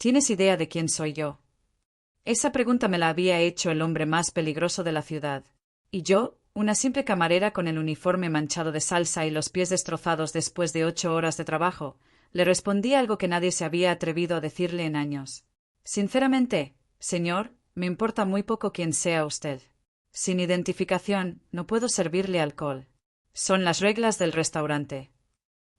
¿Tienes idea de quién soy yo? Esa pregunta me la había hecho el hombre más peligroso de la ciudad. Y yo, una simple camarera con el uniforme manchado de salsa y los pies destrozados después de 8 horas de trabajo, le respondí algo que nadie se había atrevido a decirle en años. Sinceramente, señor, me importa muy poco quién sea usted. Sin identificación, no puedo servirle alcohol. Son las reglas del restaurante.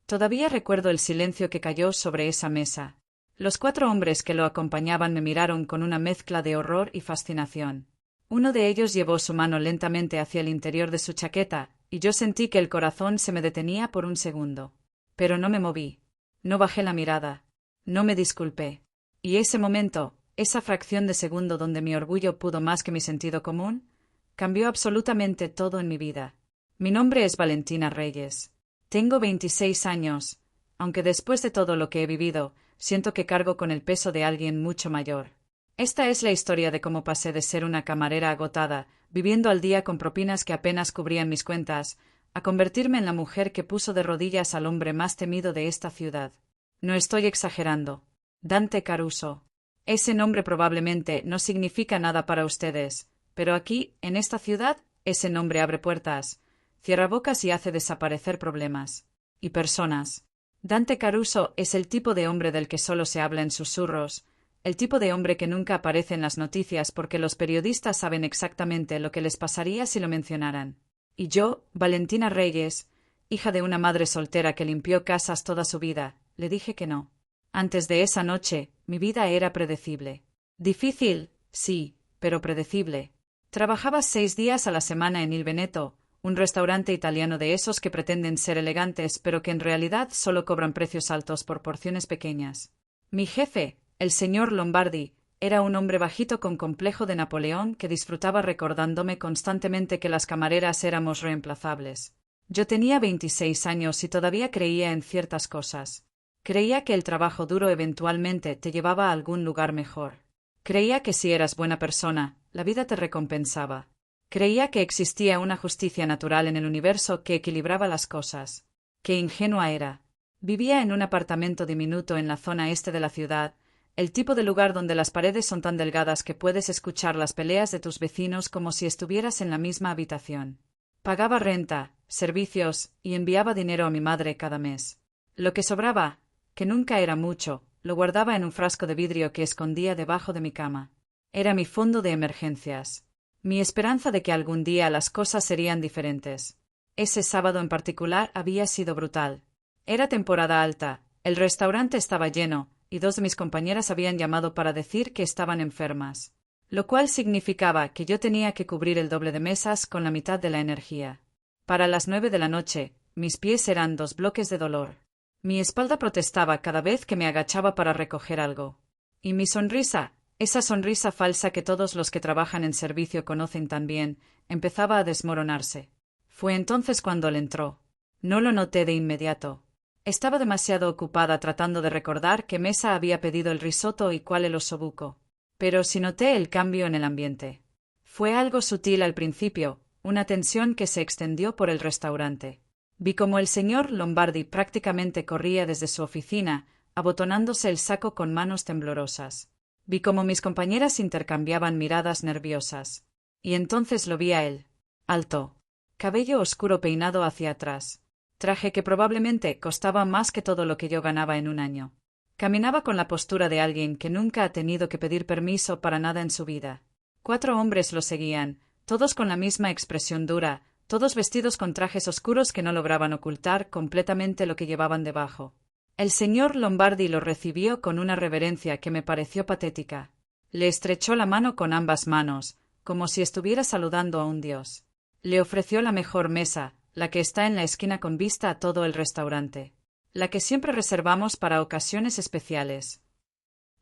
Todavía recuerdo el silencio que cayó sobre esa mesa. Los 4 hombres que lo acompañaban me miraron con una mezcla de horror y fascinación. Uno de ellos llevó su mano lentamente hacia el interior de su chaqueta, y yo sentí que el corazón se me detenía por un segundo. Pero no me moví. No bajé la mirada. No me disculpé. Y ese momento, esa fracción de segundo donde mi orgullo pudo más que mi sentido común, cambió absolutamente todo en mi vida. Mi nombre es Valentina Reyes. Tengo 26 años, aunque después de todo lo que he vivido, siento que cargo con el peso de alguien mucho mayor. Esta es la historia de cómo pasé de ser una camarera agotada, viviendo al día con propinas que apenas cubrían mis cuentas, a convertirme en la mujer que puso de rodillas al hombre más temido de esta ciudad. No estoy exagerando. Dante Caruso. Ese nombre probablemente no significa nada para ustedes, pero aquí, en esta ciudad, ese nombre abre puertas, cierra bocas y hace desaparecer problemas. Y personas. Dante Caruso es el tipo de hombre del que solo se habla en susurros, el tipo de hombre que nunca aparece en las noticias porque los periodistas saben exactamente lo que les pasaría si lo mencionaran. Y yo, Valentina Reyes, hija de una madre soltera que limpió casas toda su vida, le dije que no. Antes de esa noche, mi vida era predecible. Difícil, sí, pero predecible. Trabajaba 6 días a la semana en Il Veneto, un restaurante italiano de esos que pretenden ser elegantes pero que en realidad solo cobran precios altos por porciones pequeñas. Mi jefe, el señor Lombardi, era un hombre bajito con complejo de Napoleón que disfrutaba recordándome constantemente que las camareras éramos reemplazables. Yo tenía 26 años y todavía creía en ciertas cosas. Creía que el trabajo duro eventualmente te llevaba a algún lugar mejor. Creía que si eras buena persona, la vida te recompensaba. Creía que existía una justicia natural en el universo que equilibraba las cosas. Qué ingenua era. Vivía en un apartamento diminuto en la zona este de la ciudad, el tipo de lugar donde las paredes son tan delgadas que puedes escuchar las peleas de tus vecinos como si estuvieras en la misma habitación. Pagaba renta, servicios y enviaba dinero a mi madre cada mes. Lo que sobraba, que nunca era mucho, lo guardaba en un frasco de vidrio que escondía debajo de mi cama. Era mi fondo de emergencias. Mi esperanza de que algún día las cosas serían diferentes. Ese sábado en particular había sido brutal. Era temporada alta, el restaurante estaba lleno, y 2 de mis compañeras habían llamado para decir que estaban enfermas. Lo cual significaba que yo tenía que cubrir el doble de mesas con la mitad de la energía. Para las 9 de la noche, mis pies eran 2 bloques de dolor. Mi espalda protestaba cada vez que me agachaba para recoger algo. Y mi sonrisa, esa sonrisa falsa que todos los que trabajan en servicio conocen tan bien, empezaba a desmoronarse. Fue entonces cuando él entró. No lo noté de inmediato. Estaba demasiado ocupada tratando de recordar qué mesa había pedido el risotto y cuál el osobuco. Pero sí noté el cambio en el ambiente. Fue algo sutil al principio, una tensión que se extendió por el restaurante. Vi cómo el señor Lombardi prácticamente corría desde su oficina, abotonándose el saco con manos temblorosas. Vi cómo mis compañeras intercambiaban miradas nerviosas. Y entonces lo vi a él. Alto. Cabello oscuro peinado hacia atrás. Traje que probablemente costaba más que todo lo que yo ganaba en un año. Caminaba con la postura de alguien que nunca ha tenido que pedir permiso para nada en su vida. 4 hombres lo seguían, todos con la misma expresión dura, todos vestidos con trajes oscuros que no lograban ocultar completamente lo que llevaban debajo. El señor Lombardi lo recibió con una reverencia que me pareció patética. Le estrechó la mano con ambas manos, como si estuviera saludando a un dios. Le ofreció la mejor mesa, la que está en la esquina con vista a todo el restaurante. La que siempre reservamos para ocasiones especiales.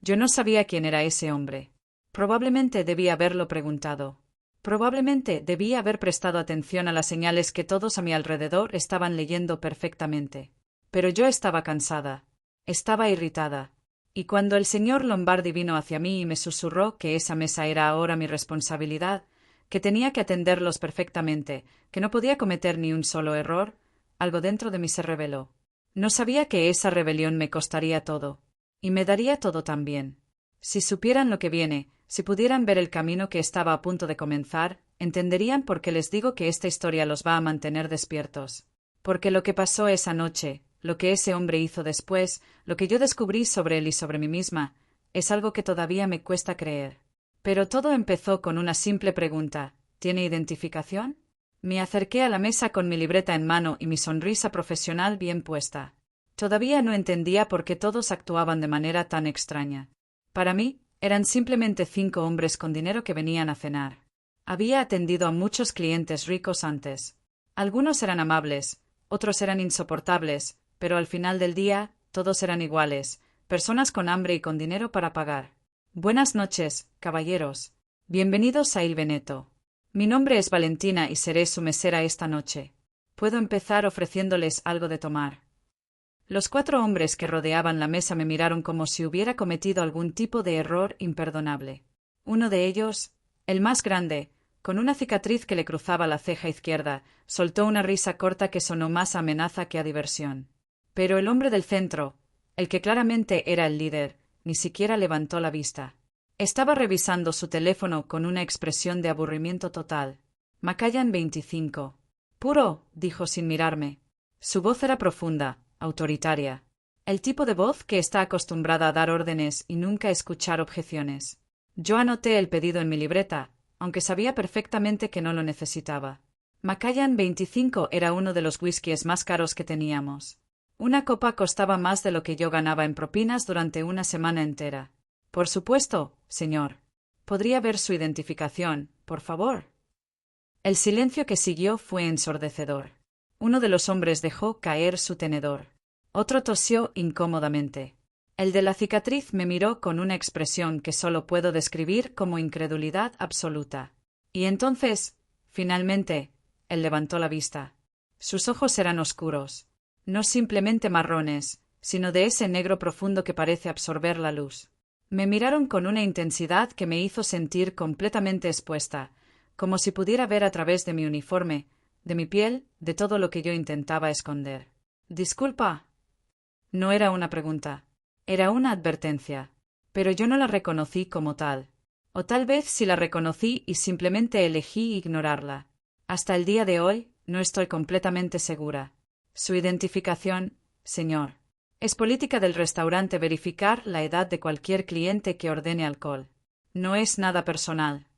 Yo no sabía quién era ese hombre. Probablemente debía haberlo preguntado. Probablemente debía haber prestado atención a las señales que todos a mi alrededor estaban leyendo perfectamente. Pero yo estaba cansada. Estaba irritada. Y cuando el señor Lombardi vino hacia mí y me susurró que esa mesa era ahora mi responsabilidad, que tenía que atenderlos perfectamente, que no podía cometer ni un solo error, algo dentro de mí se rebeló. No sabía que esa rebelión me costaría todo. Y me daría todo también. Si supieran lo que viene, si pudieran ver el camino que estaba a punto de comenzar, entenderían por qué les digo que esta historia los va a mantener despiertos. Porque lo que pasó esa noche, lo que ese hombre hizo después, lo que yo descubrí sobre él y sobre mí misma, es algo que todavía me cuesta creer. Pero todo empezó con una simple pregunta: ¿tiene identificación? Me acerqué a la mesa con mi libreta en mano y mi sonrisa profesional bien puesta. Todavía no entendía por qué todos actuaban de manera tan extraña. Para mí, eran simplemente 5 hombres con dinero que venían a cenar. Había atendido a muchos clientes ricos antes. Algunos eran amables, otros eran insoportables, pero al final del día, todos eran iguales, personas con hambre y con dinero para pagar. Buenas noches, caballeros. Bienvenidos a Il Veneto. Mi nombre es Valentina y seré su mesera esta noche. Puedo empezar ofreciéndoles algo de tomar. Los 4 hombres que rodeaban la mesa me miraron como si hubiera cometido algún tipo de error imperdonable. Uno de ellos, el más grande, con una cicatriz que le cruzaba la ceja izquierda, soltó una risa corta que sonó más a amenaza que a diversión. Pero el hombre del centro, el que claramente era el líder, ni siquiera levantó la vista. Estaba revisando su teléfono con una expresión de aburrimiento total. Macallan 25. Puro, dijo sin mirarme. Su voz era profunda, autoritaria. El tipo de voz que está acostumbrada a dar órdenes y nunca escuchar objeciones. Yo anoté el pedido en mi libreta, aunque sabía perfectamente que no lo necesitaba. Macallan 25 era uno de los whiskies más caros que teníamos. Una copa costaba más de lo que yo ganaba en propinas durante una semana entera. Por supuesto, señor. ¿Podría ver su identificación, por favor? El silencio que siguió fue ensordecedor. Uno de los hombres dejó caer su tenedor. Otro tosió incómodamente. El de la cicatriz me miró con una expresión que solo puedo describir como incredulidad absoluta. Y entonces, finalmente, él levantó la vista. Sus ojos eran oscuros. No simplemente marrones, sino de ese negro profundo que parece absorber la luz. Me miraron con una intensidad que me hizo sentir completamente expuesta, como si pudiera ver a través de mi uniforme, de mi piel, de todo lo que yo intentaba esconder. «Disculpa». No era una pregunta. Era una advertencia. Pero yo no la reconocí como tal. O tal vez sí la reconocí y simplemente elegí ignorarla. Hasta el día de hoy, no estoy completamente segura. Su identificación, señor. Es política del restaurante verificar la edad de cualquier cliente que ordene alcohol. No es nada personal.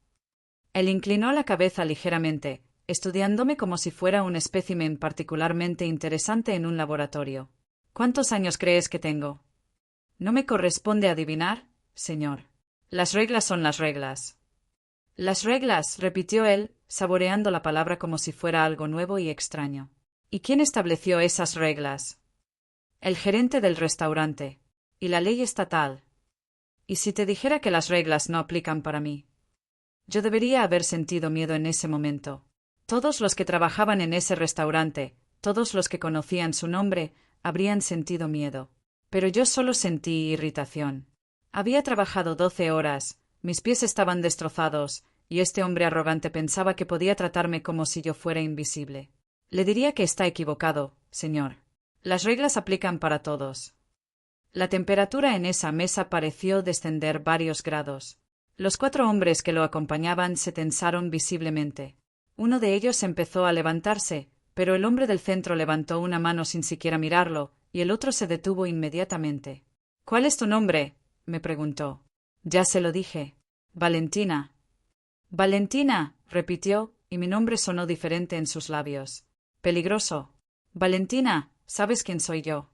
Él inclinó la cabeza ligeramente, estudiándome como si fuera un espécimen particularmente interesante en un laboratorio. ¿Cuántos años crees que tengo? No me corresponde adivinar, señor. Las reglas son las reglas. Las reglas, repitió él, saboreando la palabra como si fuera algo nuevo y extraño. ¿Y quién estableció esas reglas? El gerente del restaurante. Y la ley estatal. ¿Y si te dijera que las reglas no aplican para mí? Yo debería haber sentido miedo en ese momento. Todos los que trabajaban en ese restaurante, todos los que conocían su nombre, habrían sentido miedo. Pero yo solo sentí irritación. Había trabajado 12 horas, mis pies estaban destrozados, y este hombre arrogante pensaba que podía tratarme como si yo fuera invisible. Le diría que está equivocado, señor. Las reglas aplican para todos. La temperatura en esa mesa pareció descender varios grados. Los 4 hombres que lo acompañaban se tensaron visiblemente. Uno de ellos empezó a levantarse, pero el hombre del centro levantó una mano sin siquiera mirarlo, y el otro se detuvo inmediatamente. «¿Cuál es tu nombre?», me preguntó. «Ya se lo dije. Valentina». «Valentina», repitió, y mi nombre sonó diferente en sus labios. «Peligroso. Valentina, ¿sabes quién soy yo?».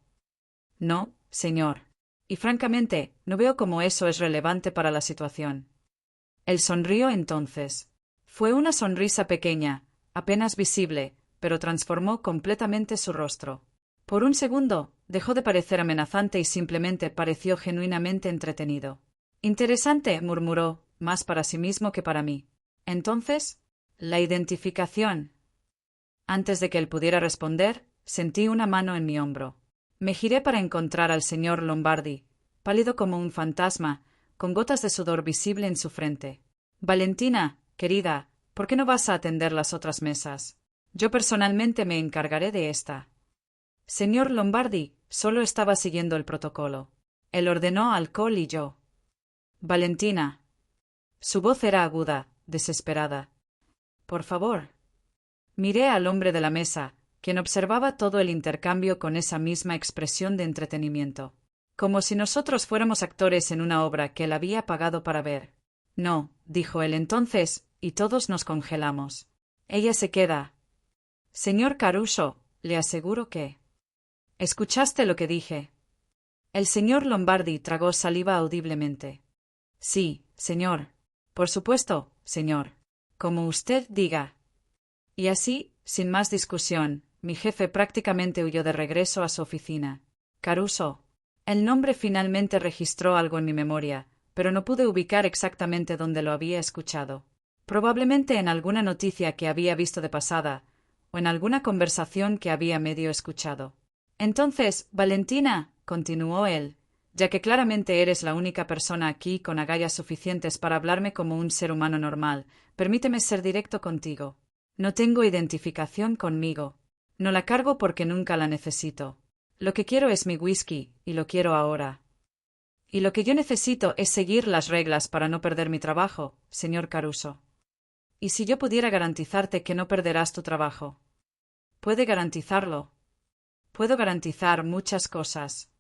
«No, señor. Y francamente, no veo cómo eso es relevante para la situación». Él sonrió entonces. Fue una sonrisa pequeña, apenas visible, pero transformó completamente su rostro. Por un segundo, dejó de parecer amenazante y simplemente pareció genuinamente entretenido. «Interesante», murmuró, más para sí mismo que para mí. «Entonces, la identificación». Antes de que él pudiera responder, sentí una mano en mi hombro. Me giré para encontrar al señor Lombardi, pálido como un fantasma, con gotas de sudor visible en su frente. «Valentina, querida, ¿por qué no vas a atender las otras mesas? Yo personalmente me encargaré de esta». Señor Lombardi, solo estaba siguiendo el protocolo. Él ordenó alcohol y yo. Valentina. Su voz era aguda, desesperada. Por favor. Miré al hombre de la mesa, quien observaba todo el intercambio con esa misma expresión de entretenimiento. Como si nosotros fuéramos actores en una obra que él había pagado para ver. No, dijo él entonces, y todos nos congelamos. Ella se queda. Señor Caruso, le aseguro que... ¿Escuchaste lo que dije? El señor Lombardi tragó saliva audiblemente. Sí, señor. Por supuesto, señor. Como usted diga. Y así, sin más discusión, mi jefe prácticamente huyó de regreso a su oficina. Caruso. El nombre finalmente registró algo en mi memoria, pero no pude ubicar exactamente dónde lo había escuchado. Probablemente en alguna noticia que había visto de pasada, o en alguna conversación que había medio escuchado. Entonces, Valentina, continuó él, ya que claramente eres la única persona aquí con agallas suficientes para hablarme como un ser humano normal, permíteme ser directo contigo. No tengo identificación conmigo. No la cargo porque nunca la necesito. Lo que quiero es mi whisky, y lo quiero ahora. Y lo que yo necesito es seguir las reglas para no perder mi trabajo, señor Caruso. ¿Y si yo pudiera garantizarte que no perderás tu trabajo? ¿Puede garantizarlo? Puedo garantizar muchas cosas.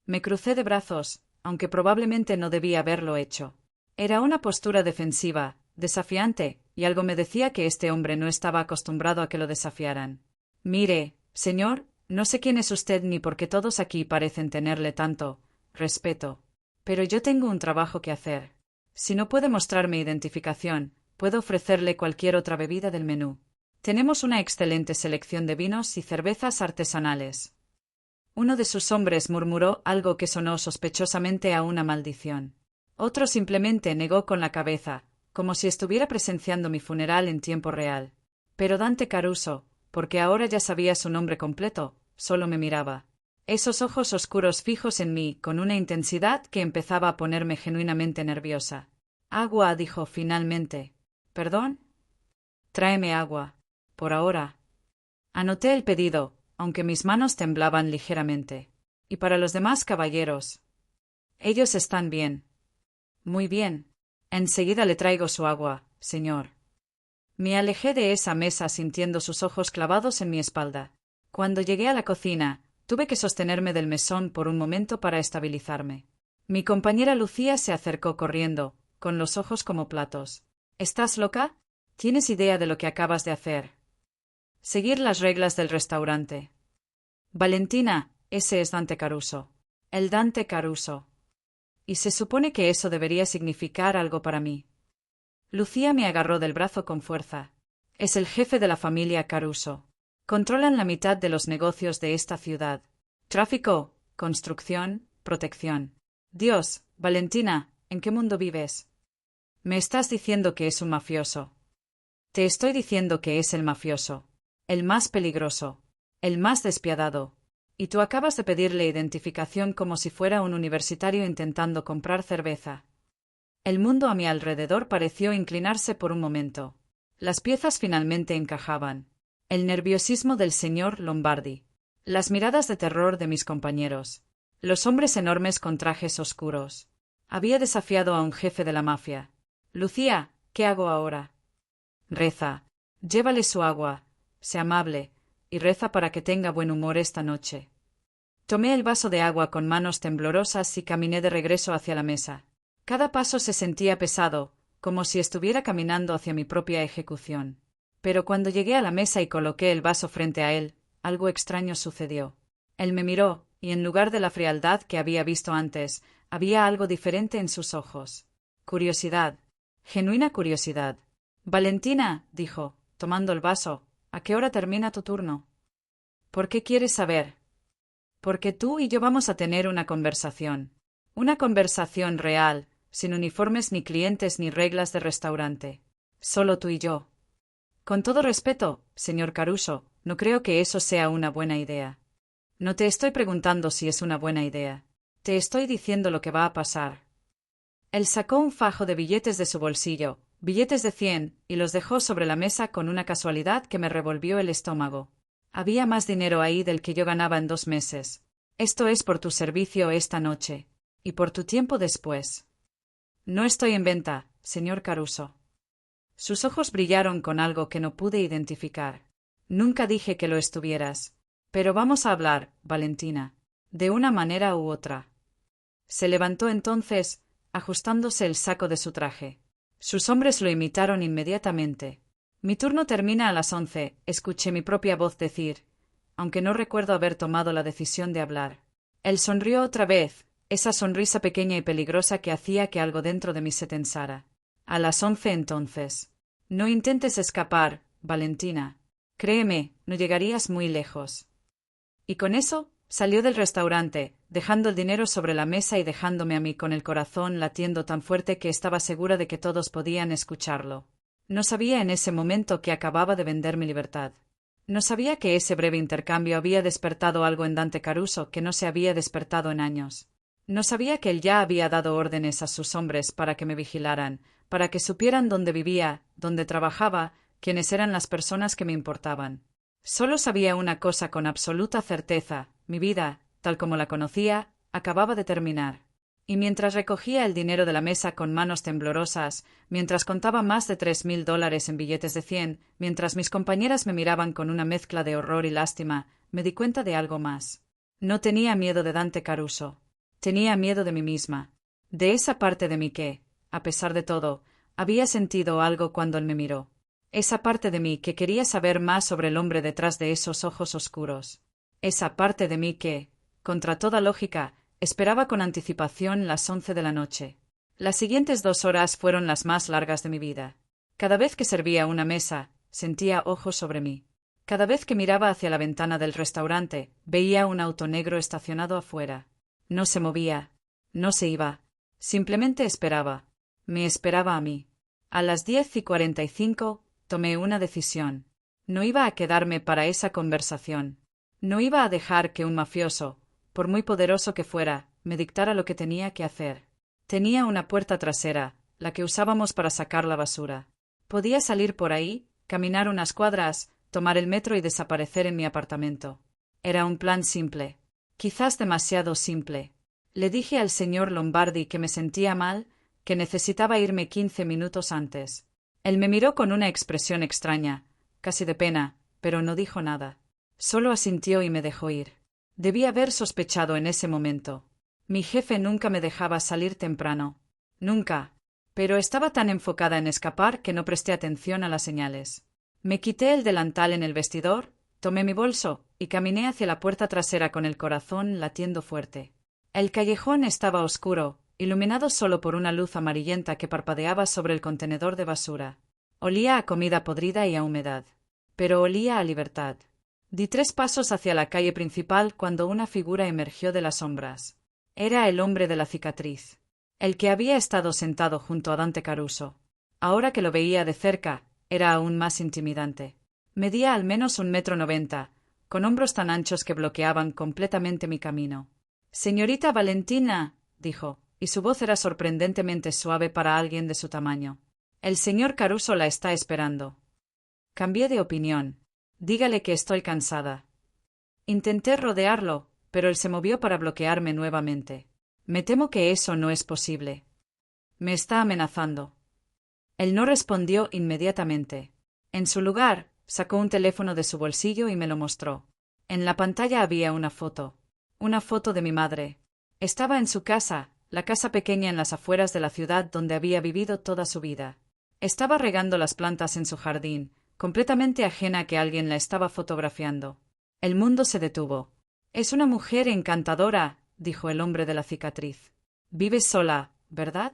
Me crucé de brazos, aunque probablemente no debía haberlo hecho. Era una postura defensiva, desafiante, y algo me decía que este hombre no estaba acostumbrado a que lo desafiaran. Mire, señor, no sé quién es usted ni por qué todos aquí parecen tenerle tanto respeto. Pero yo tengo un trabajo que hacer. Si no puede mostrarme identificación, puedo ofrecerle cualquier otra bebida del menú. Tenemos una excelente selección de vinos y cervezas artesanales. Uno de sus hombres murmuró algo que sonó sospechosamente a una maldición. Otro simplemente negó con la cabeza, como si estuviera presenciando mi funeral en tiempo real. Pero Dante Caruso, porque ahora ya sabía su nombre completo, solo me miraba. Esos ojos oscuros fijos en mí, con una intensidad que empezaba a ponerme genuinamente nerviosa. Agua, dijo finalmente. ¿Perdón? Tráeme agua. Por ahora. Anoté el pedido, aunque mis manos temblaban ligeramente. Y para los demás caballeros. Ellos están bien. Muy bien. Enseguida le traigo su agua, señor. Me alejé de esa mesa sintiendo sus ojos clavados en mi espalda. Cuando llegué a la cocina, tuve que sostenerme del mesón por un momento para estabilizarme. Mi compañera Lucía se acercó corriendo, con los ojos como platos. ¿Estás loca? ¿Tienes idea de lo que acabas de hacer? Seguir las reglas del restaurante. Valentina, ese es Dante Caruso. El Dante Caruso. Y se supone que eso debería significar algo para mí. Lucía me agarró del brazo con fuerza. Es el jefe de la familia Caruso. Controlan la mitad de los negocios de esta ciudad. Tráfico, construcción, protección. Dios, Valentina, ¿en qué mundo vives? Me estás diciendo que es un mafioso. Te estoy diciendo que es el mafioso. El más peligroso. El más despiadado. Y tú acabas de pedirle identificación como si fuera un universitario intentando comprar cerveza. El mundo a mi alrededor pareció inclinarse por un momento. Las piezas finalmente encajaban. El nerviosismo del señor Lombardi. Las miradas de terror de mis compañeros. Los hombres enormes con trajes oscuros. Había desafiado a un jefe de la mafia. Lucía, ¿qué hago ahora? Reza. Llévale su agua. Sé amable. Y reza para que tenga buen humor esta noche. Tomé el vaso de agua con manos temblorosas y caminé de regreso hacia la mesa. Cada paso se sentía pesado, como si estuviera caminando hacia mi propia ejecución. Pero cuando llegué a la mesa y coloqué el vaso frente a él, algo extraño sucedió. Él me miró, y en lugar de la frialdad que había visto antes, había algo diferente en sus ojos. Curiosidad. Genuina curiosidad. Valentina, dijo, tomando el vaso, ¿a qué hora termina tu turno? ¿Por qué quieres saber? Porque tú y yo vamos a tener una conversación. Una conversación real, sin uniformes ni clientes ni reglas de restaurante. Solo tú y yo. Con todo respeto, señor Caruso, no creo que eso sea una buena idea. No te estoy preguntando si es una buena idea. Te estoy diciendo lo que va a pasar. Él sacó un fajo de billetes de su bolsillo, billetes de 100, y los dejó sobre la mesa con una casualidad que me revolvió el estómago. Había más dinero ahí del que yo ganaba en 2 meses. Esto es por tu servicio esta noche. Y por tu tiempo después. No estoy en venta, señor Caruso. Sus ojos brillaron con algo que no pude identificar. Nunca dije que lo estuvieras. Pero vamos a hablar, Valentina. De una manera u otra. Se levantó entonces, ajustándose el saco de su traje. Sus hombres lo imitaron inmediatamente. Mi turno termina a las 11, escuché mi propia voz decir, aunque no recuerdo haber tomado la decisión de hablar. Él sonrió otra vez, esa sonrisa pequeña y peligrosa que hacía que algo dentro de mí se tensara. A las 11 entonces. No intentes escapar, Valentina. Créeme, no llegarías muy lejos. Y con eso, salió del restaurante, dejando el dinero sobre la mesa y dejándome a mí con el corazón latiendo tan fuerte que estaba segura de que todos podían escucharlo. No sabía en ese momento que acababa de vender mi libertad. No sabía que ese breve intercambio había despertado algo en Dante Caruso que no se había despertado en años. No sabía que él ya había dado órdenes a sus hombres para que me vigilaran, para que supieran dónde vivía, dónde trabajaba, quiénes eran las personas que me importaban. Solo sabía una cosa con absoluta certeza: mi vida, tal como la conocía, acababa de terminar. Y mientras recogía el dinero de la mesa con manos temblorosas, mientras contaba más de $3.000 en billetes de 100, mientras mis compañeras me miraban con una mezcla de horror y lástima, me di cuenta de algo más. No tenía miedo de Dante Caruso. Tenía miedo de mí misma. De esa parte de mí que, a pesar de todo, había sentido algo cuando él me miró. Esa parte de mí que quería saber más sobre el hombre detrás de esos ojos oscuros. Esa parte de mí que, contra toda lógica, esperaba con anticipación las 11 de la noche. Las siguientes 2 horas fueron las más largas de mi vida. Cada vez que servía una mesa, sentía ojos sobre mí. Cada vez que miraba hacia la ventana del restaurante, veía un auto negro estacionado afuera. No se movía, no se iba, simplemente esperaba. Me esperaba a mí. A las 10:45 tomé una decisión. No iba a quedarme para esa conversación. No iba a dejar que un mafioso, por muy poderoso que fuera, me dictara lo que tenía que hacer. Tenía una puerta trasera, la que usábamos para sacar la basura. Podía salir por ahí, caminar unas cuadras, tomar el metro y desaparecer en mi apartamento. Era un plan simple. Quizás demasiado simple. Le dije al señor Lombardi que me sentía mal, que necesitaba irme 15 minutos antes. Él me miró con una expresión extraña, casi de pena, pero no dijo nada. Solo asintió y me dejó ir. Debí haber sospechado en ese momento. Mi jefe nunca me dejaba salir temprano. Nunca. Pero estaba tan enfocada en escapar que no presté atención a las señales. Me quité el delantal en el vestidor, tomé mi bolso y caminé hacia la puerta trasera con el corazón latiendo fuerte. El callejón estaba oscuro, iluminado solo por una luz amarillenta que parpadeaba sobre el contenedor de basura. Olía a comida podrida y a humedad. Pero olía a libertad. Di 3 pasos hacia la calle principal cuando una figura emergió de las sombras. Era el hombre de la cicatriz. El que había estado sentado junto a Dante Caruso. Ahora que lo veía de cerca, era aún más intimidante. Medía al menos 1,90 m, con hombros tan anchos que bloqueaban completamente mi camino. «Señorita Valentina», dijo, y su voz era sorprendentemente suave para alguien de su tamaño. «El señor Caruso la está esperando». Cambié de opinión. «Dígale que estoy cansada». Intenté rodearlo, pero él se movió para bloquearme nuevamente. «Me temo que eso no es posible». «Me está amenazando». Él no respondió inmediatamente. En su lugar, sacó un teléfono de su bolsillo y me lo mostró. En la pantalla había una foto. Una foto de mi madre. Estaba en su casa, la casa pequeña en las afueras de la ciudad donde había vivido toda su vida. Estaba regando las plantas en su jardín, completamente ajena a que alguien la estaba fotografiando. El mundo se detuvo. «Es una mujer encantadora», dijo el hombre de la cicatriz. «Vive sola, ¿verdad?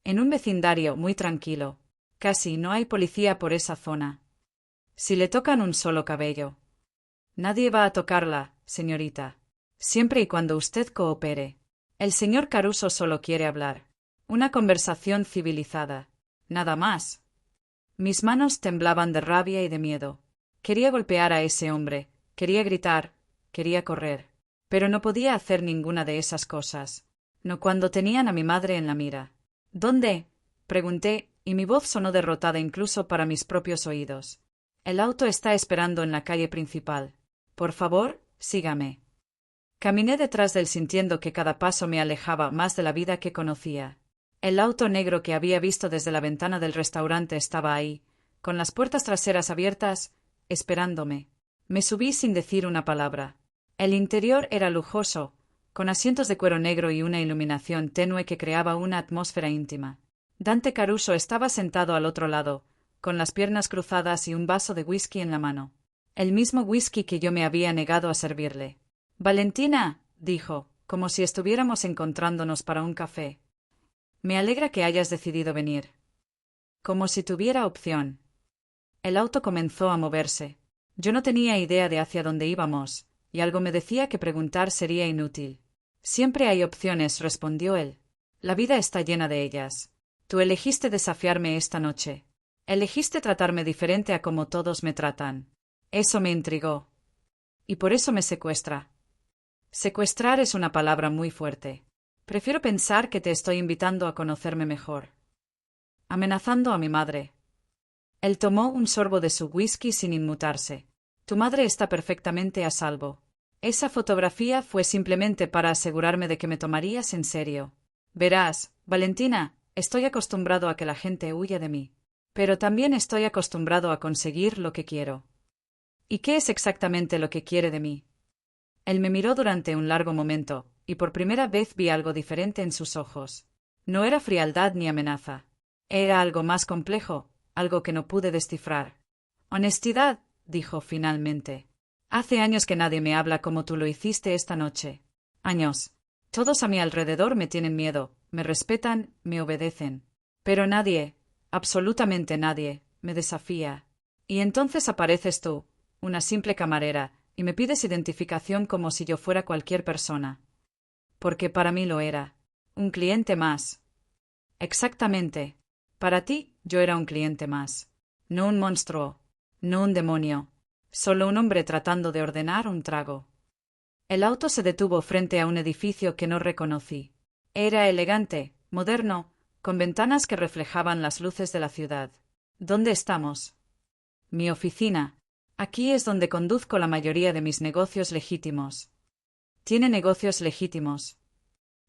En un vecindario muy tranquilo. Casi no hay policía por esa zona. Si le tocan un solo cabello». «Nadie va a tocarla, señorita. Siempre y cuando usted coopere. El señor Caruso solo quiere hablar. Una conversación civilizada. Nada más». Mis manos temblaban de rabia y de miedo. Quería golpear a ese hombre, quería gritar, quería correr. Pero no podía hacer ninguna de esas cosas. No cuando tenían a mi madre en la mira. «¿Dónde?», pregunté, y mi voz sonó derrotada incluso para mis propios oídos. «El auto está esperando en la calle principal. Por favor, sígame». Caminé detrás de él sintiendo que cada paso me alejaba más de la vida que conocía. El auto negro que había visto desde la ventana del restaurante estaba ahí, con las puertas traseras abiertas, esperándome. Me subí sin decir una palabra. El interior era lujoso, con asientos de cuero negro y una iluminación tenue que creaba una atmósfera íntima. Dante Caruso estaba sentado al otro lado, con las piernas cruzadas y un vaso de whisky en la mano. El mismo whisky que yo me había negado a servirle. «Valentina», dijo, como si estuviéramos encontrándonos para un café. «Me alegra que hayas decidido venir». Como si tuviera opción. El auto comenzó a moverse. Yo no tenía idea de hacia dónde íbamos, y algo me decía que preguntar sería inútil. «Siempre hay opciones», respondió él. «La vida está llena de ellas. Tú elegiste desafiarme esta noche. Elegiste tratarme diferente a como todos me tratan. Eso me intrigó. Y por eso me secuestra». Secuestrar es una palabra muy fuerte. Prefiero pensar que te estoy invitando a conocerme mejor. Amenazando a mi madre. Él tomó un sorbo de su whisky sin inmutarse. Tu madre está perfectamente a salvo. Esa fotografía fue simplemente para asegurarme de que me tomarías en serio. Verás, Valentina, estoy acostumbrado a que la gente huya de mí. Pero también estoy acostumbrado a conseguir lo que quiero. ¿Y qué es exactamente lo que quiere de mí? Él me miró durante un largo momento, y por primera vez vi algo diferente en sus ojos. No era frialdad ni amenaza. Era algo más complejo, algo que no pude descifrar. Honestidad, dijo finalmente. Hace años que nadie me habla como tú lo hiciste esta noche. Años. Todos a mi alrededor me tienen miedo, me respetan, me obedecen. Pero nadie, absolutamente nadie, me desafía. Y entonces apareces tú, una simple camarera, y me pides identificación como si yo fuera cualquier persona. Porque para mí lo era. Un cliente más. Exactamente. Para ti, yo era un cliente más. No un monstruo. No un demonio. Solo un hombre tratando de ordenar un trago. El auto se detuvo frente a un edificio que no reconocí. Era elegante, moderno, con ventanas que reflejaban las luces de la ciudad. ¿Dónde estamos? Mi oficina. Aquí es donde conduzco la mayoría de mis negocios legítimos. Tiene negocios legítimos.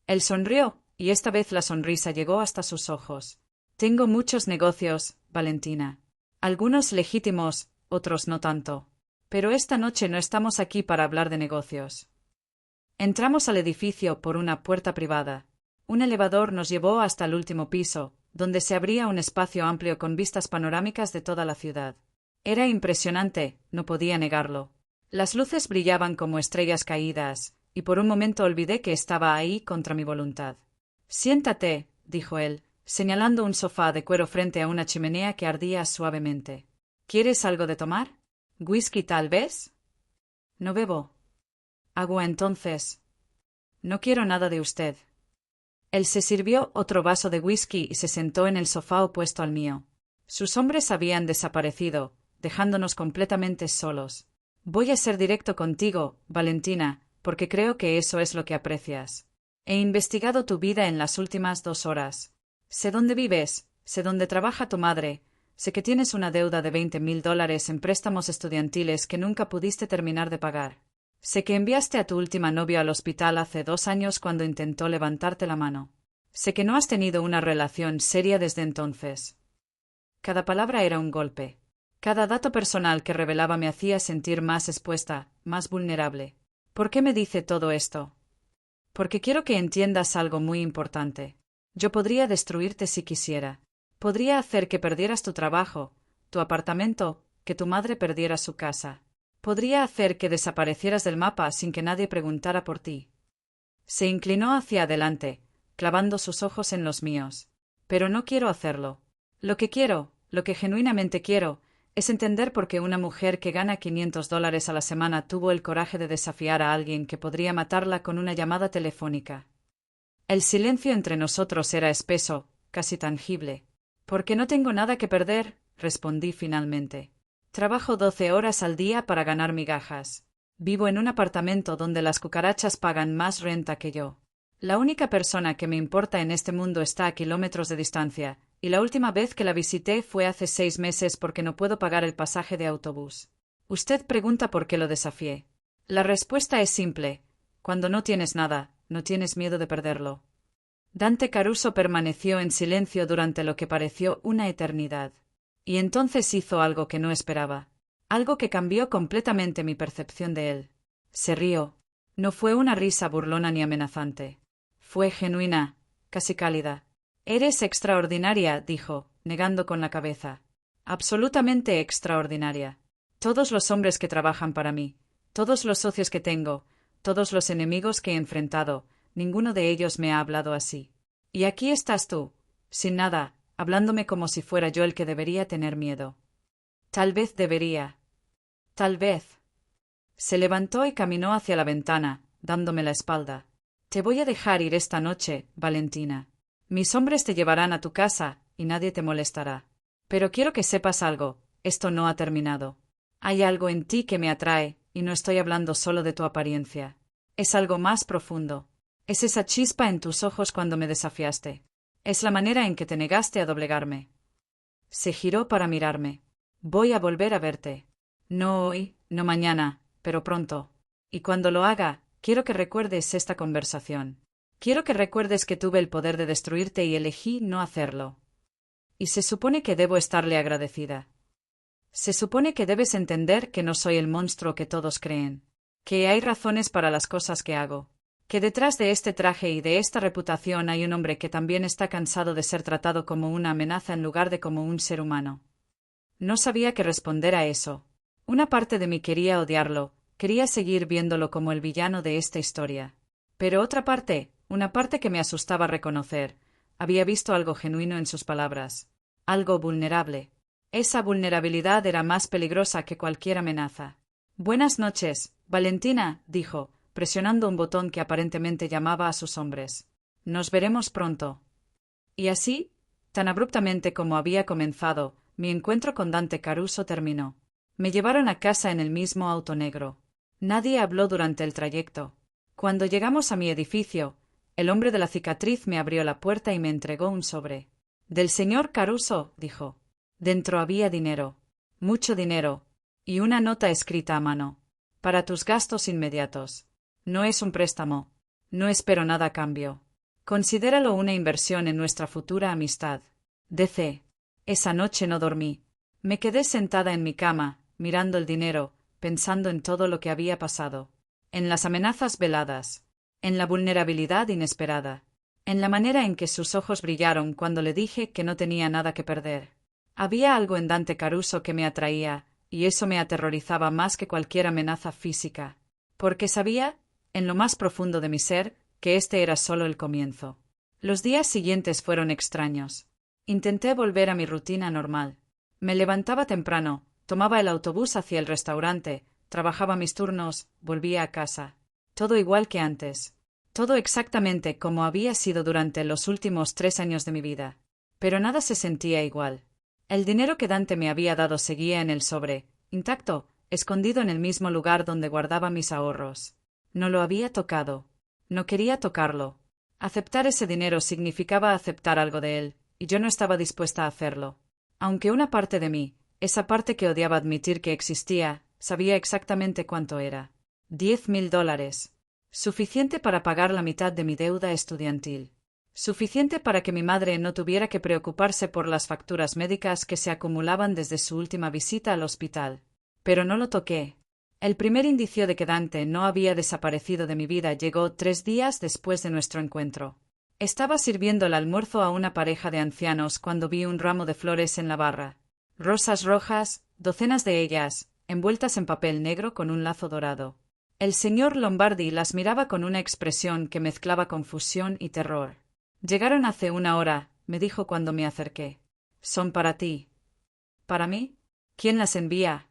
Él sonrió, y esta vez la sonrisa llegó hasta sus ojos. Tengo muchos negocios, Valentina. Algunos legítimos, otros no tanto. Pero esta noche no estamos aquí para hablar de negocios. Entramos al edificio por una puerta privada. Un elevador nos llevó hasta el último piso, donde se abría un espacio amplio con vistas panorámicas de toda la ciudad. Era impresionante, no podía negarlo. Las luces brillaban como estrellas caídas, y por un momento olvidé que estaba ahí contra mi voluntad. Siéntate, dijo él, señalando un sofá de cuero frente a una chimenea que ardía suavemente. ¿Quieres algo de tomar? ¿Whisky tal vez? No bebo. Agua entonces. No quiero nada de usted. Él se sirvió otro vaso de whisky y se sentó en el sofá opuesto al mío. Sus hombres habían desaparecido, dejándonos completamente solos. Voy a ser directo contigo, Valentina, porque creo que eso es lo que aprecias. He investigado tu vida en las últimas 2 horas. Sé dónde vives, sé dónde trabaja tu madre, sé que tienes una deuda de $20,000 en préstamos estudiantiles que nunca pudiste terminar de pagar. Sé que enviaste a tu última novia al hospital hace 2 años cuando intentó levantarte la mano. Sé que no has tenido una relación seria desde entonces. Cada palabra era un golpe. Cada dato personal que revelaba me hacía sentir más expuesta, más vulnerable. ¿Por qué me dice todo esto? Porque quiero que entiendas algo muy importante. Yo podría destruirte si quisiera. Podría hacer que perdieras tu trabajo, tu apartamento, que tu madre perdiera su casa. Podría hacer que desaparecieras del mapa sin que nadie preguntara por ti. Se inclinó hacia adelante, clavando sus ojos en los míos. Pero no quiero hacerlo. Lo que genuinamente quiero, es entender por qué una mujer que gana $500 a la semana tuvo el coraje de desafiar a alguien que podría matarla con una llamada telefónica. El silencio entre nosotros era espeso, casi tangible. Porque no tengo nada que perder, respondí finalmente. Trabajo 12 horas al día para ganar migajas. Vivo en un apartamento donde las cucarachas pagan más renta que yo. La única persona que me importa en este mundo está a kilómetros de distancia, y la última vez que la visité fue hace 6 meses porque no puedo pagar el pasaje de autobús. Usted pregunta por qué lo desafié. La respuesta es simple. Cuando no tienes nada, no tienes miedo de perderlo. Dante Caruso permaneció en silencio durante lo que pareció una eternidad. Y entonces hizo algo que no esperaba. Algo que cambió completamente mi percepción de él. Se rió. No fue una risa burlona ni amenazante. Fue genuina, casi cálida. Eres extraordinaria, dijo, negando con la cabeza. Absolutamente extraordinaria. Todos los hombres que trabajan para mí, todos los socios que tengo, todos los enemigos que he enfrentado, ninguno de ellos me ha hablado así. Y aquí estás tú, sin nada, hablándome como si fuera yo el que debería tener miedo. Tal vez debería. Tal vez. Se levantó y caminó hacia la ventana, dándome la espalda. Te voy a dejar ir esta noche, Valentina. Mis hombres te llevarán a tu casa, y nadie te molestará. Pero quiero que sepas algo, esto no ha terminado. Hay algo en ti que me atrae, y no estoy hablando solo de tu apariencia. Es algo más profundo. Es esa chispa en tus ojos cuando me desafiaste. Es la manera en que te negaste a doblegarme. Se giró para mirarme. Voy a volver a verte. No hoy, no mañana, pero pronto. Y cuando lo haga, quiero que recuerdes esta conversación. Quiero que recuerdes que tuve el poder de destruirte y elegí no hacerlo. Y se supone que debo estarle agradecida. Se supone que debes entender que no soy el monstruo que todos creen. Que hay razones para las cosas que hago. Que detrás de este traje y de esta reputación hay un hombre que también está cansado de ser tratado como una amenaza en lugar de como un ser humano. No sabía qué responder a eso. Una parte de mí quería odiarlo, quería seguir viéndolo como el villano de esta historia. Pero otra parte, una parte que me asustaba reconocer, había visto algo genuino en sus palabras. Algo vulnerable. Esa vulnerabilidad era más peligrosa que cualquier amenaza. Buenas noches, Valentina, dijo, presionando un botón que aparentemente llamaba a sus hombres. Nos veremos pronto. Y así, tan abruptamente como había comenzado, mi encuentro con Dante Caruso terminó. Me llevaron a casa en el mismo auto negro. Nadie habló durante el trayecto. Cuando llegamos a mi edificio, el hombre de la cicatriz me abrió la puerta y me entregó un sobre. Del señor Caruso, dijo. Dentro había dinero. Mucho dinero. Y una nota escrita a mano. Para tus gastos inmediatos. No es un préstamo. No espero nada a cambio. Considéralo una inversión en nuestra futura amistad. DC. Esa noche no dormí. Me quedé sentada en mi cama, mirando el dinero, pensando en todo lo que había pasado. En las amenazas veladas. En la vulnerabilidad inesperada. En la manera en que sus ojos brillaron cuando le dije que no tenía nada que perder. Había algo en Dante Caruso que me atraía, y eso me aterrorizaba más que cualquier amenaza física. Porque sabía, en lo más profundo de mi ser, que este era solo el comienzo. Los días siguientes fueron extraños. Intenté volver a mi rutina normal. Me levantaba temprano, tomaba el autobús hacia el restaurante, trabajaba mis turnos, volvía a casa. Todo igual que antes. Todo exactamente como había sido durante los últimos 3 años de mi vida. Pero nada se sentía igual. El dinero que Dante me había dado seguía en el sobre, intacto, escondido en el mismo lugar donde guardaba mis ahorros. No lo había tocado. No quería tocarlo. Aceptar ese dinero significaba aceptar algo de él, y yo no estaba dispuesta a hacerlo. Aunque una parte de mí, esa parte que odiaba admitir que existía, sabía exactamente cuánto era. $10,000. Suficiente para pagar la mitad de mi deuda estudiantil. Suficiente para que mi madre no tuviera que preocuparse por las facturas médicas que se acumulaban desde su última visita al hospital. Pero no lo toqué. El primer indicio de que Dante no había desaparecido de mi vida llegó 3 días después de nuestro encuentro. Estaba sirviendo el almuerzo a una pareja de ancianos cuando vi un ramo de flores en la barra. Rosas rojas, docenas de ellas, envueltas en papel negro con un lazo dorado. El señor Lombardi las miraba con una expresión que mezclaba confusión y terror. Llegaron hace 1 hora, me dijo cuando me acerqué. Son para ti. ¿Para mí? ¿Quién las envía?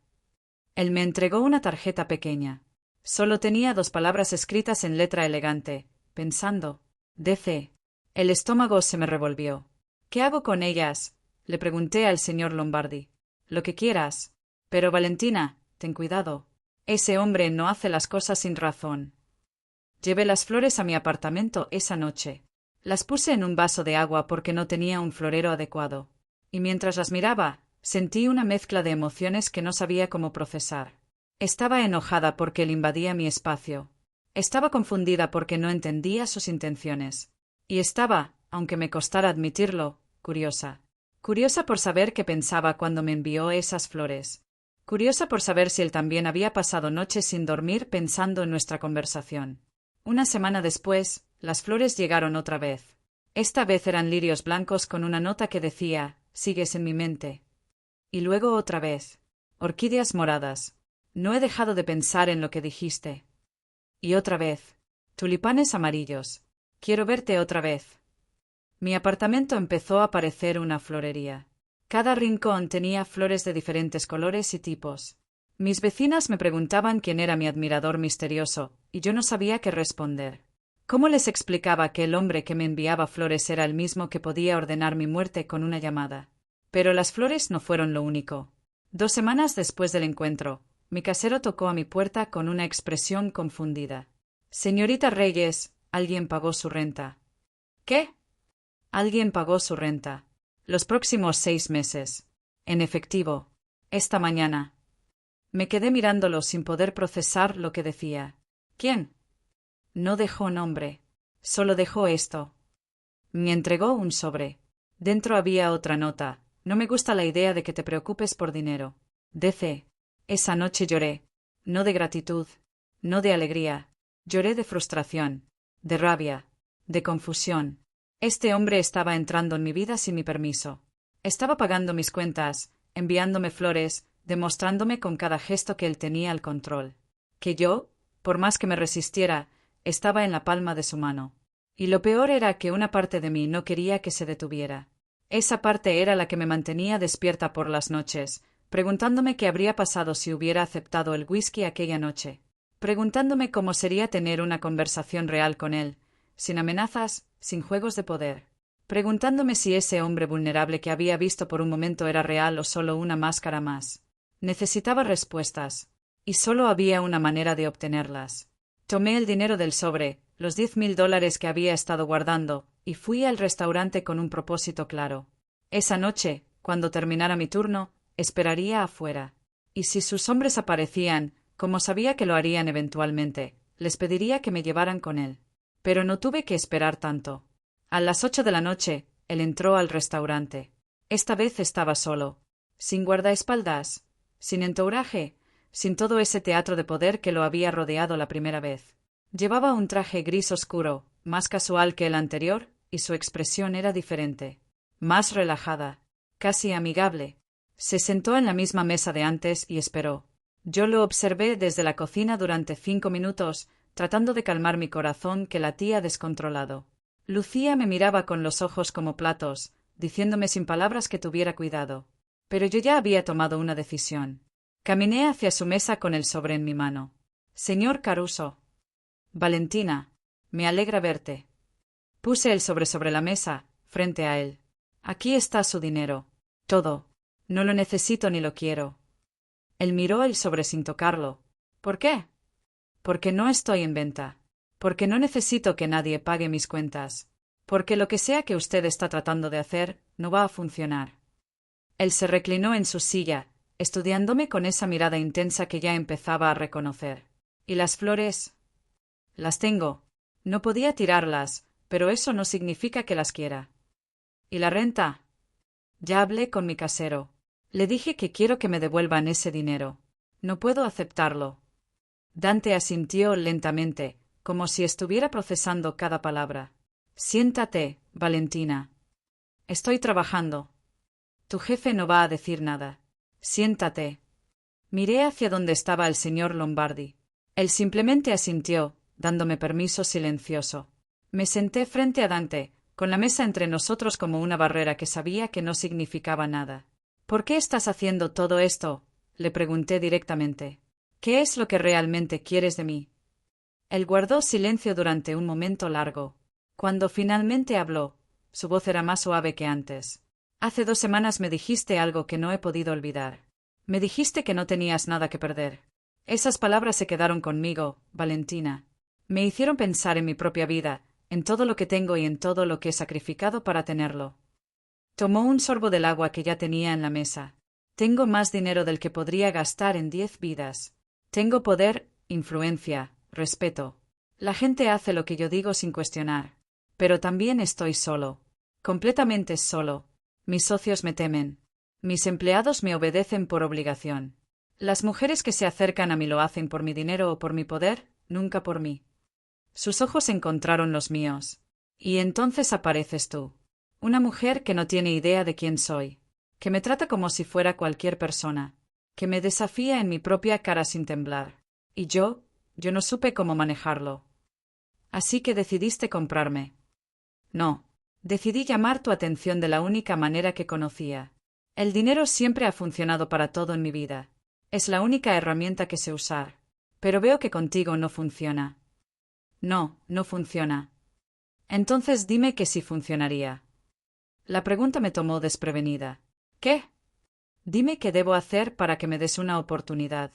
Él me entregó una tarjeta pequeña. Solo tenía 2 palabras escritas en letra elegante, pensando. DC. El estómago se me revolvió. ¿Qué hago con ellas? Le pregunté al señor Lombardi. Lo que quieras. Pero Valentina, ten cuidado. Ese hombre no hace las cosas sin razón. Llevé las flores a mi apartamento esa noche. Las puse en un vaso de agua porque no tenía un florero adecuado. Y mientras las miraba, sentí una mezcla de emociones que no sabía cómo procesar. Estaba enojada porque él invadía mi espacio. Estaba confundida porque no entendía sus intenciones. Y estaba, aunque me costara admitirlo, curiosa. Curiosa por saber qué pensaba cuando me envió esas flores. Curiosa por saber si él también había pasado noches sin dormir pensando en nuestra conversación. Una semana después, las flores llegaron otra vez. Esta vez eran lirios blancos con una nota que decía, «Sigues en mi mente». Y luego otra vez, orquídeas moradas. «No he dejado de pensar en lo que dijiste». Y otra vez, tulipanes amarillos. «Quiero verte otra vez». Mi apartamento empezó a parecer una florería. Cada rincón tenía flores de diferentes colores y tipos. Mis vecinas me preguntaban quién era mi admirador misterioso, y yo no sabía qué responder. ¿Cómo les explicaba que el hombre que me enviaba flores era el mismo que podía ordenar mi muerte con una llamada? Pero las flores no fueron lo único. 2 semanas después del encuentro, mi casero tocó a mi puerta con una expresión confundida. «Señorita Reyes, alguien pagó su renta». «¿Qué?» «Alguien pagó su renta. Los próximos 6 meses. En efectivo. Esta mañana». Me quedé mirándolo sin poder procesar lo que decía. «¿Quién?» No dejó nombre. Solo dejó esto. Me entregó un sobre. Dentro había otra nota. «No me gusta la idea de que te preocupes por dinero. DC». Esa noche lloré. No de gratitud. No de alegría. Lloré de frustración. De rabia. De confusión. Este hombre estaba entrando en mi vida sin mi permiso. Estaba pagando mis cuentas, enviándome flores, demostrándome con cada gesto que él tenía el control. Que yo, por más que me resistiera, estaba en la palma de su mano. Y lo peor era que una parte de mí no quería que se detuviera. Esa parte era la que me mantenía despierta por las noches, preguntándome qué habría pasado si hubiera aceptado el whisky aquella noche. Preguntándome cómo sería tener una conversación real con él, sin amenazas, sin juegos de poder. Preguntándome si ese hombre vulnerable que había visto por un momento era real o solo una máscara más. Necesitaba respuestas, y solo había una manera de obtenerlas. Tomé el dinero del sobre, los $10,000 que había estado guardando, y fui al restaurante con un propósito claro. Esa noche, cuando terminara mi turno, esperaría afuera. Y si sus hombres aparecían, como sabía que lo harían eventualmente, les pediría que me llevaran con él. Pero no tuve que esperar tanto. A las 8 de la noche, él entró al restaurante. Esta vez estaba solo. Sin guardaespaldas, sin entouraje, sin todo ese teatro de poder que lo había rodeado la primera vez. Llevaba un traje gris oscuro, más casual que el anterior, y su expresión era diferente. Más relajada, casi amigable. Se sentó en la misma mesa de antes y esperó. Yo lo observé desde la cocina durante 5 minutos, tratando de calmar mi corazón que latía descontrolado. Lucía me miraba con los ojos como platos, diciéndome sin palabras que tuviera cuidado. Pero yo ya había tomado una decisión. Caminé hacia su mesa con el sobre en mi mano. «Señor Caruso». «Valentina, me alegra verte». Puse el sobre la mesa, frente a él. «Aquí está su dinero. Todo. No lo necesito ni lo quiero». Él miró el sobre sin tocarlo. «¿Por qué?» «Porque no estoy en venta. Porque no necesito que nadie pague mis cuentas. Porque lo que sea que usted está tratando de hacer, no va a funcionar». Él se reclinó en su silla, estudiándome con esa mirada intensa que ya empezaba a reconocer. «¿Y las flores?» «Las tengo. No podía tirarlas, pero eso no significa que las quiera». «¿Y la renta?» «Ya hablé con mi casero. Le dije que quiero que me devuelvan ese dinero. No puedo aceptarlo». Dante asintió lentamente, como si estuviera procesando cada palabra. «Siéntate, Valentina». «Estoy trabajando». «Tu jefe no va a decir nada. Siéntate». Miré hacia donde estaba el señor Lombardi. Él simplemente asintió, dándome permiso silencioso. Me senté frente a Dante, con la mesa entre nosotros como una barrera que sabía que no significaba nada. «¿Por qué estás haciendo todo esto?», le pregunté directamente. «¿Qué es lo que realmente quieres de mí?». Él guardó silencio durante un momento largo. Cuando finalmente habló, su voz era más suave que antes. «Hace 2 semanas me dijiste algo que no he podido olvidar. Me dijiste que no tenías nada que perder. Esas palabras se quedaron conmigo, Valentina. Me hicieron pensar en mi propia vida, en todo lo que tengo y en todo lo que he sacrificado para tenerlo». Tomó un sorbo del agua que ya tenía en la mesa. «Tengo más dinero del que podría gastar en 10 vidas. Tengo poder, influencia, respeto. La gente hace lo que yo digo sin cuestionar. Pero también estoy solo. Completamente solo. Mis socios me temen. Mis empleados me obedecen por obligación. Las mujeres que se acercan a mí lo hacen por mi dinero o por mi poder, nunca por mí. Sus ojos encontraron los míos. Y entonces apareces tú. Una mujer que no tiene idea de quién soy. Que me trata como si fuera cualquier persona. Que me desafía en mi propia cara sin temblar. Y yo no supe cómo manejarlo. Así que decidiste comprarme. No. Decidí llamar tu atención de la única manera que conocía. El dinero siempre ha funcionado para todo en mi vida. Es la única herramienta que sé usar. Pero veo que contigo no funciona. No, no funciona. Entonces dime que sí funcionaría. La pregunta me tomó desprevenida. ¿Qué? Dime qué debo hacer para que me des una oportunidad.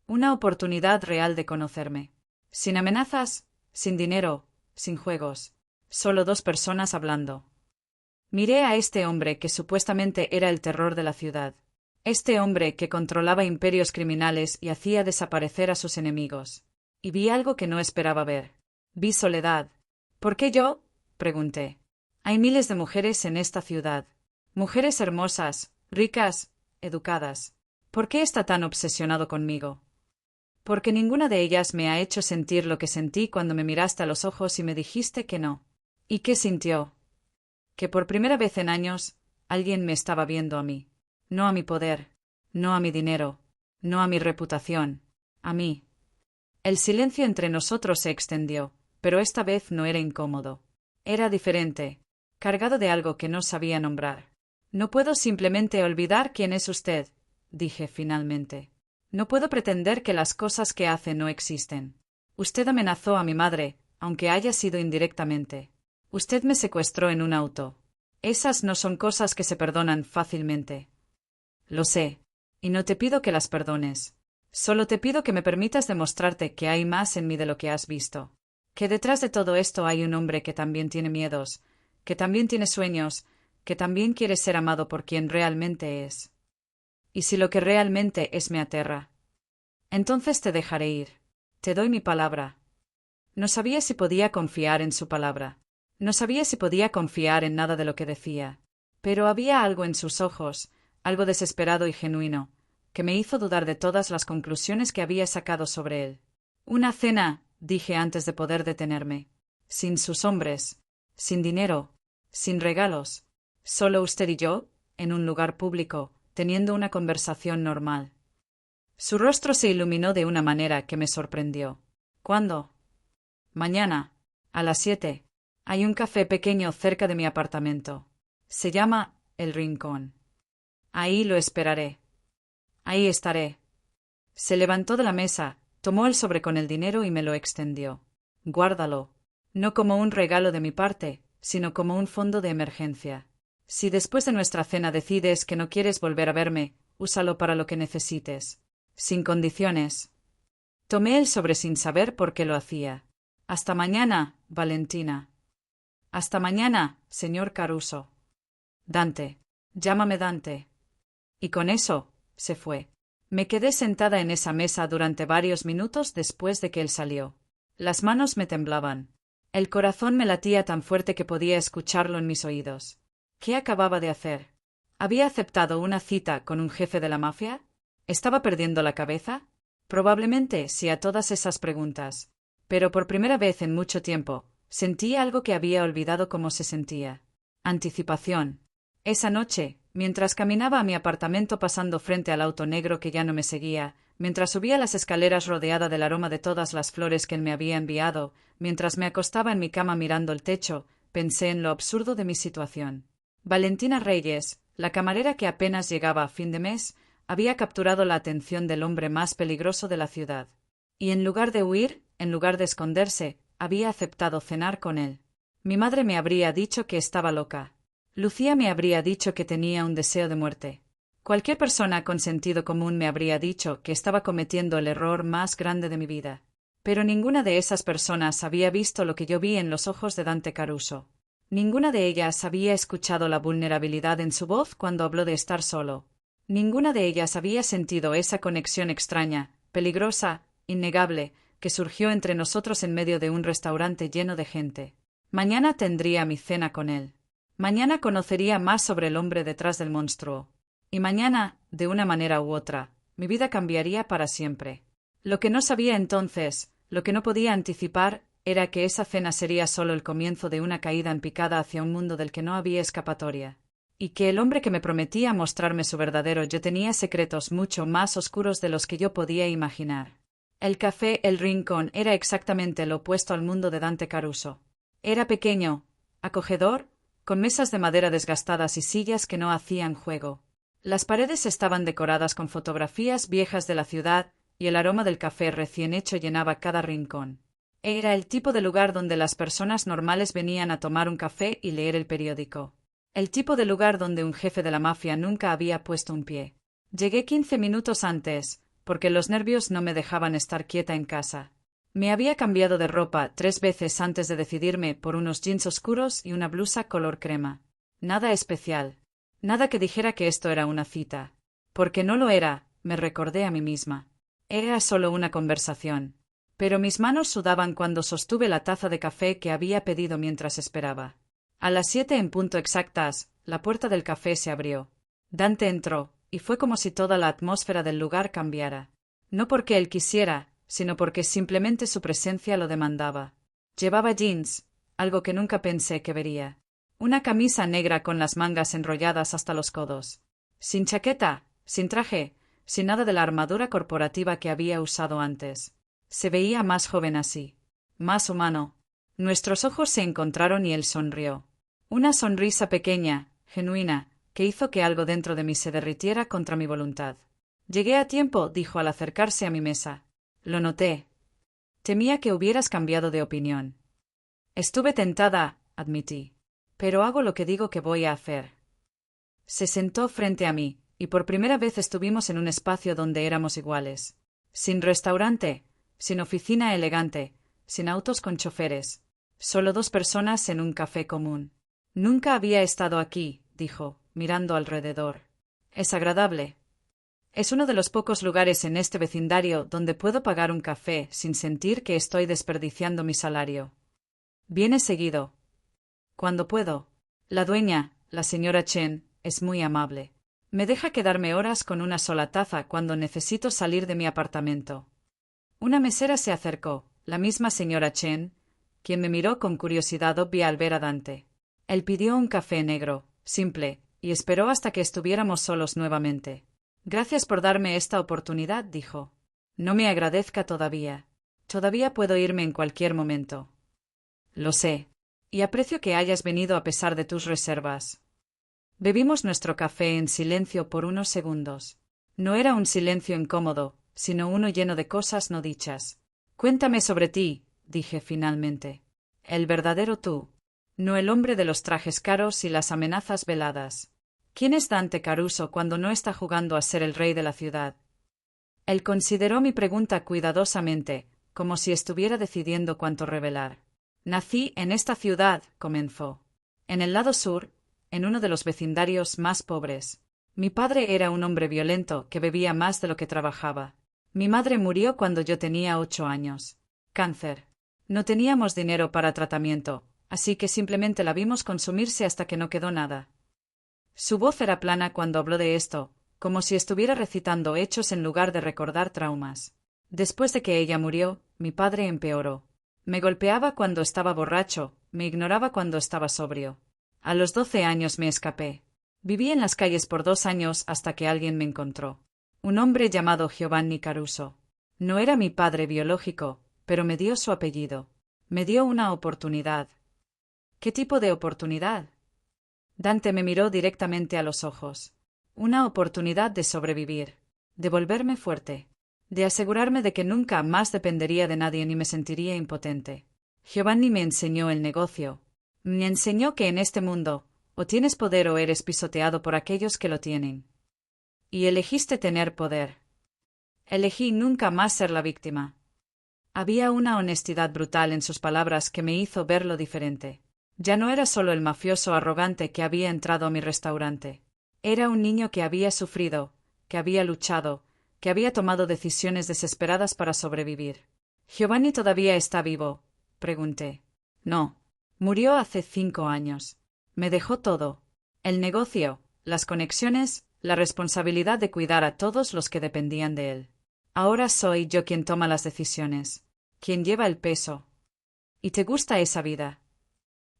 Una oportunidad real de conocerme. Sin amenazas, sin dinero, sin juegos. Solo dos personas hablando. Miré a este hombre que supuestamente era el terror de la ciudad. Este hombre que controlaba imperios criminales y hacía desaparecer a sus enemigos. Y vi algo que no esperaba ver. Vi soledad. ¿Por qué yo? Pregunté. Hay miles de mujeres en esta ciudad. Mujeres hermosas, ricas, educadas. ¿Por qué está tan obsesionado conmigo? Porque ninguna de ellas me ha hecho sentir lo que sentí cuando me miraste a los ojos y me dijiste que no. ¿Y qué sintió? Que por primera vez en años, alguien me estaba viendo a mí. No a mi poder, no a mi dinero, no a mi reputación, a mí. El silencio entre nosotros se extendió, pero esta vez no era incómodo. Era diferente, cargado de algo que no sabía nombrar. No puedo simplemente olvidar quién es usted, dije finalmente. No puedo pretender que las cosas que hace no existen. Usted amenazó a mi madre, aunque haya sido indirectamente. Usted me secuestró en un auto. Esas no son cosas que se perdonan fácilmente. Lo sé, y no te pido que las perdones. Solo te pido que me permitas demostrarte que hay más en mí de lo que has visto. Que detrás de todo esto hay un hombre que también tiene miedos, que también tiene sueños, que también quiere ser amado por quien realmente es. Y si lo que realmente es me aterra, entonces te dejaré ir. Te doy mi palabra. No sabía si podía confiar en su palabra. No sabía si podía confiar en nada de lo que decía. Pero había algo en sus ojos, algo desesperado y genuino, que me hizo dudar de todas las conclusiones que había sacado sobre él. Una cena, dije antes de poder detenerme. Sin sus hombres, sin dinero, sin regalos. Solo usted y yo, en un lugar público, teniendo una conversación normal. Su rostro se iluminó de una manera que me sorprendió. ¿Cuándo? Mañana, a las 7. Hay un café pequeño cerca de mi apartamento. Se llama El Rincón. Ahí lo esperaré. Ahí estaré. Se levantó de la mesa, tomó el sobre con el dinero y me lo extendió. Guárdalo. No como un regalo de mi parte, sino como un fondo de emergencia. Si después de nuestra cena decides que no quieres volver a verme, úsalo para lo que necesites. Sin condiciones. Tomé el sobre sin saber por qué lo hacía. Hasta mañana, Valentina. Hasta mañana, señor Caruso. Dante. Llámame Dante. Y con eso, se fue. Me quedé sentada en esa mesa durante varios minutos después de que él salió. Las manos me temblaban. El corazón me latía tan fuerte que podía escucharlo en mis oídos. ¿Qué acababa de hacer? ¿Había aceptado una cita con un jefe de la mafia? ¿Estaba perdiendo la cabeza? Probablemente sí a todas esas preguntas. Pero por primera vez en mucho tiempo, sentí algo que había olvidado cómo se sentía. Anticipación. Esa noche, mientras caminaba a mi apartamento pasando frente al auto negro que ya no me seguía, mientras subía las escaleras rodeada del aroma de todas las flores que él me había enviado, mientras me acostaba en mi cama mirando el techo, pensé en lo absurdo de mi situación. Valentina Reyes, la camarera que apenas llegaba a fin de mes, había capturado la atención del hombre más peligroso de la ciudad. Y en lugar de huir, en lugar de esconderse, había aceptado cenar con él. Mi madre me habría dicho que estaba loca. Lucía me habría dicho que tenía un deseo de muerte. Cualquier persona con sentido común me habría dicho que estaba cometiendo el error más grande de mi vida. Pero ninguna de esas personas había visto lo que yo vi en los ojos de Dante Caruso. Ninguna de ellas había escuchado la vulnerabilidad en su voz cuando habló de estar solo. Ninguna de ellas había sentido esa conexión extraña, peligrosa, innegable, que surgió entre nosotros en medio de un restaurante lleno de gente. Mañana tendría mi cena con él. Mañana conocería más sobre el hombre detrás del monstruo. Y mañana, de una manera u otra, mi vida cambiaría para siempre. Lo que no sabía entonces, lo que no podía anticipar, era que esa cena sería solo el comienzo de una caída en picada hacia un mundo del que no había escapatoria. Y que el hombre que me prometía mostrarme su verdadero yo tenía secretos mucho más oscuros de los que yo podía imaginar. El café El Rincón era exactamente lo opuesto al mundo de Dante Caruso. Era pequeño, acogedor, con mesas de madera desgastadas y sillas que no hacían juego. Las paredes estaban decoradas con fotografías viejas de la ciudad, y el aroma del café recién hecho llenaba cada rincón. Era el tipo de lugar donde las personas normales venían a tomar un café y leer el periódico. El tipo de lugar donde un jefe de la mafia nunca había puesto un pie. Llegué 15 minutos antes, porque los nervios no me dejaban estar quieta en casa. Me había cambiado de ropa 3 veces antes de decidirme por unos jeans oscuros y una blusa color crema. Nada especial. Nada que dijera que esto era una cita. Porque no lo era, me recordé a mí misma. Era solo una conversación. Pero mis manos sudaban cuando sostuve la taza de café que había pedido mientras esperaba. A las 7 en punto exactas, la puerta del café se abrió. Dante entró, y fue como si toda la atmósfera del lugar cambiara. No porque él quisiera, sino porque simplemente su presencia lo demandaba. Llevaba jeans, algo que nunca pensé que vería. Una camisa negra con las mangas enrolladas hasta los codos. Sin chaqueta, sin traje, sin nada de la armadura corporativa que había usado antes. Se veía más joven así. Más humano. Nuestros ojos se encontraron y él sonrió. Una sonrisa pequeña, genuina, que hizo que algo dentro de mí se derritiera contra mi voluntad. Llegué a tiempo, dijo al acercarse a mi mesa. Lo noté. Temía que hubieras cambiado de opinión. Estuve tentada, admití. Pero hago lo que digo que voy a hacer. Se sentó frente a mí, y por primera vez estuvimos en un espacio donde éramos iguales. Sin restaurante, sin oficina elegante, sin autos con choferes. Solo 2 personas en un café común. Nunca había estado aquí, dijo, mirando alrededor. Es agradable. Es uno de los pocos lugares en este vecindario donde puedo pagar un café sin sentir que estoy desperdiciando mi salario. Viene seguido. Cuando puedo. La dueña, la señora Chen, es muy amable. Me deja quedarme horas con una sola taza cuando necesito salir de mi apartamento. Una mesera se acercó, la misma señora Chen, quien me miró con curiosidad obvia al ver a Dante. Él pidió un café negro, simple, y esperó hasta que estuviéramos solos nuevamente. Gracias por darme esta oportunidad, dijo. No me agradezca todavía. Todavía puedo irme en cualquier momento. Lo sé. Y aprecio que hayas venido a pesar de tus reservas. Bebimos nuestro café en silencio por unos segundos. No era un silencio incómodo, sino uno lleno de cosas no dichas. Cuéntame sobre ti, dije finalmente. El verdadero tú. No el hombre de los trajes caros y las amenazas veladas. ¿Quién es Dante Caruso cuando no está jugando a ser el rey de la ciudad? Él consideró mi pregunta cuidadosamente, como si estuviera decidiendo cuánto revelar. Nací en esta ciudad, comenzó. En el lado sur, en uno de los vecindarios más pobres. Mi padre era un hombre violento que bebía más de lo que trabajaba. Mi madre murió cuando yo tenía 8 años. Cáncer. No teníamos dinero para tratamiento, así que simplemente la vimos consumirse hasta que no quedó nada. Su voz era plana cuando habló de esto, como si estuviera recitando hechos en lugar de recordar traumas. Después de que ella murió, mi padre empeoró. Me golpeaba cuando estaba borracho, me ignoraba cuando estaba sobrio. A los 12 años me escapé. Viví en las calles por 2 años hasta que alguien me encontró. Un hombre llamado Giovanni Caruso. No era mi padre biológico, pero me dio su apellido. Me dio una oportunidad. ¿Qué tipo de oportunidad? Dante me miró directamente a los ojos. Una oportunidad de sobrevivir, de volverme fuerte, de asegurarme de que nunca más dependería de nadie ni me sentiría impotente. Giovanni me enseñó el negocio. Me enseñó que en este mundo, o tienes poder o eres pisoteado por aquellos que lo tienen. Y elegiste tener poder. Elegí nunca más ser la víctima. Había una honestidad brutal en sus palabras que me hizo verlo diferente. Ya no era solo el mafioso arrogante que había entrado a mi restaurante. Era un niño que había sufrido, que había luchado, que había tomado decisiones desesperadas para sobrevivir. ¿Giovanni todavía está vivo?, pregunté. No. Murió hace 5 años. Me dejó todo. El negocio, las conexiones, la responsabilidad de cuidar a todos los que dependían de él. Ahora soy yo quien toma las decisiones, quien lleva el peso. ¿Y te gusta esa vida?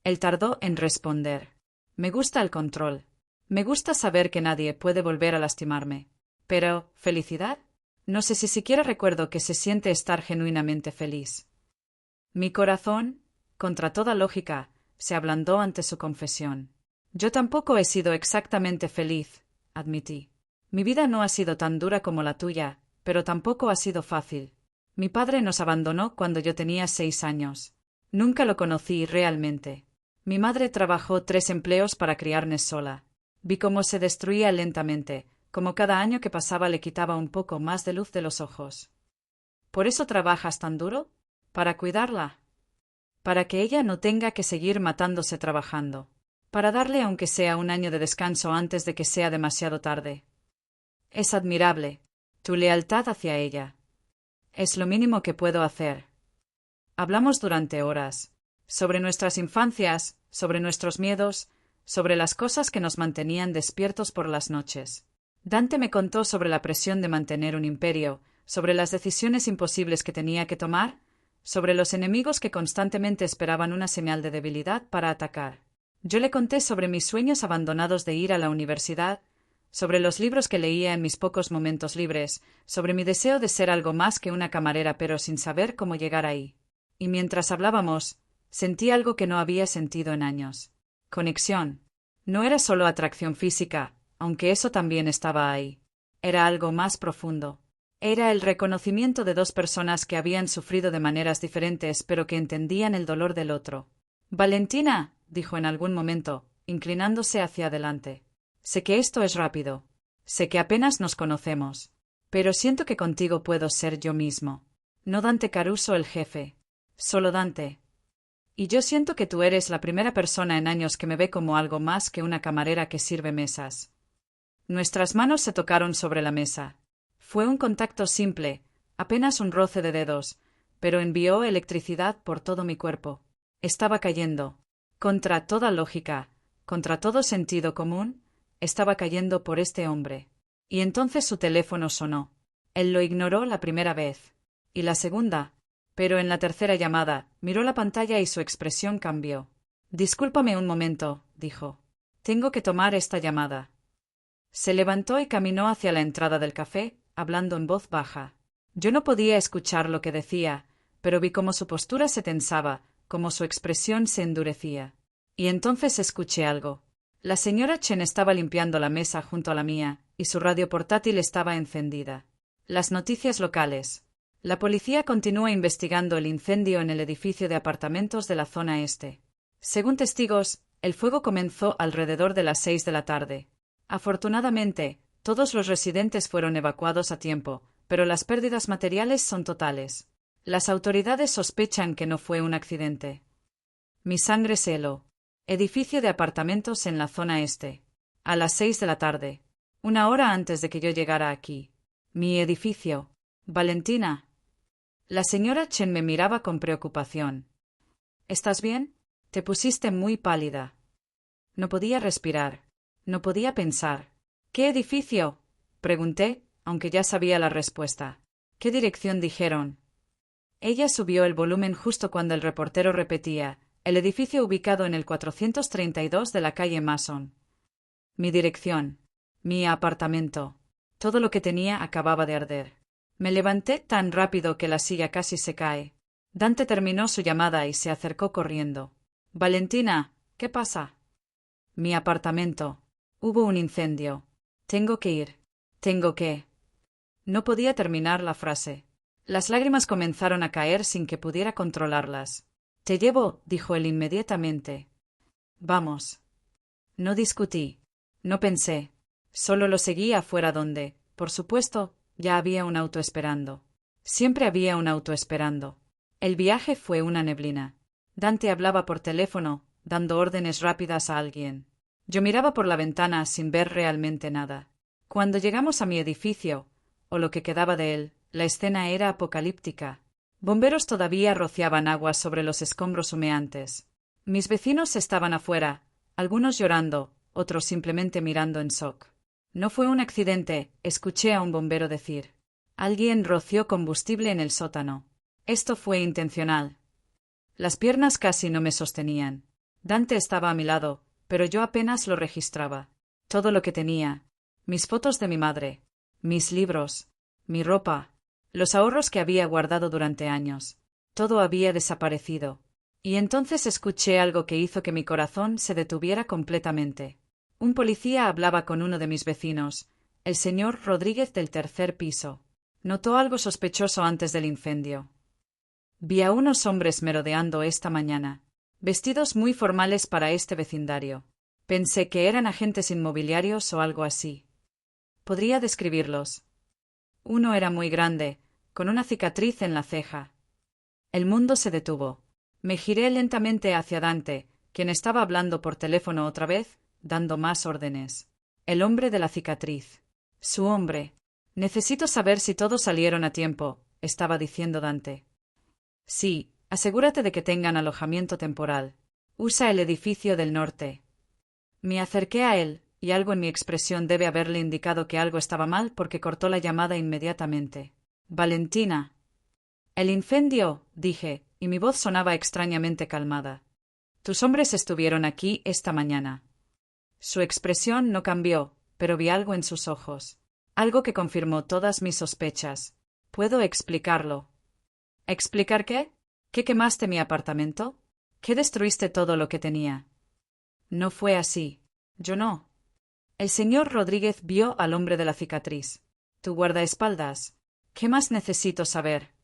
Él tardó en responder. Me gusta el control. Me gusta saber que nadie puede volver a lastimarme. Pero, ¿felicidad? No sé si siquiera recuerdo que se siente estar genuinamente feliz. Mi corazón, contra toda lógica, se ablandó ante su confesión. Yo tampoco he sido exactamente feliz, admití. Mi vida no ha sido tan dura como la tuya, pero tampoco ha sido fácil. Mi padre nos abandonó cuando yo tenía 6 años. Nunca lo conocí realmente. Mi madre trabajó 3 empleos para criarme sola. Vi cómo se destruía lentamente, como cada año que pasaba le quitaba un poco más de luz de los ojos. ¿Por eso trabajas tan duro? ¿Para cuidarla? Para que ella no tenga que seguir matándose trabajando. Para darle aunque sea un año de descanso antes de que sea demasiado tarde. Es admirable, tu lealtad hacia ella. Es lo mínimo que puedo hacer. Hablamos durante horas. Sobre nuestras infancias, sobre nuestros miedos, sobre las cosas que nos mantenían despiertos por las noches. Dante me contó sobre la presión de mantener un imperio, sobre las decisiones imposibles que tenía que tomar, sobre los enemigos que constantemente esperaban una señal de debilidad para atacar. Yo le conté sobre mis sueños abandonados de ir a la universidad, sobre los libros que leía en mis pocos momentos libres, sobre mi deseo de ser algo más que una camarera pero sin saber cómo llegar ahí. Y mientras hablábamos, sentí algo que no había sentido en años. Conexión. No era solo atracción física, aunque eso también estaba ahí. Era algo más profundo. Era el reconocimiento de 2 personas que habían sufrido de maneras diferentes pero que entendían el dolor del otro. Valentina, dijo en algún momento, inclinándose hacia adelante. Sé que esto es rápido. Sé que apenas nos conocemos. Pero siento que contigo puedo ser yo mismo. No Dante Caruso el jefe. Solo Dante. Y yo siento que tú eres la primera persona en años que me ve como algo más que una camarera que sirve mesas. Nuestras manos se tocaron sobre la mesa. Fue un contacto simple, apenas un roce de dedos, pero envió electricidad por todo mi cuerpo. Estaba cayendo. Contra toda lógica, contra todo sentido común, estaba cayendo por este hombre. Y entonces su teléfono sonó. Él lo ignoró la primera vez. Y la segunda. Pero en la tercera llamada, miró la pantalla y su expresión cambió. Discúlpame un momento, dijo. Tengo que tomar esta llamada. Se levantó y caminó hacia la entrada del café, hablando en voz baja. Yo no podía escuchar lo que decía, pero vi cómo su postura se tensaba, cómo su expresión se endurecía. Y entonces escuché algo. La señora Chen estaba limpiando la mesa junto a la mía, y su radio portátil estaba encendida. Las noticias locales. La policía continúa investigando el incendio en el edificio de apartamentos de la zona este. Según testigos, el fuego comenzó alrededor de las 6 de la tarde. Afortunadamente, todos los residentes fueron evacuados a tiempo, pero las pérdidas materiales son totales. Las autoridades sospechan que no fue un accidente. Mi sangre se heló. Edificio de apartamentos en la zona este. A las 6 de la tarde. 1 hora antes de que yo llegara aquí. Mi edificio. Valentina. La señora Chen me miraba con preocupación. ¿Estás bien? Te pusiste muy pálida. No podía respirar. No podía pensar. ¿Qué edificio? Pregunté, aunque ya sabía la respuesta. ¿Qué dirección dijeron? Ella subió el volumen justo cuando el reportero repetía, el edificio ubicado en el 432 de la calle Mason. Mi dirección. Mi apartamento. Todo lo que tenía acababa de arder. Me levanté tan rápido que la silla casi se cae. Dante terminó su llamada y se acercó corriendo. Valentina, ¿qué pasa? Mi apartamento. Hubo un incendio. Tengo que ir. Tengo que. No podía terminar la frase. Las lágrimas comenzaron a caer sin que pudiera controlarlas. Te llevo, dijo él inmediatamente. Vamos. No discutí. No pensé. Solo lo seguí afuera donde, por supuesto, ya había un auto esperando. Siempre había un auto esperando. El viaje fue una neblina. Dante hablaba por teléfono, dando órdenes rápidas a alguien. Yo miraba por la ventana sin ver realmente nada. Cuando llegamos a mi edificio, o lo que quedaba de él, la escena era apocalíptica. Bomberos todavía rociaban agua sobre los escombros humeantes. Mis vecinos estaban afuera, algunos llorando, otros simplemente mirando en shock. No fue un accidente, escuché a un bombero decir. Alguien roció combustible en el sótano. Esto fue intencional. Las piernas casi no me sostenían. Dante estaba a mi lado, pero yo apenas lo registraba. Todo lo que tenía. Mis fotos de mi madre. Mis libros. Mi ropa. Los ahorros que había guardado durante años. Todo había desaparecido. Y entonces escuché algo que hizo que mi corazón se detuviera completamente. Un policía hablaba con uno de mis vecinos, el señor Rodríguez del tercer piso. Notó algo sospechoso antes del incendio. Vi a unos hombres merodeando esta mañana, vestidos muy formales para este vecindario. Pensé que eran agentes inmobiliarios o algo así. Podría describirlos. Uno era muy grande, con una cicatriz en la ceja. El mundo se detuvo. Me giré lentamente hacia Dante, quien estaba hablando por teléfono otra vez, dando más órdenes. El hombre de la cicatriz. Su hombre. Necesito saber si todos salieron a tiempo, estaba diciendo Dante. Sí, asegúrate de que tengan alojamiento temporal. Usa el edificio del norte. Me acerqué a él, y algo en mi expresión debe haberle indicado que algo estaba mal porque cortó la llamada inmediatamente. Valentina. El incendio, dije, y mi voz sonaba extrañamente calmada. Tus hombres estuvieron aquí esta mañana. Su expresión no cambió, pero vi algo en sus ojos. Algo que confirmó todas mis sospechas. ¿Puedo explicarlo? ¿Explicar qué? ¿Qué quemaste mi apartamento? ¿Qué destruiste todo lo que tenía? No fue así. Yo no. El señor Rodríguez vio al hombre de la cicatriz. ¿Tu guardaespaldas? ¿Qué más necesito saber?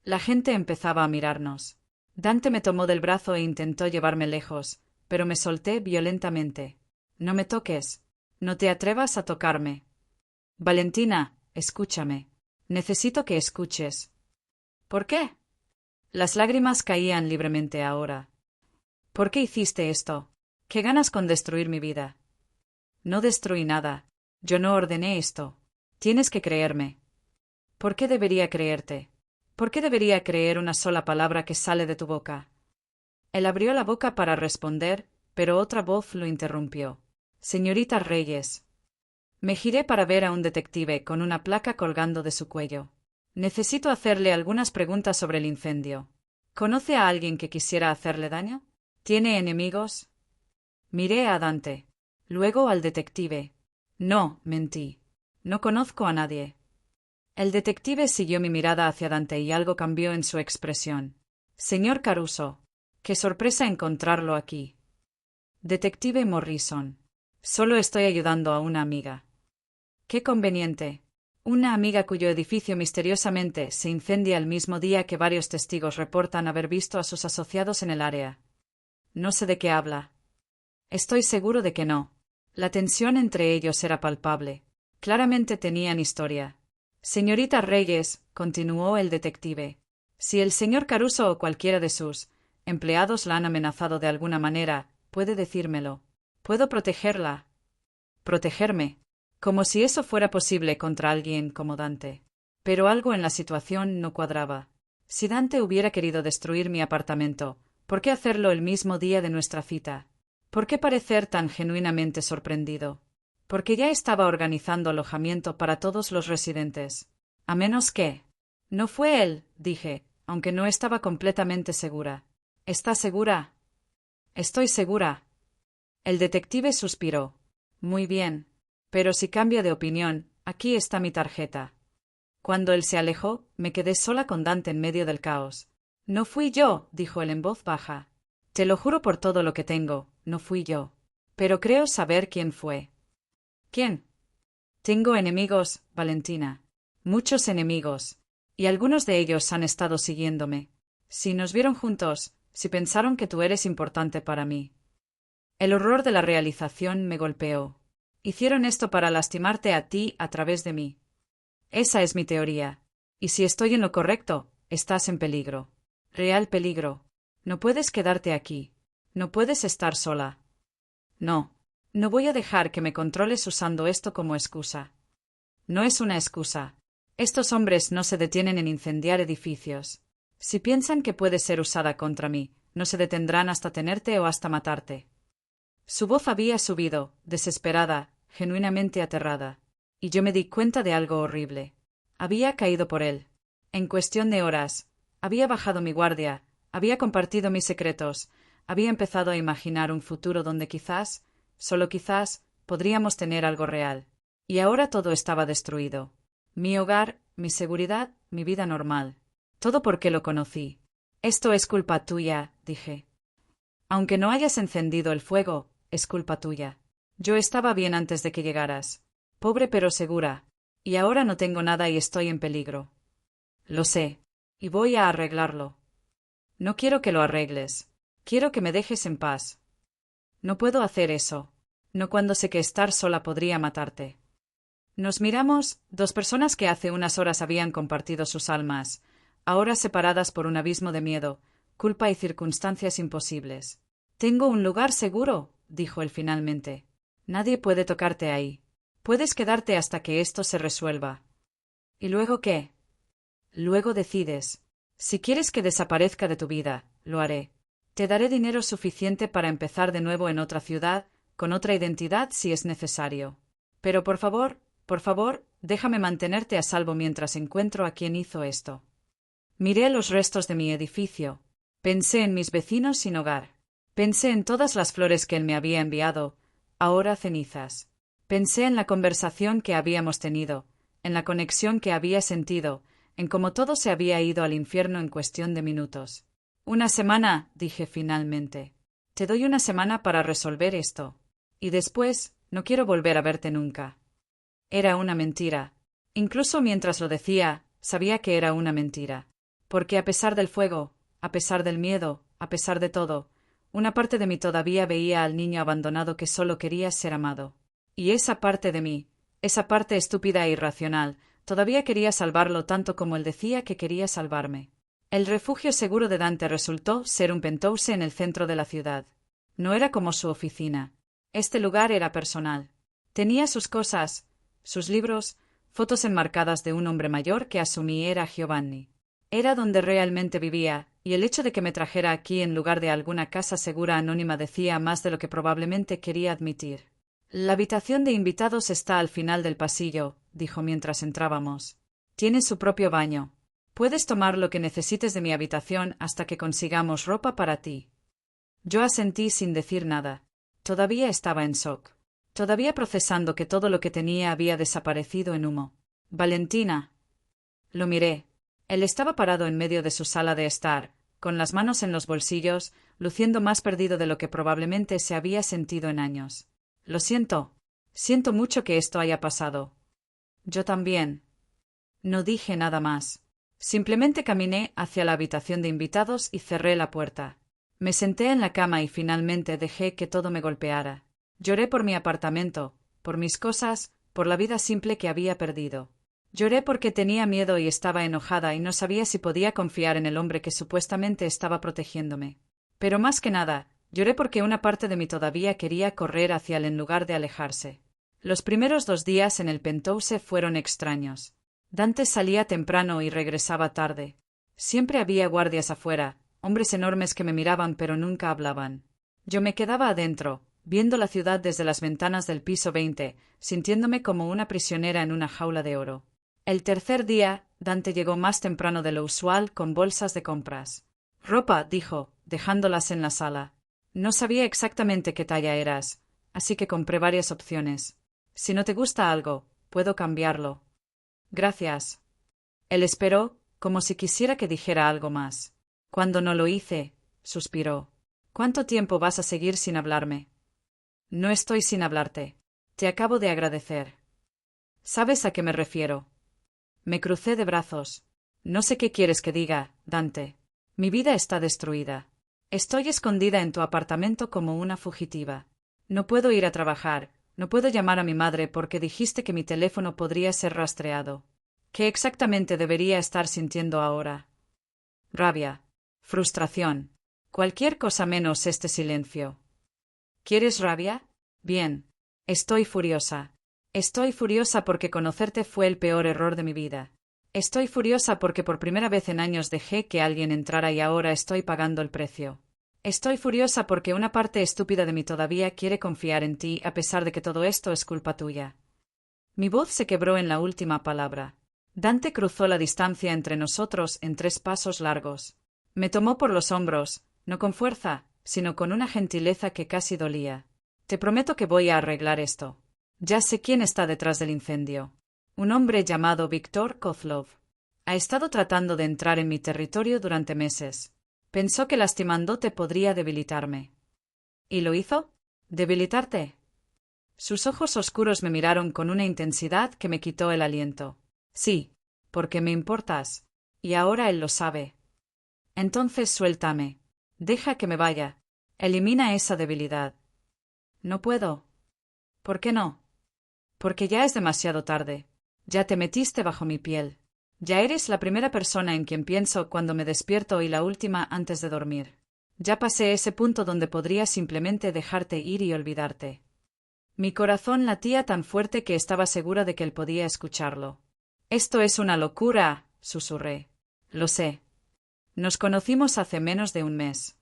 La gente empezaba a mirarnos. Dante me tomó del brazo e intentó llevarme lejos, pero me solté violentamente. No me toques. No te atrevas a tocarme. Valentina, escúchame. Necesito que escuches. ¿Por qué? Las lágrimas caían libremente ahora. ¿Por qué hiciste esto? ¿Qué ganas con destruir mi vida? No destruí nada. Yo no ordené esto. Tienes que creerme. ¿Por qué debería creerte? ¿Por qué debería creer una sola palabra que sale de tu boca? Él abrió la boca para responder, pero otra voz lo interrumpió. Señorita Reyes. Me giré para ver a un detective con una placa colgando de su cuello. Necesito hacerle algunas preguntas sobre el incendio. ¿Conoce a alguien que quisiera hacerle daño? ¿Tiene enemigos? Miré a Dante. Luego al detective. No, mentí. No conozco a nadie. El detective siguió mi mirada hacia Dante y algo cambió en su expresión. Señor Caruso. Qué sorpresa encontrarlo aquí. Detective Morrison. Solo estoy ayudando a una amiga. Qué conveniente. Una amiga cuyo edificio misteriosamente se incendia el mismo día que varios testigos reportan haber visto a sus asociados en el área. No sé de qué habla. Estoy seguro de que no. La tensión entre ellos era palpable. Claramente tenían historia. Señorita Reyes, continuó el detective, si el señor Caruso o cualquiera de sus empleados la han amenazado de alguna manera, puede decírmelo. Puedo protegerla. Protegerme. Como si eso fuera posible contra alguien como Dante. Pero algo en la situación no cuadraba. Si Dante hubiera querido destruir mi apartamento, ¿por qué hacerlo el mismo día de nuestra cita? ¿Por qué parecer tan genuinamente sorprendido? Porque ya estaba organizando alojamiento para todos los residentes. A menos que... No fue él, dije, aunque no estaba completamente segura. ¿Está segura? Estoy segura. El detective suspiró. Muy bien. Pero si cambia de opinión, aquí está mi tarjeta. Cuando él se alejó, me quedé sola con Dante en medio del caos. No fui yo, dijo él en voz baja. Te lo juro por todo lo que tengo, no fui yo. Pero creo saber quién fue. ¿Quién? Tengo enemigos, Valentina. Muchos enemigos. Y algunos de ellos han estado siguiéndome. Si nos vieron juntos, si pensaron que tú eres importante para mí. El horror de la realización me golpeó. Hicieron esto para lastimarte a ti a través de mí. Esa es mi teoría. Y si estoy en lo correcto, estás en peligro. Real peligro. No puedes quedarte aquí. No puedes estar sola. No. No voy a dejar que me controles usando esto como excusa. No es una excusa. Estos hombres no se detienen en incendiar edificios. Si piensan que puede ser usada contra mí, no se detendrán hasta tenerte o hasta matarte. Su voz había subido, desesperada, genuinamente aterrada. Y yo me di cuenta de algo horrible. Había caído por él. En cuestión de horas, había bajado mi guardia, había compartido mis secretos, había empezado a imaginar un futuro donde quizás, solo quizás, podríamos tener algo real. Y ahora todo estaba destruido. Mi hogar, mi seguridad, mi vida normal. Todo porque lo conocí. Esto es culpa tuya, dije. Aunque no hayas encendido el fuego, es culpa tuya. Yo estaba bien antes de que llegaras. Pobre pero segura. Y ahora no tengo nada y estoy en peligro. Lo sé. Y voy a arreglarlo. No quiero que lo arregles. Quiero que me dejes en paz. No puedo hacer eso. No cuando sé que estar sola podría matarte. Nos miramos, dos personas que hace unas horas habían compartido sus almas, ahora separadas por un abismo de miedo, culpa y circunstancias imposibles. Tengo un lugar seguro, dijo él finalmente. Nadie puede tocarte ahí. Puedes quedarte hasta que esto se resuelva. ¿Y luego qué? Luego decides. Si quieres que desaparezca de tu vida, lo haré. Te daré dinero suficiente para empezar de nuevo en otra ciudad, con otra identidad si es necesario. Pero por favor, déjame mantenerte a salvo mientras encuentro a quien hizo esto. Miré los restos de mi edificio. Pensé en mis vecinos sin hogar. Pensé en todas las flores que él me había enviado, ahora cenizas. Pensé en la conversación que habíamos tenido, en la conexión que había sentido, en cómo todo se había ido al infierno en cuestión de minutos. Una semana, dije finalmente. Te doy una semana para resolver esto. Y después, no quiero volver a verte nunca. Era una mentira. Incluso mientras lo decía, sabía que era una mentira. Porque a pesar del fuego, a pesar del miedo, a pesar de todo, una parte de mí todavía veía al niño abandonado que solo quería ser amado. Y esa parte de mí, esa parte estúpida e irracional, todavía quería salvarlo tanto como él decía que quería salvarme. El refugio seguro de Dante resultó ser un penthouse en el centro de la ciudad. No era como su oficina. Este lugar era personal. Tenía sus cosas, sus libros, fotos enmarcadas de un hombre mayor que asumí era Giovanni. Era donde realmente vivía, y el hecho de que me trajera aquí en lugar de alguna casa segura anónima decía más de lo que probablemente quería admitir. La habitación de invitados está al final del pasillo, dijo mientras entrábamos. Tiene su propio baño. Puedes tomar lo que necesites de mi habitación hasta que consigamos ropa para ti. Yo asentí sin decir nada. Todavía estaba en shock. Todavía procesando que todo lo que tenía había desaparecido en humo. Valentina. Lo miré. Él estaba parado en medio de su sala de estar, con las manos en los bolsillos, luciendo más perdido de lo que probablemente se había sentido en años. Lo siento. Siento mucho que esto haya pasado. Yo también. No dije nada más. Simplemente caminé hacia la habitación de invitados y cerré la puerta. Me senté en la cama y finalmente dejé que todo me golpeara. Lloré por mi apartamento, por mis cosas, por la vida simple que había perdido. Lloré porque tenía miedo y estaba enojada y no sabía si podía confiar en el hombre que supuestamente estaba protegiéndome. Pero más que nada, lloré porque una parte de mí todavía quería correr hacia él en lugar de alejarse. Los primeros 2 días en el penthouse fueron extraños. Dante salía temprano y regresaba tarde. Siempre había guardias afuera, hombres enormes que me miraban pero nunca hablaban. Yo me quedaba adentro, viendo la ciudad desde las ventanas del piso 20, sintiéndome como una prisionera en una jaula de oro. El tercer día, Dante llegó más temprano de lo usual con bolsas de compras. Ropa, dijo, dejándolas en la sala. No sabía exactamente qué talla eras, así que compré varias opciones. Si no te gusta algo, puedo cambiarlo. Gracias. Él esperó, como si quisiera que dijera algo más. Cuando no lo hice, suspiró. ¿Cuánto tiempo vas a seguir sin hablarme? No estoy sin hablarte. Te acabo de agradecer. ¿Sabes a qué me refiero? Me crucé de brazos. No sé qué quieres que diga, Dante. Mi vida está destruida. Estoy escondida en tu apartamento como una fugitiva. No puedo ir a trabajar, no puedo llamar a mi madre porque dijiste que mi teléfono podría ser rastreado. ¿Qué exactamente debería estar sintiendo ahora? Rabia. Frustración. Cualquier cosa menos este silencio. ¿Quieres rabia? Bien. Estoy furiosa. Estoy furiosa porque conocerte fue el peor error de mi vida. Estoy furiosa porque por primera vez en años dejé que alguien entrara y ahora estoy pagando el precio. Estoy furiosa porque una parte estúpida de mí todavía quiere confiar en ti a pesar de que todo esto es culpa tuya. Mi voz se quebró en la última palabra. Dante cruzó la distancia entre nosotros en 3 pasos largos. Me tomó por los hombros, no con fuerza, sino con una gentileza que casi dolía. Te prometo que voy a arreglar esto. Ya sé quién está detrás del incendio. Un hombre llamado Víctor Kozlov. Ha estado tratando de entrar en mi territorio durante meses. Pensó que lastimándote podría debilitarme. ¿Y lo hizo? ¿Debilitarte? Sus ojos oscuros me miraron con una intensidad que me quitó el aliento. Sí, porque me importas. Y ahora él lo sabe. Entonces suéltame. Deja que me vaya. Elimina esa debilidad. No puedo. ¿Por qué no? Porque ya es demasiado tarde. Ya te metiste bajo mi piel. Ya eres la primera persona en quien pienso cuando me despierto y la última antes de dormir. Ya pasé ese punto donde podría simplemente dejarte ir y olvidarte. Mi corazón latía tan fuerte que estaba segura de que él podía escucharlo. Esto es una locura, susurré. Lo sé. Nos conocimos hace menos de un mes.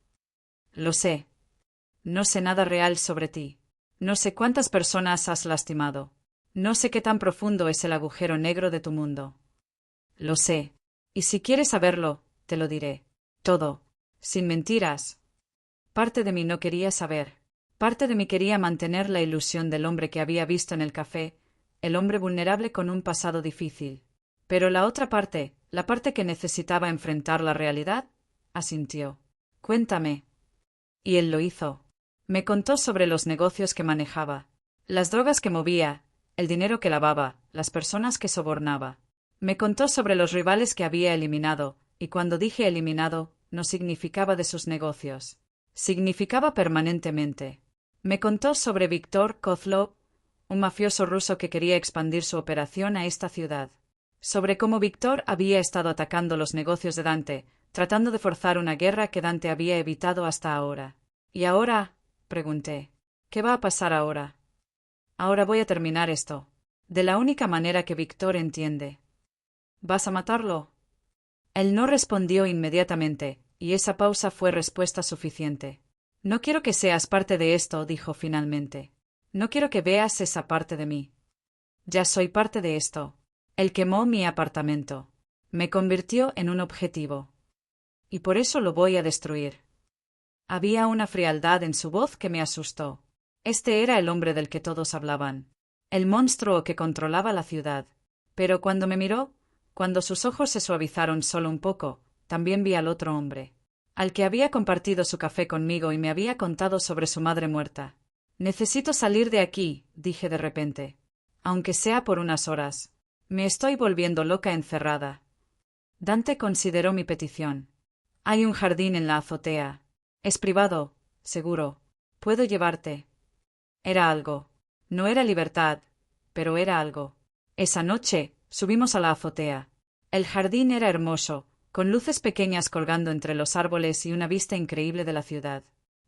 Lo sé. No sé nada real sobre ti. No sé cuántas personas has lastimado. No sé qué tan profundo es el agujero negro de tu mundo. Lo sé. Y si quieres saberlo, te lo diré. Todo. Sin mentiras. Parte de mí no quería saber. Parte de mí quería mantener la ilusión del hombre que había visto en el café, el hombre vulnerable con un pasado difícil. Pero la otra parte, la parte que necesitaba enfrentar la realidad, asintió. Cuéntame. Y él lo hizo. Me contó sobre los negocios que manejaba, las drogas que movía, el dinero que lavaba, las personas que sobornaba. Me contó sobre los rivales que había eliminado, y cuando dije eliminado, no significaba de sus negocios. Significaba permanentemente. Me contó sobre Víctor Kozlov, un mafioso ruso que quería expandir su operación a esta ciudad. Sobre cómo Víctor había estado atacando los negocios de Dante, tratando de forzar una guerra que Dante había evitado hasta ahora. ¿Y ahora? Pregunté. ¿Qué va a pasar ahora? Ahora voy a terminar esto. De la única manera que Víctor entiende. ¿Vas a matarlo? Él no respondió inmediatamente, y esa pausa fue respuesta suficiente. No quiero que seas parte de esto, dijo finalmente. No quiero que veas esa parte de mí. Ya soy parte de esto. Él quemó mi apartamento. Me convirtió en un objetivo. Y por eso lo voy a destruir. Había una frialdad en su voz que me asustó. Este era el hombre del que todos hablaban. El monstruo que controlaba la ciudad. Pero cuando me miró, cuando sus ojos se suavizaron solo un poco, también vi al otro hombre. Al que había compartido su café conmigo y me había contado sobre su madre muerta. Necesito salir de aquí, dije de repente. Aunque sea por unas horas. Me estoy volviendo loca encerrada. Dante consideró mi petición. Hay un jardín en la azotea. Es privado, seguro. Puedo llevarte. Era algo. No era libertad, pero era algo. Esa noche, subimos a la azotea. El jardín era hermoso, con luces pequeñas colgando entre los árboles y una vista increíble de la ciudad.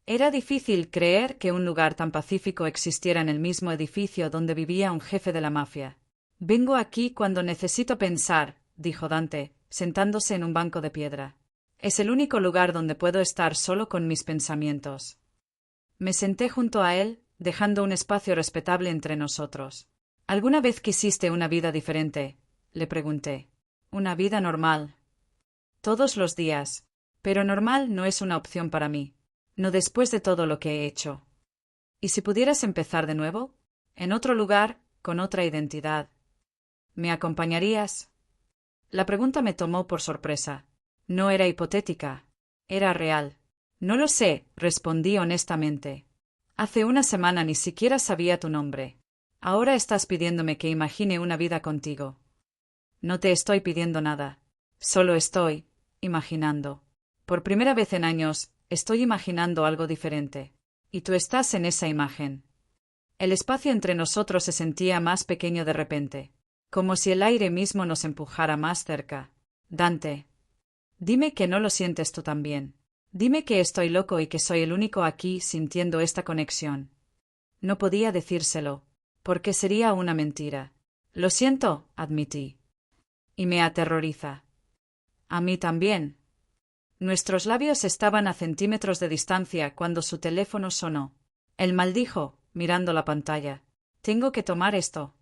Era difícil creer que un lugar tan pacífico existiera en el mismo edificio donde vivía un jefe de la mafia. Vengo aquí cuando necesito pensar, dijo Dante, sentándose en un banco de piedra. Es el único lugar donde puedo estar solo con mis pensamientos. Me senté junto a él, dejando un espacio respetable entre nosotros. ¿Alguna vez quisiste una vida diferente? Le pregunté. Una vida normal. Todos los días. Pero normal no es una opción para mí. No después de todo lo que he hecho. ¿Y si pudieras empezar de nuevo? En otro lugar, con otra identidad. ¿Me acompañarías? La pregunta me tomó por sorpresa. No era hipotética. Era real. No lo sé, respondí honestamente. Hace una semana ni siquiera sabía tu nombre. Ahora estás pidiéndome que imagine una vida contigo. No te estoy pidiendo nada. Solo estoy imaginando. Por primera vez en años, estoy imaginando algo diferente. Y tú estás en esa imagen. El espacio entre nosotros se sentía más pequeño de repente, como si el aire mismo nos empujara más cerca. Dante. Dime que no lo sientes tú también. Dime que estoy loco y que soy el único aquí sintiendo esta conexión. No podía decírselo, porque sería una mentira. Lo siento, admití. Y me aterroriza. A mí también. Nuestros labios estaban a centímetros de distancia cuando su teléfono sonó. Él maldijo, mirando la pantalla. «Tengo que tomar esto».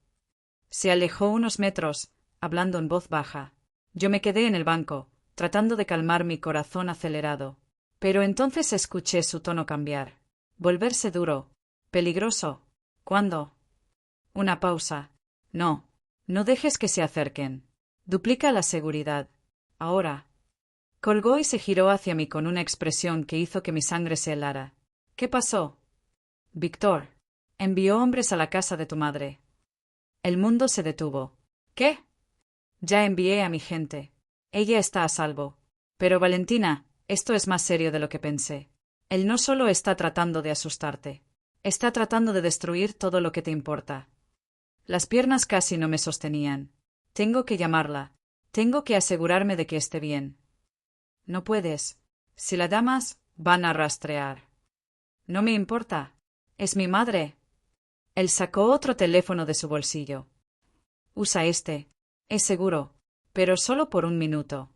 Se alejó unos metros, hablando en voz baja. Yo me quedé en el banco, tratando de calmar mi corazón acelerado. Pero entonces escuché su tono cambiar. Volverse duro. Peligroso. ¿Cuándo? Una pausa. No. No dejes que se acerquen. Duplica la seguridad. Ahora. Colgó y se giró hacia mí con una expresión que hizo que mi sangre se helara. ¿Qué pasó? Víctor. Envió hombres a la casa de tu madre. El mundo se detuvo. ¿Qué? Ya envié a mi gente. Ella está a salvo. Pero Valentina, esto es más serio de lo que pensé. Él no solo está tratando de asustarte. Está tratando de destruir todo lo que te importa. Las piernas casi no me sostenían. Tengo que llamarla. Tengo que asegurarme de que esté bien. No puedes. Si la llamas, van a rastrear. No me importa. Es mi madre. Él sacó otro teléfono de su bolsillo. Usa este. Es seguro. Pero solo por un minuto.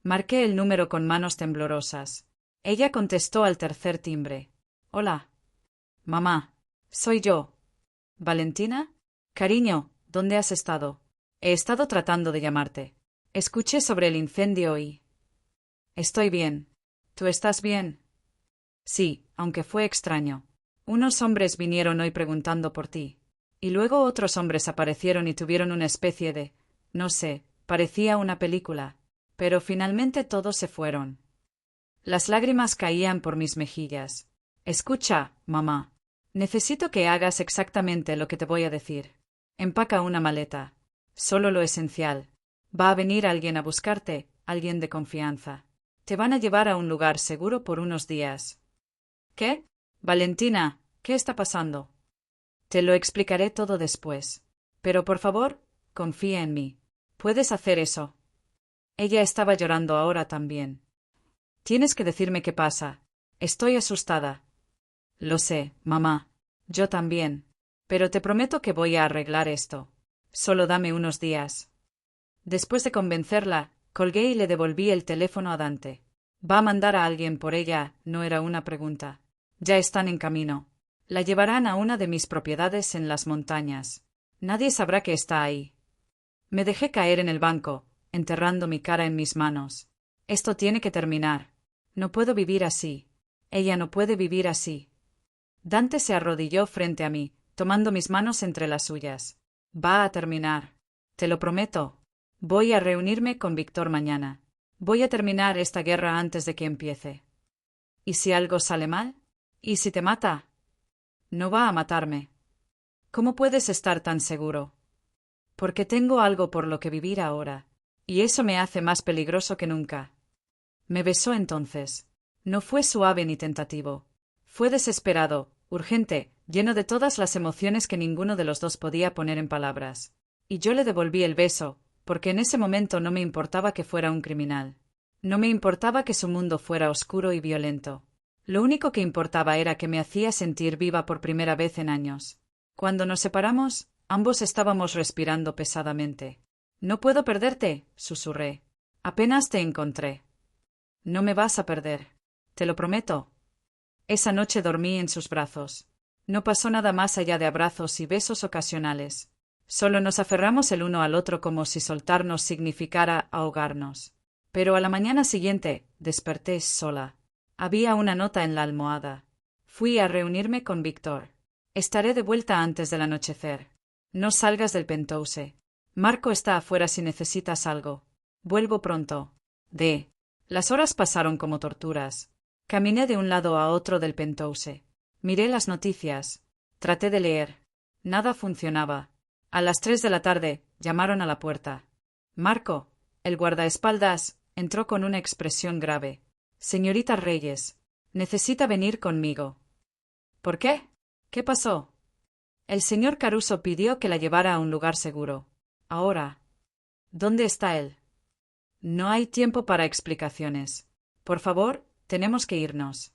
Marqué el número con manos temblorosas. Ella contestó al tercer timbre. Hola. Mamá. Soy yo. ¿Valentina? Cariño, ¿dónde has estado? He estado tratando de llamarte. Escuché sobre el incendio y... Estoy bien. ¿Tú estás bien? Sí, aunque fue extraño. Unos hombres vinieron hoy preguntando por ti. Y luego otros hombres aparecieron y tuvieron una especie de... No sé, parecía una película. Pero finalmente todos se fueron. Las lágrimas caían por mis mejillas. Escucha, mamá. Necesito que hagas exactamente lo que te voy a decir. Empaca una maleta. Solo lo esencial. Va a venir alguien a buscarte, alguien de confianza. Te van a llevar a un lugar seguro por unos días. ¿Qué? Valentina, ¿qué está pasando? Te lo explicaré todo después. Pero por favor, confía en mí. Puedes hacer eso. Ella estaba llorando ahora también. Tienes que decirme qué pasa. Estoy asustada. Lo sé, mamá. Yo también. Pero te prometo que voy a arreglar esto. Solo dame unos días. Después de convencerla, colgué y le devolví el teléfono a Dante. ¿Va a mandar a alguien por ella? No era una pregunta. Ya están en camino. La llevarán a una de mis propiedades en las montañas. Nadie sabrá que está ahí. Me dejé caer en el banco, enterrando mi cara en mis manos. Esto tiene que terminar. No puedo vivir así. Ella no puede vivir así. Dante se arrodilló frente a mí, tomando mis manos entre las suyas. Va a terminar. Te lo prometo. Voy a reunirme con Víctor mañana. Voy a terminar esta guerra antes de que empiece. ¿Y si algo sale mal? ¿Y si te mata? No va a matarme. ¿Cómo puedes estar tan seguro? Porque tengo algo por lo que vivir ahora, y eso me hace más peligroso que nunca. Me besó entonces. No fue suave ni tentativo. Fue desesperado, urgente, lleno de todas las emociones que ninguno de los dos podía poner en palabras. Y yo le devolví el beso, porque en ese momento no me importaba que fuera un criminal. No me importaba que su mundo fuera oscuro y violento. Lo único que importaba era que me hacía sentir viva por primera vez en años. Cuando nos separamos, ambos estábamos respirando pesadamente. «No puedo perderte», susurré. «Apenas te encontré». «No me vas a perder. Te lo prometo». Esa noche dormí en sus brazos. No pasó nada más allá de abrazos y besos ocasionales. Solo nos aferramos el uno al otro como si soltarnos significara ahogarnos. Pero a la mañana siguiente desperté sola. Había una nota en la almohada. Fui a reunirme con Víctor. Estaré de vuelta antes del anochecer. No salgas del penthouse. Marco está afuera si necesitas algo. Vuelvo pronto. Las horas pasaron como torturas. Caminé de un lado a otro del penthouse. Miré las noticias. Traté de leer. Nada funcionaba. A las 3 de la tarde, llamaron a la puerta. Marco, el guardaespaldas, entró con una expresión grave. Señorita Reyes, necesita venir conmigo. ¿Por qué? ¿Qué pasó? El señor Caruso pidió que la llevara a un lugar seguro. Ahora. ¿Dónde está él? No hay tiempo para explicaciones. Por favor, tenemos que irnos.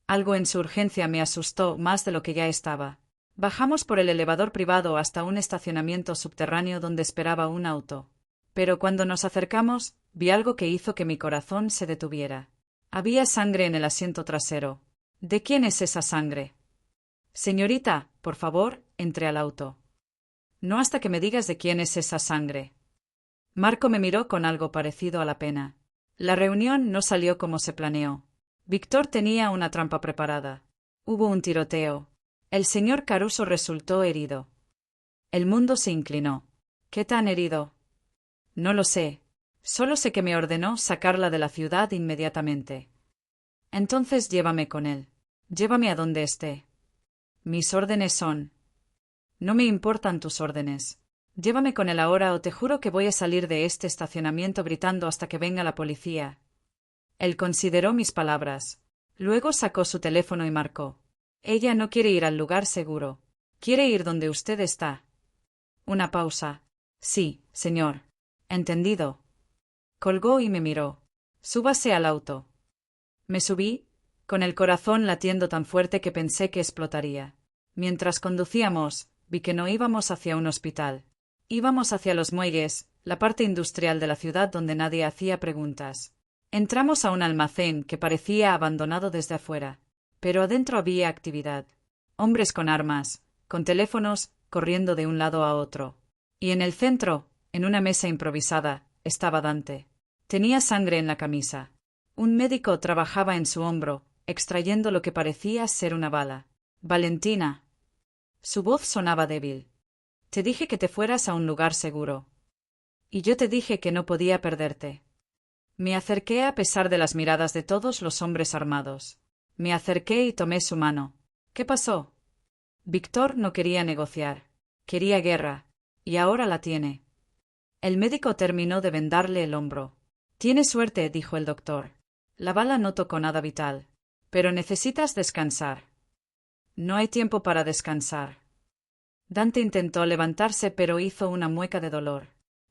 Algo en su urgencia me asustó más de lo que ya estaba. Bajamos por el elevador privado hasta un estacionamiento subterráneo donde esperaba un auto. Pero cuando nos acercamos, Vi algo que hizo que mi corazón se detuviera. Había sangre en el asiento trasero. ¿De quién es esa sangre? Señorita, por favor, entre al auto. No hasta que me digas de quién es esa sangre. Marco me miró con algo parecido a la pena. La reunión no salió como se planeó. Víctor tenía una trampa preparada. Hubo un tiroteo. El señor Caruso resultó herido. El mundo se inclinó. ¿Qué tan herido? No lo sé. Solo sé que me ordenó sacarla de la ciudad inmediatamente. Entonces llévame con él. Llévame a donde esté. Mis órdenes son. No me importan tus órdenes. Llévame con él ahora o te juro que voy a salir de este estacionamiento gritando hasta que venga la policía. Él consideró mis palabras. Luego sacó su teléfono y marcó. Ella no quiere ir al lugar seguro. Quiere ir donde usted está. Una pausa. Sí, señor. Entendido. Colgó y me miró. Súbase al auto. Me subí, con el corazón latiendo tan fuerte que pensé que explotaría. Mientras conducíamos, vi que no íbamos hacia un hospital. Íbamos hacia los muelles, la parte industrial de la ciudad donde nadie hacía preguntas. Entramos a un almacén que parecía abandonado desde afuera, pero adentro había actividad. Hombres con armas, con teléfonos, corriendo de un lado a otro. Y en el centro, en una mesa improvisada, estaba Dante. Tenía sangre en la camisa. Un médico trabajaba en su hombro, extrayendo lo que parecía ser una bala. Valentina. Su voz sonaba débil. Te dije que te fueras a un lugar seguro. Y yo te dije que no podía perderte. Me acerqué a pesar de las miradas de todos los hombres armados. Me acerqué y tomé su mano. ¿Qué pasó? Víctor no quería negociar. Quería guerra. Y ahora la tiene. El médico terminó de vendarle el hombro. Tienes suerte, dijo el doctor. La bala no tocó nada vital. Pero necesitas descansar. No hay tiempo para descansar. Dante intentó levantarse pero hizo una mueca de dolor.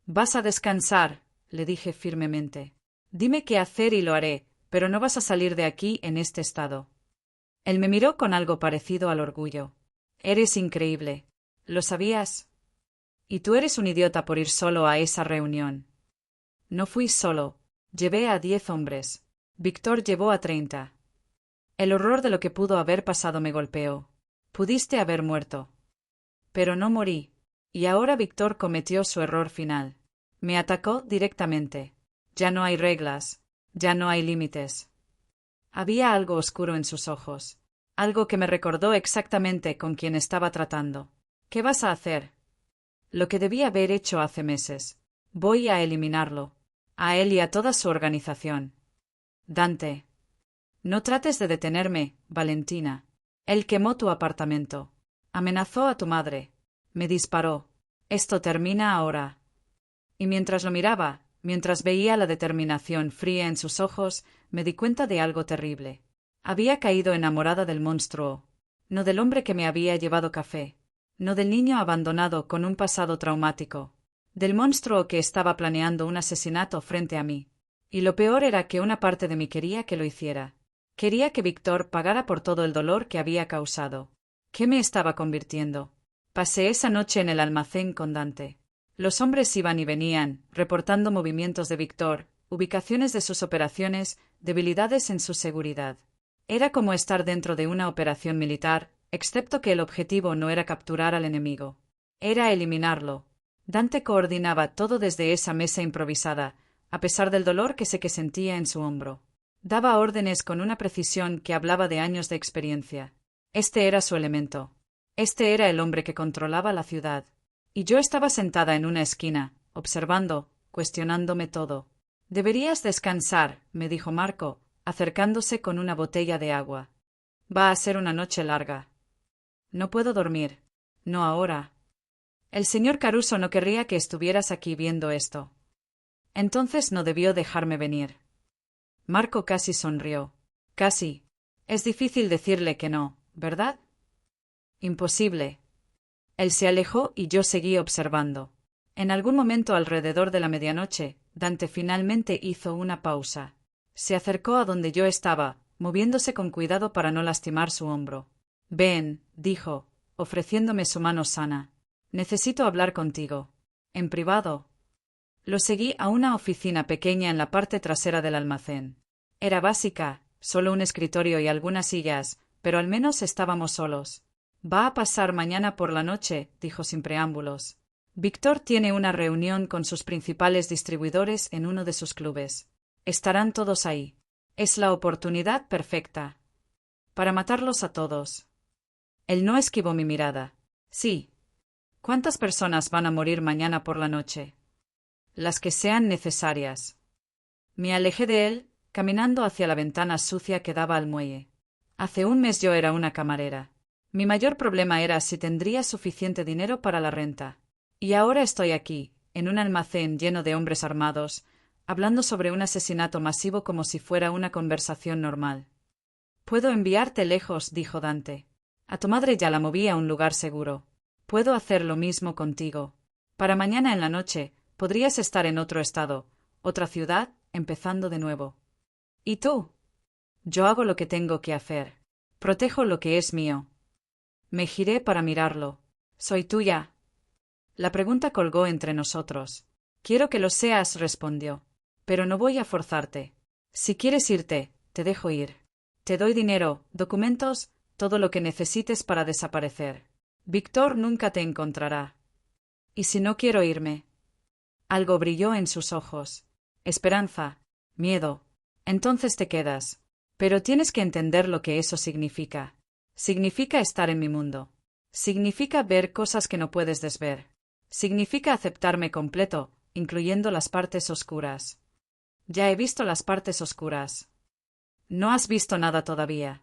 Vas a descansar, le dije firmemente. Dime qué hacer y lo haré, pero no vas a salir de aquí en este estado. Él me miró con algo parecido al orgullo. Eres increíble. ¿Lo sabías? Y tú eres un idiota por ir solo a esa reunión. No fui solo. Llevé a 10 hombres. Víctor llevó a 30. El horror de lo que pudo haber pasado me golpeó. Pudiste haber muerto. Pero no morí. Y ahora Víctor cometió su error final. Me atacó directamente. Ya no hay reglas. Ya no hay límites. Había algo oscuro en sus ojos. Algo que me recordó exactamente con quien estaba tratando. ¿Qué vas a hacer? Lo que debí haber hecho hace meses. Voy a eliminarlo. A él y a toda su organización. Dante. No trates de detenerme, Valentina. Él quemó tu apartamento. Amenazó a tu madre. Me disparó. Esto termina ahora. Y mientras lo miraba, mientras veía la determinación fría en sus ojos, me di cuenta de algo terrible. Había caído enamorada del monstruo. No del hombre que me había llevado café. No del niño abandonado con un pasado traumático. Del monstruo que estaba planeando un asesinato frente a mí. Y lo peor era que una parte de mí quería que lo hiciera. Quería que Víctor pagara por todo el dolor que había causado. ¿Qué me estaba convirtiendo? Pasé esa noche en el almacén con Dante. Los hombres iban y venían, reportando movimientos de Víctor, ubicaciones de sus operaciones, debilidades en su seguridad. Era como estar dentro de una operación militar, excepto que el objetivo no era capturar al enemigo. Era eliminarlo. Dante coordinaba todo desde esa mesa improvisada, a pesar del dolor que sé que sentía en su hombro. Daba órdenes con una precisión que hablaba de años de experiencia. Este era su elemento. Este era el hombre que controlaba la ciudad. Y yo estaba sentada en una esquina, observando, cuestionándome todo. Deberías descansar, me dijo Marco, acercándose con una botella de agua. Va a ser una noche larga. No puedo dormir. No ahora. El señor Caruso no querría que estuvieras aquí viendo esto. Entonces no debió dejarme venir. Marco casi sonrió. Casi. Es difícil decirle que no, ¿verdad? Imposible. Él se alejó y yo seguí observando. En algún momento alrededor de la medianoche, Dante finalmente hizo una pausa. Se acercó a donde yo estaba, moviéndose con cuidado para no lastimar su hombro. Ven, dijo, ofreciéndome su mano sana. Necesito hablar contigo. En privado. Lo seguí a una oficina pequeña en la parte trasera del almacén. Era básica, solo un escritorio y algunas sillas, pero al menos estábamos solos. Va a pasar mañana por la noche, dijo sin preámbulos. Víctor tiene una reunión con sus principales distribuidores en uno de sus clubes. Estarán todos ahí. Es la oportunidad perfecta para matarlos a todos. Él no esquivó mi mirada. Sí. ¿Cuántas personas van a morir mañana por la noche? Las que sean necesarias. Me alejé de él, caminando hacia la ventana sucia que daba al muelle. Hace un mes yo era una camarera. Mi mayor problema era si tendría suficiente dinero para la renta. Y ahora estoy aquí, en un almacén lleno de hombres armados, hablando sobre un asesinato masivo como si fuera una conversación normal. Puedo enviarte lejos, dijo Dante. A tu madre ya la moví a un lugar seguro. Puedo hacer lo mismo contigo. Para mañana en la noche, podrías estar en otro estado, otra ciudad, empezando de nuevo. ¿Y tú? Yo hago lo que tengo que hacer. Protejo lo que es mío. Me giré para mirarlo. Soy tuya. La pregunta colgó entre nosotros. Quiero que lo seas, respondió. Pero no voy a forzarte. Si quieres irte, te dejo ir. Te doy dinero, documentos, todo lo que necesites para desaparecer. Víctor nunca te encontrará. ¿Y si no quiero irme? Algo brilló en sus ojos. Esperanza. Miedo. Entonces te quedas. Pero tienes que entender lo que eso significa. Significa estar en mi mundo. Significa ver cosas que no puedes desver. Significa aceptarme completo, incluyendo las partes oscuras. Ya he visto las partes oscuras. No has visto nada todavía.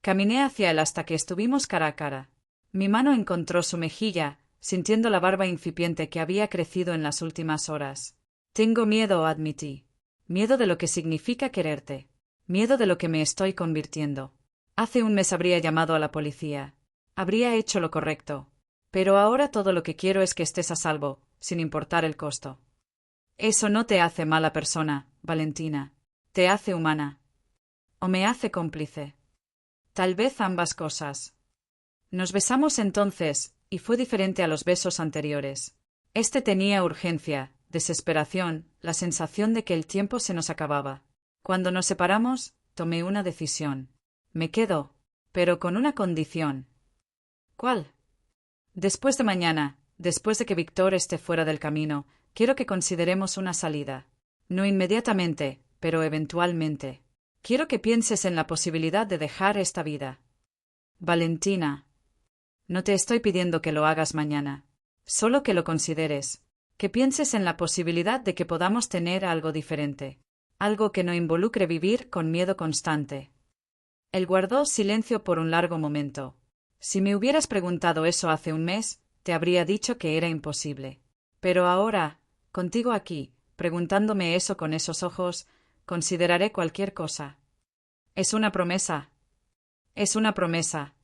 Caminé hacia él hasta que estuvimos cara a cara. Mi mano encontró su mejilla, sintiendo la barba incipiente que había crecido en las últimas horas. Tengo miedo, admití. Miedo de lo que significa quererte. Miedo de lo que me estoy convirtiendo. Hace un mes habría llamado a la policía. Habría hecho lo correcto. Pero ahora todo lo que quiero es que estés a salvo, sin importar el costo. Eso no te hace mala persona, Valentina. Te hace humana. O me hace cómplice. Tal vez ambas cosas. Nos besamos entonces, y fue diferente a los besos anteriores. Este tenía urgencia, desesperación, la sensación de que el tiempo se nos acababa. Cuando nos separamos, tomé una decisión. Me quedo, pero con una condición. ¿Cuál? Después de mañana, después de que Víctor esté fuera del camino, quiero que consideremos una salida. No inmediatamente, pero eventualmente. Quiero que pienses en la posibilidad de dejar esta vida. Valentina. No te estoy pidiendo que lo hagas mañana. Solo que lo consideres. Que pienses en la posibilidad de que podamos tener algo diferente. Algo que no involucre vivir con miedo constante. Él guardó silencio por un largo momento. Si me hubieras preguntado eso hace un mes, te habría dicho que era imposible. Pero ahora, contigo aquí, preguntándome eso con esos ojos, consideraré cualquier cosa. Es una promesa. Es una promesa.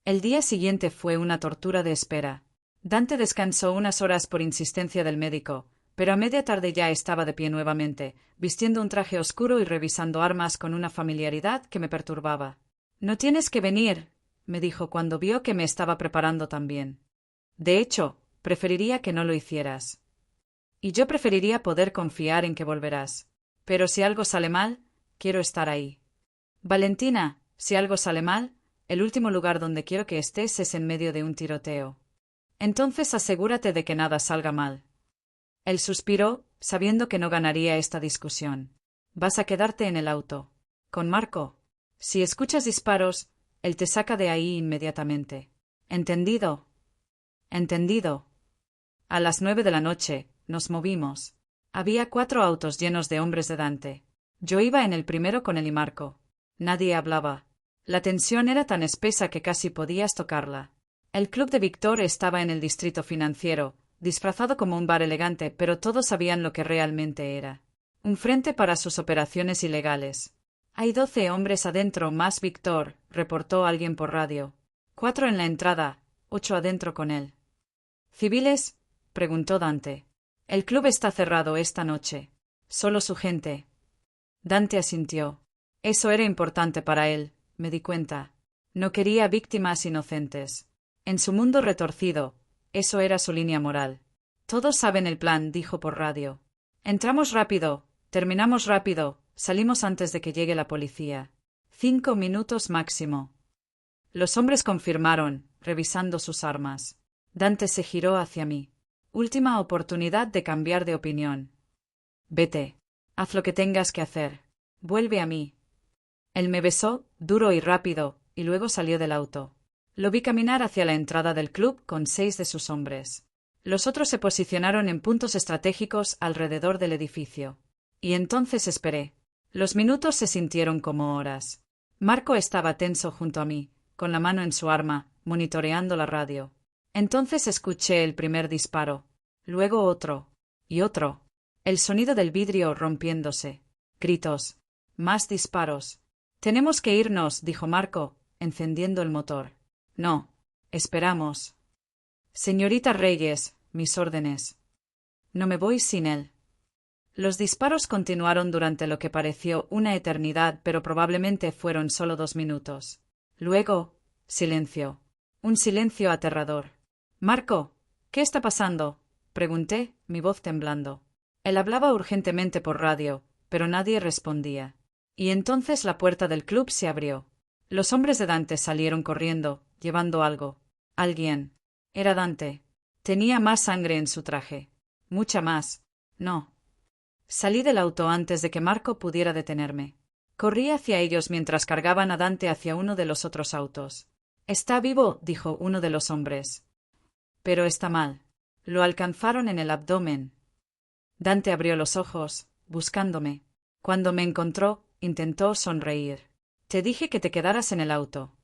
El día siguiente fue una tortura de espera. Dante descansó unas horas por insistencia del médico, pero a media tarde ya estaba de pie nuevamente, vistiendo un traje oscuro y revisando armas con una familiaridad que me perturbaba. No tienes que venir, me dijo cuando vio que me estaba preparando también. De hecho, preferiría que no lo hicieras. Y yo preferiría poder confiar en que volverás. Pero si algo sale mal, quiero estar ahí. Valentina, si algo sale mal, el último lugar donde quiero que estés es en medio de un tiroteo. Entonces asegúrate de que nada salga mal. Él suspiró, sabiendo que no ganaría esta discusión. Vas a quedarte en el auto. Con Marco. Si escuchas disparos, él te saca de ahí inmediatamente. ¿Entendido? Entendido. A las 9 de la noche, nos movimos. Había 4 autos llenos de hombres de Dante. Yo iba en el primero con él y Marco. Nadie hablaba. La tensión era tan espesa que casi podías tocarla. El club de Víctor estaba en el distrito financiero, disfrazado como un bar elegante, pero todos sabían lo que realmente era. Un frente para sus operaciones ilegales. Hay 12 hombres adentro más Víctor, reportó alguien por radio. 4 en la entrada, 8 adentro con él. ¿Civiles? Preguntó Dante. El club está cerrado esta noche. Solo su gente. Dante asintió. Eso era importante para él, me di cuenta. No quería víctimas inocentes. En su mundo retorcido, eso era su línea moral. Todos saben el plan, dijo por radio. Entramos rápido, terminamos rápido, salimos antes de que llegue la policía. 5 minutos máximo. Los hombres confirmaron, revisando sus armas. Dante se giró hacia mí. Última oportunidad de cambiar de opinión. Vete. Haz lo que tengas que hacer. Vuelve a mí. Él me besó, duro y rápido, y luego salió del auto. Lo vi caminar hacia la entrada del club con 6 de sus hombres. Los otros se posicionaron en puntos estratégicos alrededor del edificio. Y entonces esperé. Los minutos se sintieron como horas. Marco estaba tenso junto a mí, con la mano en su arma, monitoreando la radio. Entonces escuché el primer disparo, luego otro, y otro. El sonido del vidrio rompiéndose. Gritos. Más disparos. Tenemos que irnos, dijo Marco, encendiendo el motor. No. Esperamos. Señorita Reyes, mis órdenes. No me voy sin él. Los disparos continuaron durante lo que pareció una eternidad, pero probablemente fueron solo 2 minutos. Luego, silencio. Un silencio aterrador. Marco, ¿qué está pasando? Pregunté, mi voz temblando. Él hablaba urgentemente por radio, pero nadie respondía. Y entonces la puerta del club se abrió. Los hombres de Dante salieron corriendo, llevando algo. Alguien. Era Dante. Tenía más sangre en su traje. Mucha más. No. Salí del auto antes de que Marco pudiera detenerme. Corrí hacia ellos mientras cargaban a Dante hacia uno de los otros autos. «Está vivo», dijo uno de los hombres. «Pero está mal. Lo alcanzaron en el abdomen». Dante abrió los ojos, buscándome. Cuando me encontró, intentó sonreír. «Te dije que te quedaras en el auto».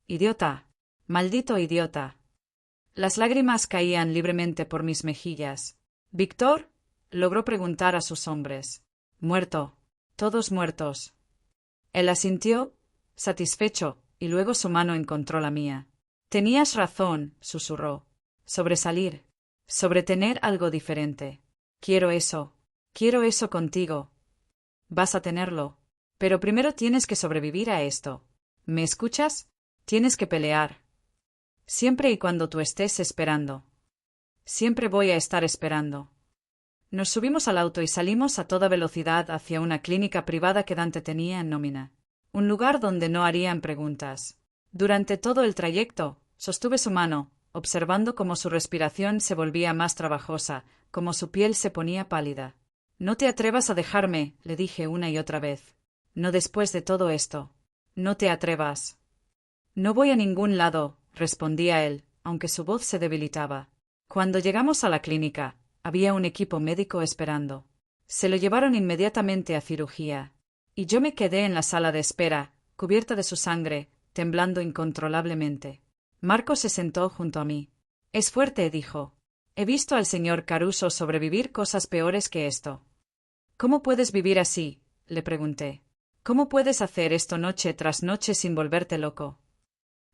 «Idiota. Maldito idiota». Las lágrimas caían libremente por mis mejillas. «¿Víctor?» logró preguntar a sus hombres. «Muerto. Todos muertos». Él asintió, satisfecho, y luego su mano encontró la mía. «Tenías razón», susurró. «Sobresalir. Sobre tener algo diferente. Quiero eso. Quiero eso contigo. Vas a tenerlo. Pero primero tienes que sobrevivir a esto. ¿Me escuchas? Tienes que pelear. Siempre y cuando tú estés esperando. Siempre voy a estar esperando». Nos subimos al auto y salimos a toda velocidad hacia una clínica privada que Dante tenía en nómina. Un lugar donde no harían preguntas. Durante todo el trayecto, sostuve su mano, observando cómo su respiración se volvía más trabajosa, cómo su piel se ponía pálida. «No te atrevas a dejarme», le dije una y otra vez. «No después de todo esto. No te atrevas». «No voy a ningún lado», respondía él, aunque su voz se debilitaba. Cuando llegamos a la clínica, había un equipo médico esperando. Se lo llevaron inmediatamente a cirugía. Y yo me quedé en la sala de espera, cubierta de su sangre, temblando incontrolablemente. Marco se sentó junto a mí. «Es fuerte», dijo. «He visto al señor Caruso sobrevivir cosas peores que esto». «¿Cómo puedes vivir así?», le pregunté. «¿Cómo puedes hacer esto noche tras noche sin volverte loco?»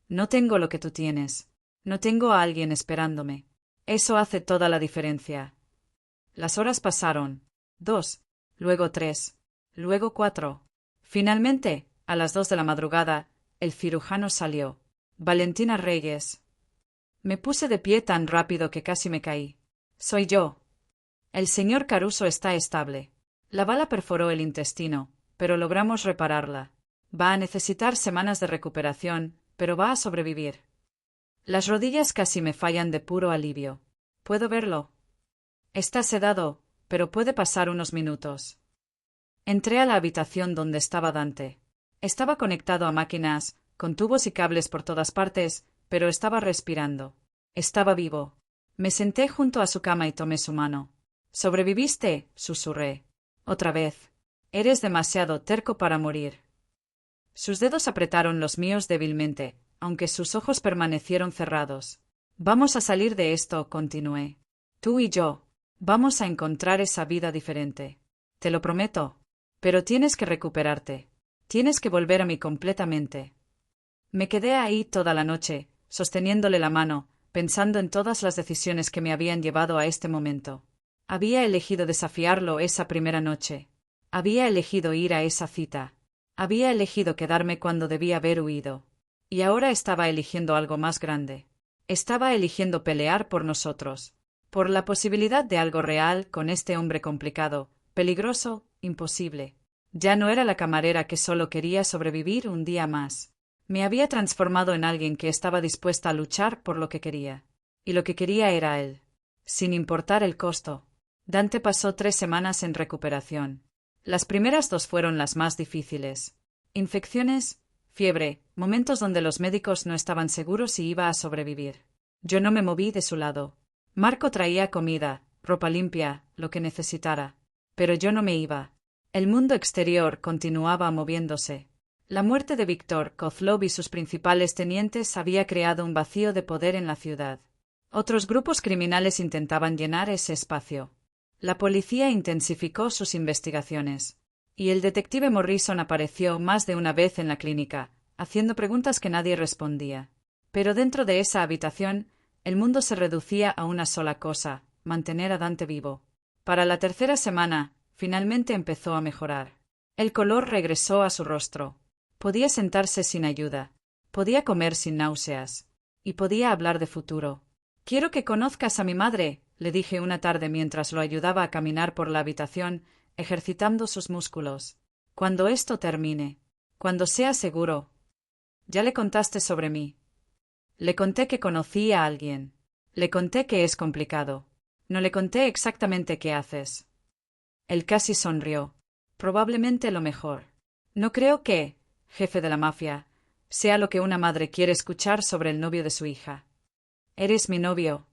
«No tengo lo que tú tienes. No tengo a alguien esperándome. Eso hace toda la diferencia». Las horas pasaron. 2, luego 3, luego 4. Finalmente, a las 2 de la madrugada, el cirujano salió. «Valentina Reyes». Me puse de pie tan rápido que casi me caí. «Soy yo». «El señor Caruso está estable. La bala perforó el intestino, pero logramos repararla. Va a necesitar semanas de recuperación, pero va a sobrevivir». Las rodillas casi me fallan de puro alivio. «¿Puedo verlo?» «Está sedado, pero puede pasar unos minutos». Entré a la habitación donde estaba Dante. Estaba conectado a máquinas, con tubos y cables por todas partes, pero estaba respirando. Estaba vivo. Me senté junto a su cama y tomé su mano. «¿Sobreviviste?», susurré. «Otra vez. Eres demasiado terco para morir». Sus dedos apretaron los míos débilmente, aunque sus ojos permanecieron cerrados. «Vamos a salir de esto», continué. «Tú y yo. Vamos a encontrar esa vida diferente. Te lo prometo. Pero tienes que recuperarte. Tienes que volver a mí completamente». Me quedé ahí toda la noche, sosteniéndole la mano, pensando en todas las decisiones que me habían llevado a este momento. Había elegido desafiarlo esa primera noche. Había elegido ir a esa cita. Había elegido quedarme cuando debía haber huido. Y ahora estaba eligiendo algo más grande. Estaba eligiendo pelear por nosotros. Por la posibilidad de algo real con este hombre complicado, peligroso, imposible. Ya no era la camarera que solo quería sobrevivir un día más. Me había transformado en alguien que estaba dispuesta a luchar por lo que quería. Y lo que quería era él. Sin importar el costo. Dante pasó 3 semanas en recuperación. Las primeras 2 fueron las más difíciles. Infecciones, fiebre, momentos donde los médicos no estaban seguros si iba a sobrevivir. Yo no me moví de su lado. Marco traía comida, ropa limpia, lo que necesitara. Pero yo no me iba. El mundo exterior continuaba moviéndose. La muerte de Víctor Kozlov y sus principales tenientes había creado un vacío de poder en la ciudad. Otros grupos criminales intentaban llenar ese espacio. La policía intensificó sus investigaciones. Y el detective Morrison apareció más de una vez en la clínica, haciendo preguntas que nadie respondía. Pero dentro de esa habitación, el mundo se reducía a una sola cosa: mantener a Dante vivo. Para la 3ª semana, finalmente empezó a mejorar. El color regresó a su rostro. Podía sentarse sin ayuda. Podía comer sin náuseas. Y podía hablar de futuro. «Quiero que conozcas a mi madre», le dije una tarde mientras lo ayudaba a caminar por la habitación, ejercitando sus músculos. «Cuando esto termine. Cuando sea seguro». «Ya le contaste sobre mí». Le conté que conocí a alguien. Le conté que es complicado. No le conté exactamente qué haces. Él casi sonrió. Probablemente lo mejor. No creo que, jefe de la mafia, sea lo que una madre quiere escuchar sobre el novio de su hija. Eres mi novio.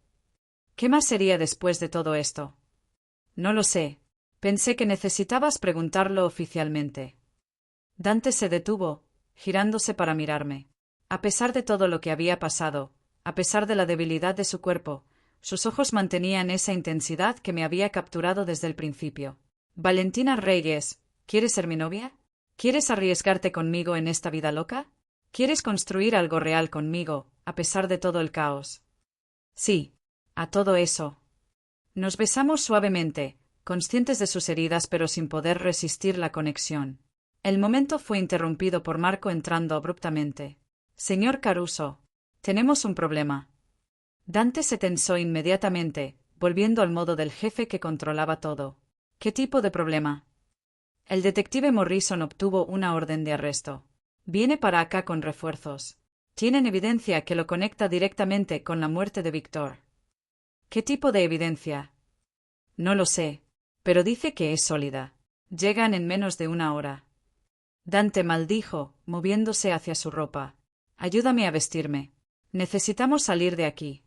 ¿Qué más sería después de todo esto? No lo sé. Pensé que necesitabas preguntarlo oficialmente. Dante se detuvo, girándose para mirarme. A pesar de todo lo que había pasado, a pesar de la debilidad de su cuerpo, sus ojos mantenían esa intensidad que me había capturado desde el principio. Valentina Reyes, ¿quieres ser mi novia? ¿Quieres arriesgarte conmigo en esta vida loca? ¿Quieres construir algo real conmigo, a pesar de todo el caos? Sí, a todo eso. Nos besamos suavemente, conscientes de sus heridas pero sin poder resistir la conexión. El momento fue interrumpido por Marco entrando abruptamente. «Señor Caruso, tenemos un problema». Dante se tensó inmediatamente, volviendo al modo del jefe que controlaba todo. «¿Qué tipo de problema?» El detective Morrison obtuvo una orden de arresto. Viene para acá con refuerzos. Tienen evidencia que lo conecta directamente con la muerte de Víctor. ¿Qué tipo de evidencia? No lo sé, pero dice que es sólida. Llegan en menos de 1 hora. Dante maldijo, moviéndose hacia su ropa. «Ayúdame a vestirme. Necesitamos salir de aquí».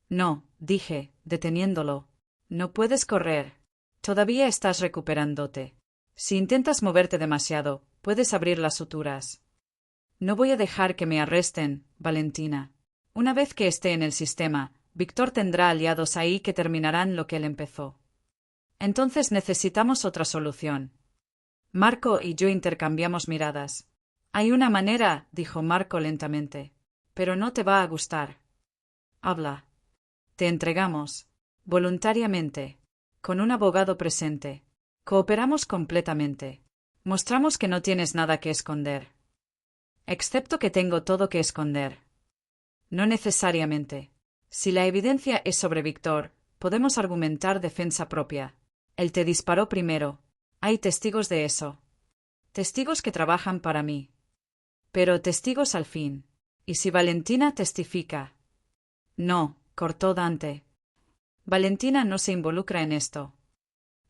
«No», dije, deteniéndolo. «No puedes correr. Todavía estás recuperándote. Si intentas moverte demasiado, puedes abrir las suturas». «No voy a dejar que me arresten, Valentina. Una vez que esté en el sistema, Víctor tendrá aliados ahí que terminarán lo que él empezó. Entonces necesitamos otra solución». Marco y yo intercambiamos miradas. «Hay una manera», dijo Marco lentamente. «Pero no te va a gustar». «Habla». «Te entregamos. Voluntariamente. Con un abogado presente. Cooperamos completamente. Mostramos que no tienes nada que esconder». «Excepto que tengo todo que esconder». «No necesariamente. Si la evidencia es sobre Víctor, podemos argumentar defensa propia. Él te disparó primero. Hay testigos de eso. Testigos que trabajan para mí. Pero testigos al fin. ¿Y si Valentina testifica?» «No», cortó Dante. «Valentina no se involucra en esto».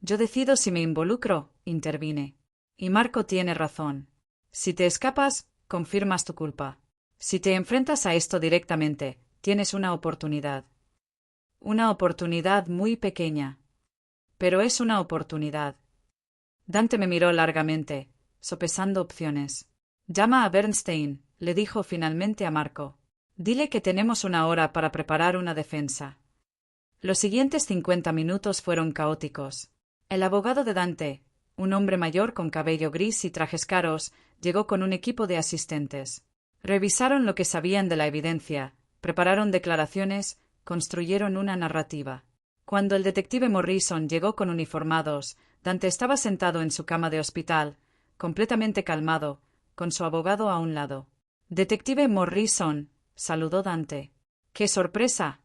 «Yo decido si me involucro», intervine. «Y Marco tiene razón. Si te escapas, confirmas tu culpa. Si te enfrentas a esto directamente, tienes una oportunidad». «Una oportunidad muy pequeña. Pero es una oportunidad». Dante me miró largamente, sopesando opciones. «Llama a Bernstein», le dijo finalmente a Marco. «Dile que tenemos 1 hora para preparar una defensa». Los siguientes 50 minutos fueron caóticos. El abogado de Dante, un hombre mayor con cabello gris y trajes caros, llegó con un equipo de asistentes. Revisaron lo que sabían de la evidencia, prepararon declaraciones, construyeron una narrativa. Cuando el detective Morrison llegó con uniformados, Dante estaba sentado en su cama de hospital, completamente calmado, con su abogado a un lado. «Detective Morrison», saludó Dante. «¡Qué sorpresa!».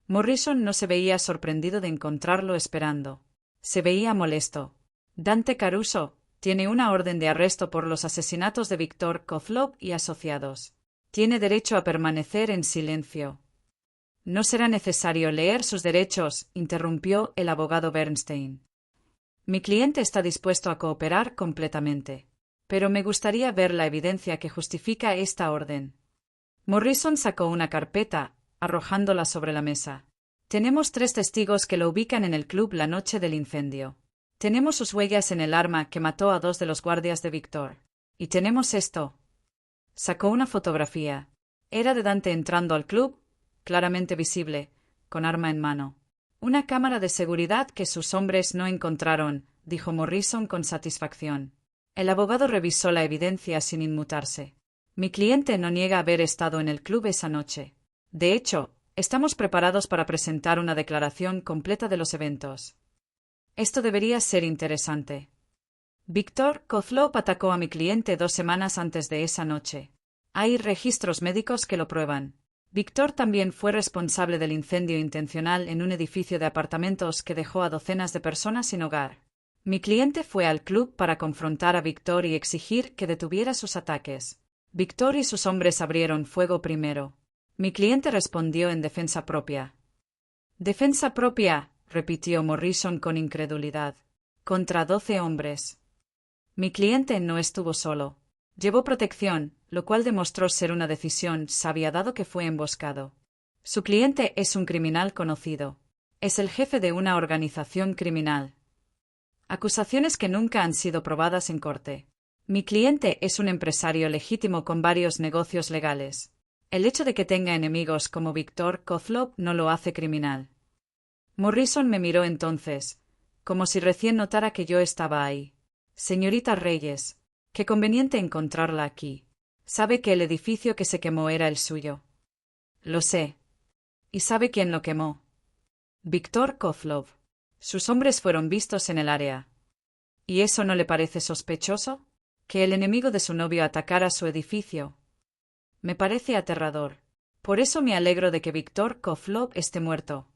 Morrison no se veía sorprendido de encontrarlo esperando. Se veía molesto. Dante Caruso tiene una orden de arresto por los asesinatos de Víctor Kozlov y asociados. Tiene derecho a permanecer en silencio. No será necesario leer sus derechos, interrumpió el abogado Bernstein. Mi cliente está dispuesto a cooperar completamente. Pero me gustaría ver la evidencia que justifica esta orden. Morrison sacó una carpeta, arrojándola sobre la mesa. Tenemos 3 testigos que lo ubican en el club la noche del incendio. Tenemos sus huellas en el arma que mató a 2 de los guardias de Víctor. Y tenemos esto. Sacó una fotografía. Era de Dante entrando al club, claramente visible, con arma en mano. Una cámara de seguridad que sus hombres no encontraron, dijo Morrison con satisfacción. El abogado revisó la evidencia sin inmutarse. Mi cliente no niega haber estado en el club esa noche. De hecho, estamos preparados para presentar una declaración completa de los eventos. Esto debería ser interesante. Víctor Kozlov atacó a mi cliente 2 semanas antes de esa noche. Hay registros médicos que lo prueban. Víctor también fue responsable del incendio intencional en un edificio de apartamentos que dejó a docenas de personas sin hogar. Mi cliente fue al club para confrontar a Víctor y exigir que detuviera sus ataques. Víctor y sus hombres abrieron fuego primero. Mi cliente respondió en defensa propia. «¿Defensa propia?», repitió Morrison con incredulidad. «Contra 12 hombres». Mi cliente no estuvo solo. Llevó protección, lo cual demostró ser una decisión sabia dado que fue emboscado. Su cliente es un criminal conocido. Es el jefe de una organización criminal. Acusaciones que nunca han sido probadas en corte. Mi cliente es un empresario legítimo con varios negocios legales. El hecho de que tenga enemigos como Víctor Kozlov no lo hace criminal. Morrison me miró entonces, como si recién notara que yo estaba ahí. Señorita Reyes, qué conveniente encontrarla aquí. Sabe que el edificio que se quemó era el suyo. Lo sé. ¿Y sabe quién lo quemó? Víctor Kozlov. Sus hombres fueron vistos en el área. ¿Y eso no le parece sospechoso? ¿Que el enemigo de su novio atacara su edificio? Me parece aterrador. Por eso me alegro de que Víctor Kozlov esté muerto.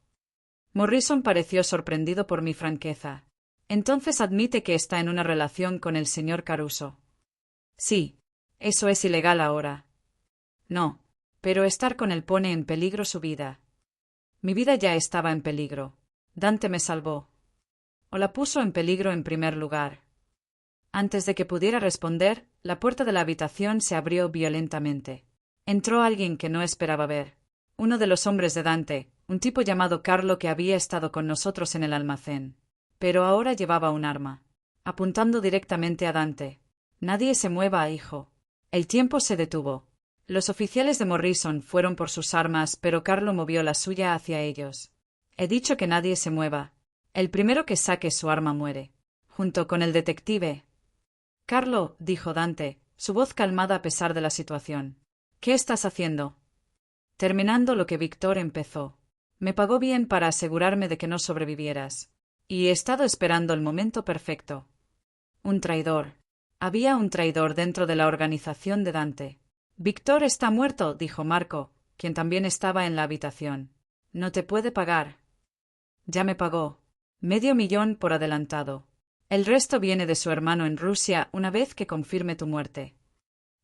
Morrison pareció sorprendido por mi franqueza. Entonces admite que está en una relación con el señor Caruso. Sí. Eso es ilegal ahora. No. Pero estar con él pone en peligro su vida. Mi vida ya estaba en peligro. Dante me salvó. O la puso en peligro en primer lugar. Antes de que pudiera responder, la puerta de la habitación se abrió violentamente. Entró alguien que no esperaba ver. Uno de los hombres de Dante, un tipo llamado Carlo que había estado con nosotros en el almacén. Pero ahora llevaba un arma, apuntando directamente a Dante. Nadie se mueva, hijo. El tiempo se detuvo. Los oficiales de Morrison fueron por sus armas, pero Carlo movió la suya hacia ellos. He dicho que nadie se mueva. El primero que saque su arma muere. Junto con el detective. Carlo, dijo Dante, su voz calmada a pesar de la situación. ¿Qué estás haciendo? Terminando lo que Víctor empezó. Me pagó bien para asegurarme de que no sobrevivieras. Y he estado esperando el momento perfecto. Un traidor. Había un traidor dentro de la organización de Dante. Víctor está muerto, dijo Marco, quien también estaba en la habitación. No te puede pagar. Ya me pagó. $500,000 por adelantado. El resto viene de su hermano en Rusia una vez que confirme tu muerte.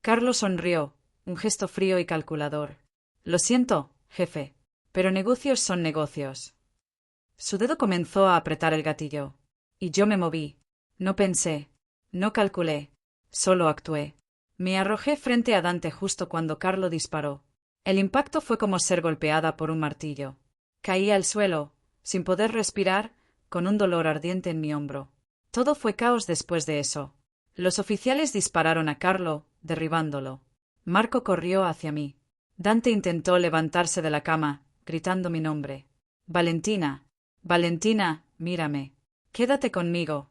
Carlos sonrió, un gesto frío y calculador. Lo siento, jefe, pero negocios son negocios. Su dedo comenzó a apretar el gatillo. Y yo me moví. No pensé. No calculé. Solo actué. Me arrojé frente a Dante justo cuando Carlo disparó. El impacto fue como ser golpeada por un martillo. Caí al suelo, sin poder respirar, con un dolor ardiente en mi hombro. Todo fue caos después de eso. Los oficiales dispararon a Carlo, derribándolo. Marco corrió hacia mí. Dante intentó levantarse de la cama, gritando mi nombre. Valentina. Valentina, mírame. Quédate conmigo.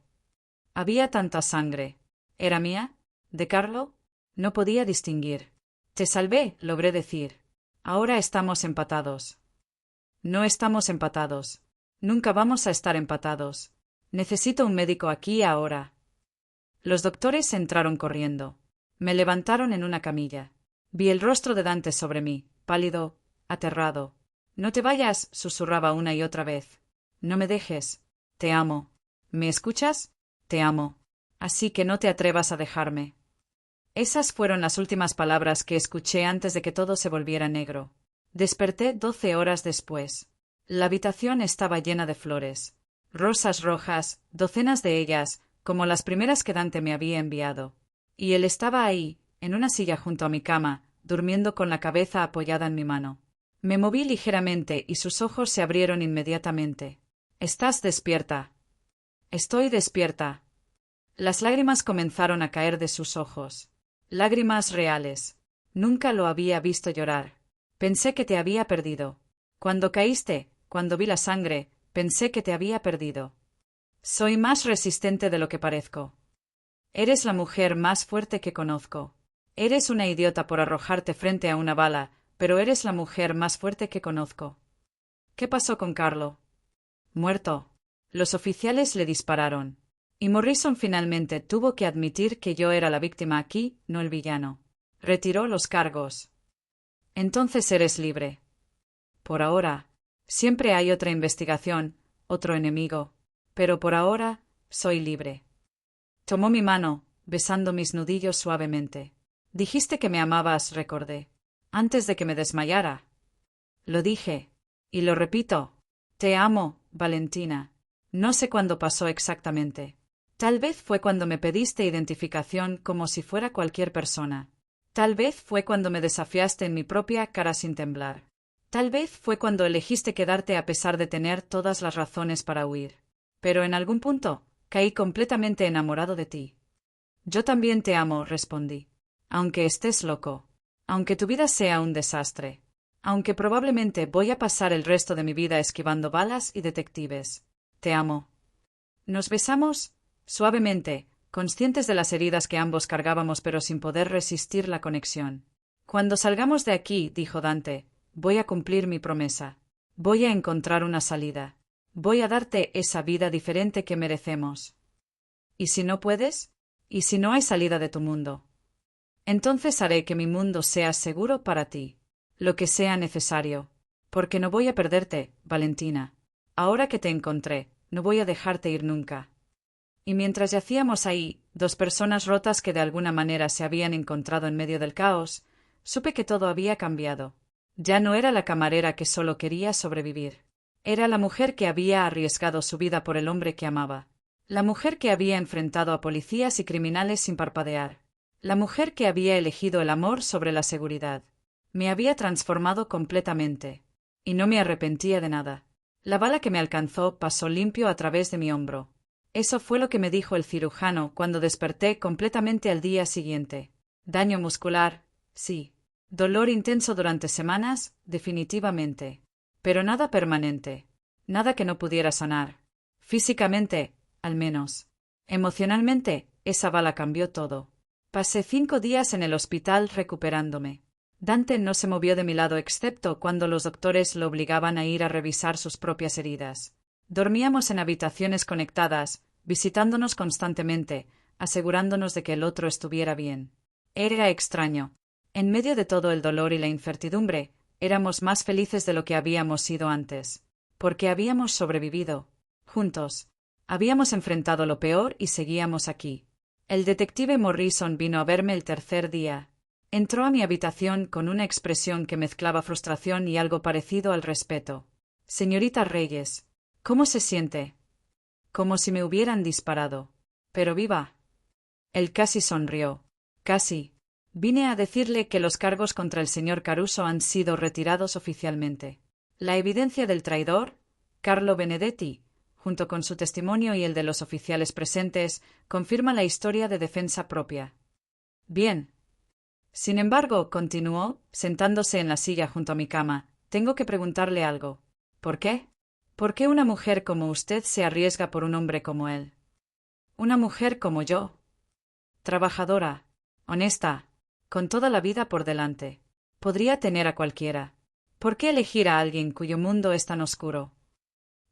Había tanta sangre. ¿Era mía? ¿De Carlo? No podía distinguir. Te salvé, logré decir. Ahora estamos empatados. No estamos empatados. Nunca vamos a estar empatados. Necesito un médico aquí ahora. Los doctores entraron corriendo. Me levantaron en una camilla. Vi el rostro de Dante sobre mí, pálido, aterrado. No te vayas, susurraba una y otra vez. No me dejes. Te amo. ¿Me escuchas? Te amo. Así que no te atrevas a dejarme. Esas fueron las últimas palabras que escuché antes de que todo se volviera negro. Desperté 12 horas después. La habitación estaba llena de flores. Rosas rojas, docenas de ellas, como las primeras que Dante me había enviado. Y él estaba ahí, en una silla junto a mi cama, durmiendo con la cabeza apoyada en mi mano. Me moví ligeramente y sus ojos se abrieron inmediatamente. «¿Estás despierta?» «Estoy despierta». Las lágrimas comenzaron a caer de sus ojos. Lágrimas reales. Nunca lo había visto llorar. Pensé que te había perdido. Cuando caíste, cuando vi la sangre, pensé que te había perdido. Soy más resistente de lo que parezco. Eres la mujer más fuerte que conozco. Eres una idiota por arrojarte frente a una bala, pero eres la mujer más fuerte que conozco. ¿Qué pasó con Carlo? Muerto. Los oficiales le dispararon. Y Morrison finalmente tuvo que admitir que yo era la víctima aquí, no el villano. Retiró los cargos. Entonces eres libre. Por ahora. Siempre hay otra investigación, otro enemigo. Pero por ahora, soy libre. Tomó mi mano, besando mis nudillos suavemente. Dijiste que me amabas, recordé. Antes de que me desmayara. Lo dije. Y lo repito. Te amo, Valentina. No sé cuándo pasó exactamente. Tal vez fue cuando me pediste identificación como si fuera cualquier persona. Tal vez fue cuando me desafiaste en mi propia cara sin temblar. Tal vez fue cuando elegiste quedarte a pesar de tener todas las razones para huir. Pero en algún punto, caí completamente enamorado de ti. Yo también te amo, respondí. Aunque estés loco. Aunque tu vida sea un desastre. Aunque probablemente voy a pasar el resto de mi vida esquivando balas y detectives. Te amo. Nos besamos suavemente, conscientes de las heridas que ambos cargábamos pero sin poder resistir la conexión. Cuando salgamos de aquí, dijo Dante, voy a cumplir mi promesa. Voy a encontrar una salida. Voy a darte esa vida diferente que merecemos. ¿Y si no puedes? ¿Y si no hay salida de tu mundo? Entonces haré que mi mundo sea seguro para ti. Lo que sea necesario. Porque no voy a perderte, Valentina. Ahora que te encontré, no voy a dejarte ir nunca. Y mientras yacíamos ahí, dos personas rotas que de alguna manera se habían encontrado en medio del caos, supe que todo había cambiado. Ya no era la camarera que solo quería sobrevivir. Era la mujer que había arriesgado su vida por el hombre que amaba. La mujer que había enfrentado a policías y criminales sin parpadear. La mujer que había elegido el amor sobre la seguridad. Me había transformado completamente. Y no me arrepentía de nada. La bala que me alcanzó pasó limpio a través de mi hombro. Eso fue lo que me dijo el cirujano cuando desperté completamente al día siguiente. Daño muscular, sí. Dolor intenso durante semanas, definitivamente. Pero nada permanente. Nada que no pudiera sanar. Físicamente, al menos. Emocionalmente, esa bala cambió todo. Pasé 5 días en el hospital recuperándome. Dante no se movió de mi lado excepto cuando los doctores lo obligaban a ir a revisar sus propias heridas. Dormíamos en habitaciones conectadas, visitándonos constantemente, asegurándonos de que el otro estuviera bien. Era extraño. En medio de todo el dolor y la incertidumbre, éramos más felices de lo que habíamos sido antes. Porque habíamos sobrevivido. Juntos. Habíamos enfrentado lo peor y seguíamos aquí. El detective Morrison vino a verme el tercer día. Entró a mi habitación con una expresión que mezclaba frustración y algo parecido al respeto. Señorita Reyes, ¿cómo se siente? Como si me hubieran disparado. Pero viva. Él casi sonrió. Casi. Vine a decirle que los cargos contra el señor Caruso han sido retirados oficialmente. La evidencia del traidor, Carlo Benedetti, junto con su testimonio y el de los oficiales presentes, confirma la historia de defensa propia. Bien. Sin embargo, continuó, sentándose en la silla junto a mi cama, tengo que preguntarle algo. ¿Por qué? ¿Por qué una mujer como usted se arriesga por un hombre como él? Una mujer como yo. Trabajadora, honesta, con toda la vida por delante. Podría tener a cualquiera. ¿Por qué elegir a alguien cuyo mundo es tan oscuro?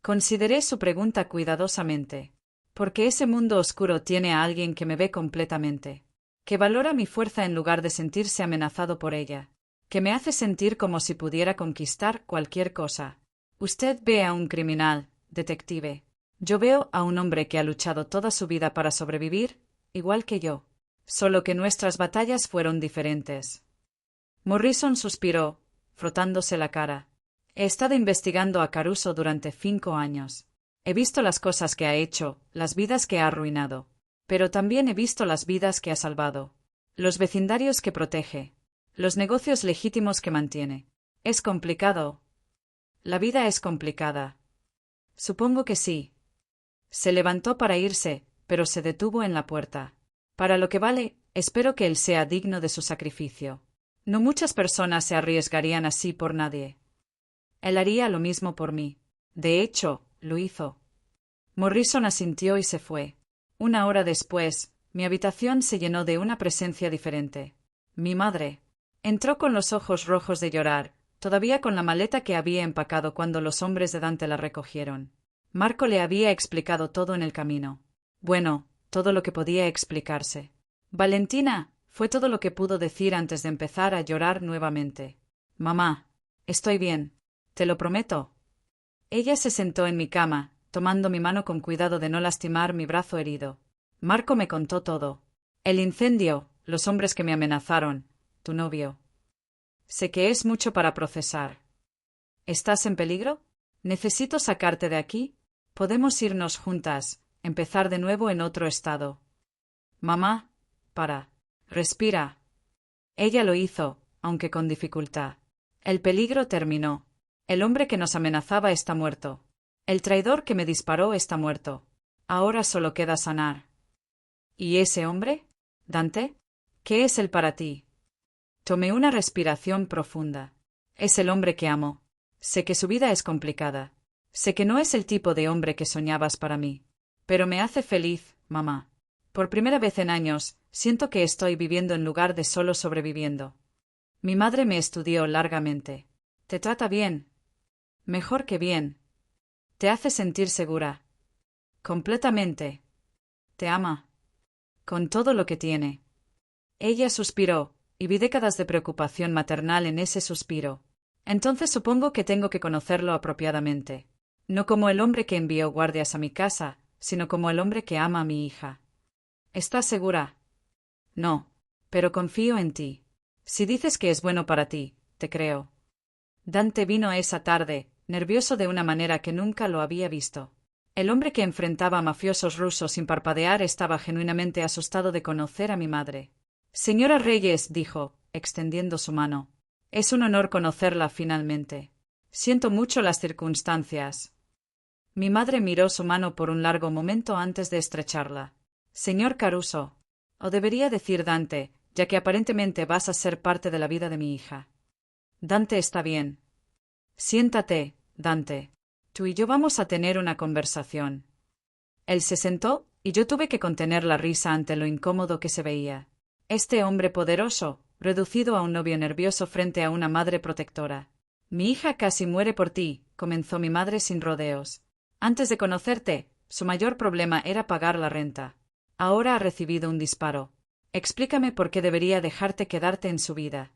Consideré su pregunta cuidadosamente. Porque ese mundo oscuro tiene a alguien que me ve completamente. Que valora mi fuerza en lugar de sentirse amenazado por ella. que me hace sentir como si pudiera conquistar cualquier cosa. Usted ve a un criminal, detective. Yo veo a un hombre que ha luchado toda su vida para sobrevivir, igual que yo. Solo que nuestras batallas fueron diferentes. Morrison suspiró, frotándose la cara. He estado investigando a Caruso durante 5 años. He visto las cosas que ha hecho, las vidas que ha arruinado. Pero también he visto las vidas que ha salvado. Los vecindarios que protege. Los negocios legítimos que mantiene. ¿Es complicado? La vida es complicada. Supongo que sí. Se levantó para irse, pero se detuvo en la puerta. Para lo que vale, espero que él sea digno de su sacrificio. No muchas personas se arriesgarían así por nadie. Él haría lo mismo por mí. De hecho, lo hizo. Morrison asintió y se fue. 1 hora después, mi habitación se llenó de una presencia diferente. Mi madre. Entró con los ojos rojos de llorar, todavía con la maleta que había empacado cuando los hombres de Dante la recogieron. Marco le había explicado todo en el camino. Bueno, todo lo que podía explicarse. Valentina, fue todo lo que pudo decir antes de empezar a llorar nuevamente. Mamá, estoy bien. Te lo prometo. Ella se sentó en mi cama, tomando mi mano con cuidado de no lastimar mi brazo herido. Marco me contó todo. El incendio, los hombres que me amenazaron, tu novio. Sé que es mucho para procesar. ¿Estás en peligro? ¿Necesito sacarte de aquí? Podemos irnos juntas, empezar de nuevo en otro estado. Mamá, para. Respira. Ella lo hizo, aunque con dificultad. El peligro terminó. El hombre que nos amenazaba está muerto. El traidor que me disparó está muerto. Ahora solo queda sanar. ¿Y ese hombre? ¿Dante? ¿Qué es él para ti? Tomé una respiración profunda. Es el hombre que amo. Sé que su vida es complicada. Sé que no es el tipo de hombre que soñabas para mí. Pero me hace feliz, mamá. Por primera vez en años, siento que estoy viviendo en lugar de solo sobreviviendo. Mi madre me estudió largamente. ¿Te trata bien? Mejor que bien. ¿Te hace sentir segura? Completamente. ¿Te ama? Con todo lo que tiene. Ella suspiró, y vi décadas de preocupación maternal en ese suspiro. Entonces supongo que tengo que conocerlo apropiadamente. No como el hombre que envió guardias a mi casa, sino como el hombre que ama a mi hija. ¿Estás segura? No, pero confío en ti. Si dices que es bueno para ti, te creo. Dante vino esa tarde, nervioso de una manera que nunca lo había visto. El hombre que enfrentaba a mafiosos rusos sin parpadear estaba genuinamente asustado de conocer a mi madre. Señora Reyes, dijo, extendiendo su mano. Es un honor conocerla finalmente. Siento mucho las circunstancias. Mi madre miró su mano por un largo momento antes de estrecharla. Señor Caruso. O debería decir Dante, ya que aparentemente vas a ser parte de la vida de mi hija. Dante está bien. Siéntate, Dante. Tú y yo vamos a tener una conversación. Él se sentó, y yo tuve que contener la risa ante lo incómodo que se veía. Este hombre poderoso, reducido a un novio nervioso frente a una madre protectora. Mi hija casi muere por ti, comenzó mi madre sin rodeos. Antes de conocerte, su mayor problema era pagar la renta. Ahora ha recibido un disparo. Explícame por qué debería dejarte quedarte en su vida.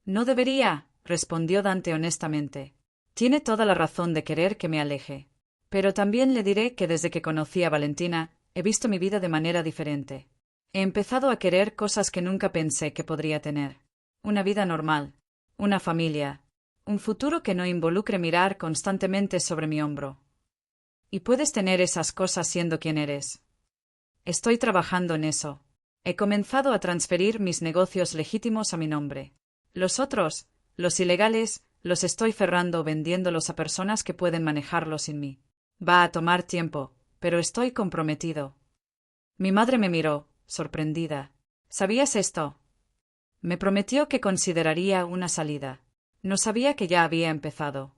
No debería, respondió Dante honestamente. Tiene toda la razón de querer que me aleje. Pero también le diré que desde que conocí a Valentina, he visto mi vida de manera diferente. He empezado a querer cosas que nunca pensé que podría tener. Una vida normal, una familia, un futuro que no involucre mirar constantemente sobre mi hombro. Y puedes tener esas cosas siendo quien eres. Estoy trabajando en eso. He comenzado a transferir mis negocios legítimos a mi nombre. Los otros, los ilegales, los estoy cerrando o vendiéndolos a personas que pueden manejarlos sin mí. Va a tomar tiempo, pero estoy comprometido. Mi madre me miró, sorprendida. ¿Sabías esto? Me prometió que consideraría una salida. No sabía que ya había empezado.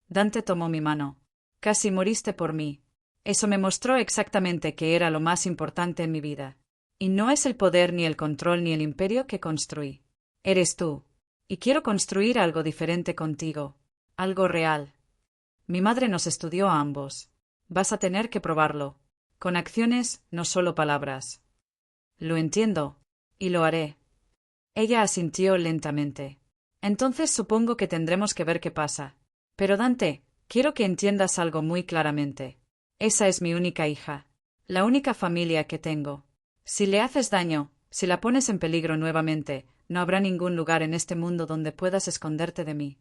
Dante tomó mi mano. Casi moriste por mí. Eso me mostró exactamente que era lo más importante en mi vida. Y no es el poder ni el control ni el imperio que construí. Eres tú. Y quiero construir algo diferente contigo. Algo real. Mi madre nos estudió a ambos. Vas a tener que probarlo. Con acciones, no solo palabras. Lo entiendo. Y lo haré. Ella asintió lentamente. Entonces supongo que tendremos que ver qué pasa. Pero Dante, quiero que entiendas algo muy claramente. Esa es mi única hija. La única familia que tengo. Si le haces daño, si la pones en peligro nuevamente, no habrá ningún lugar en este mundo donde puedas esconderte de mí.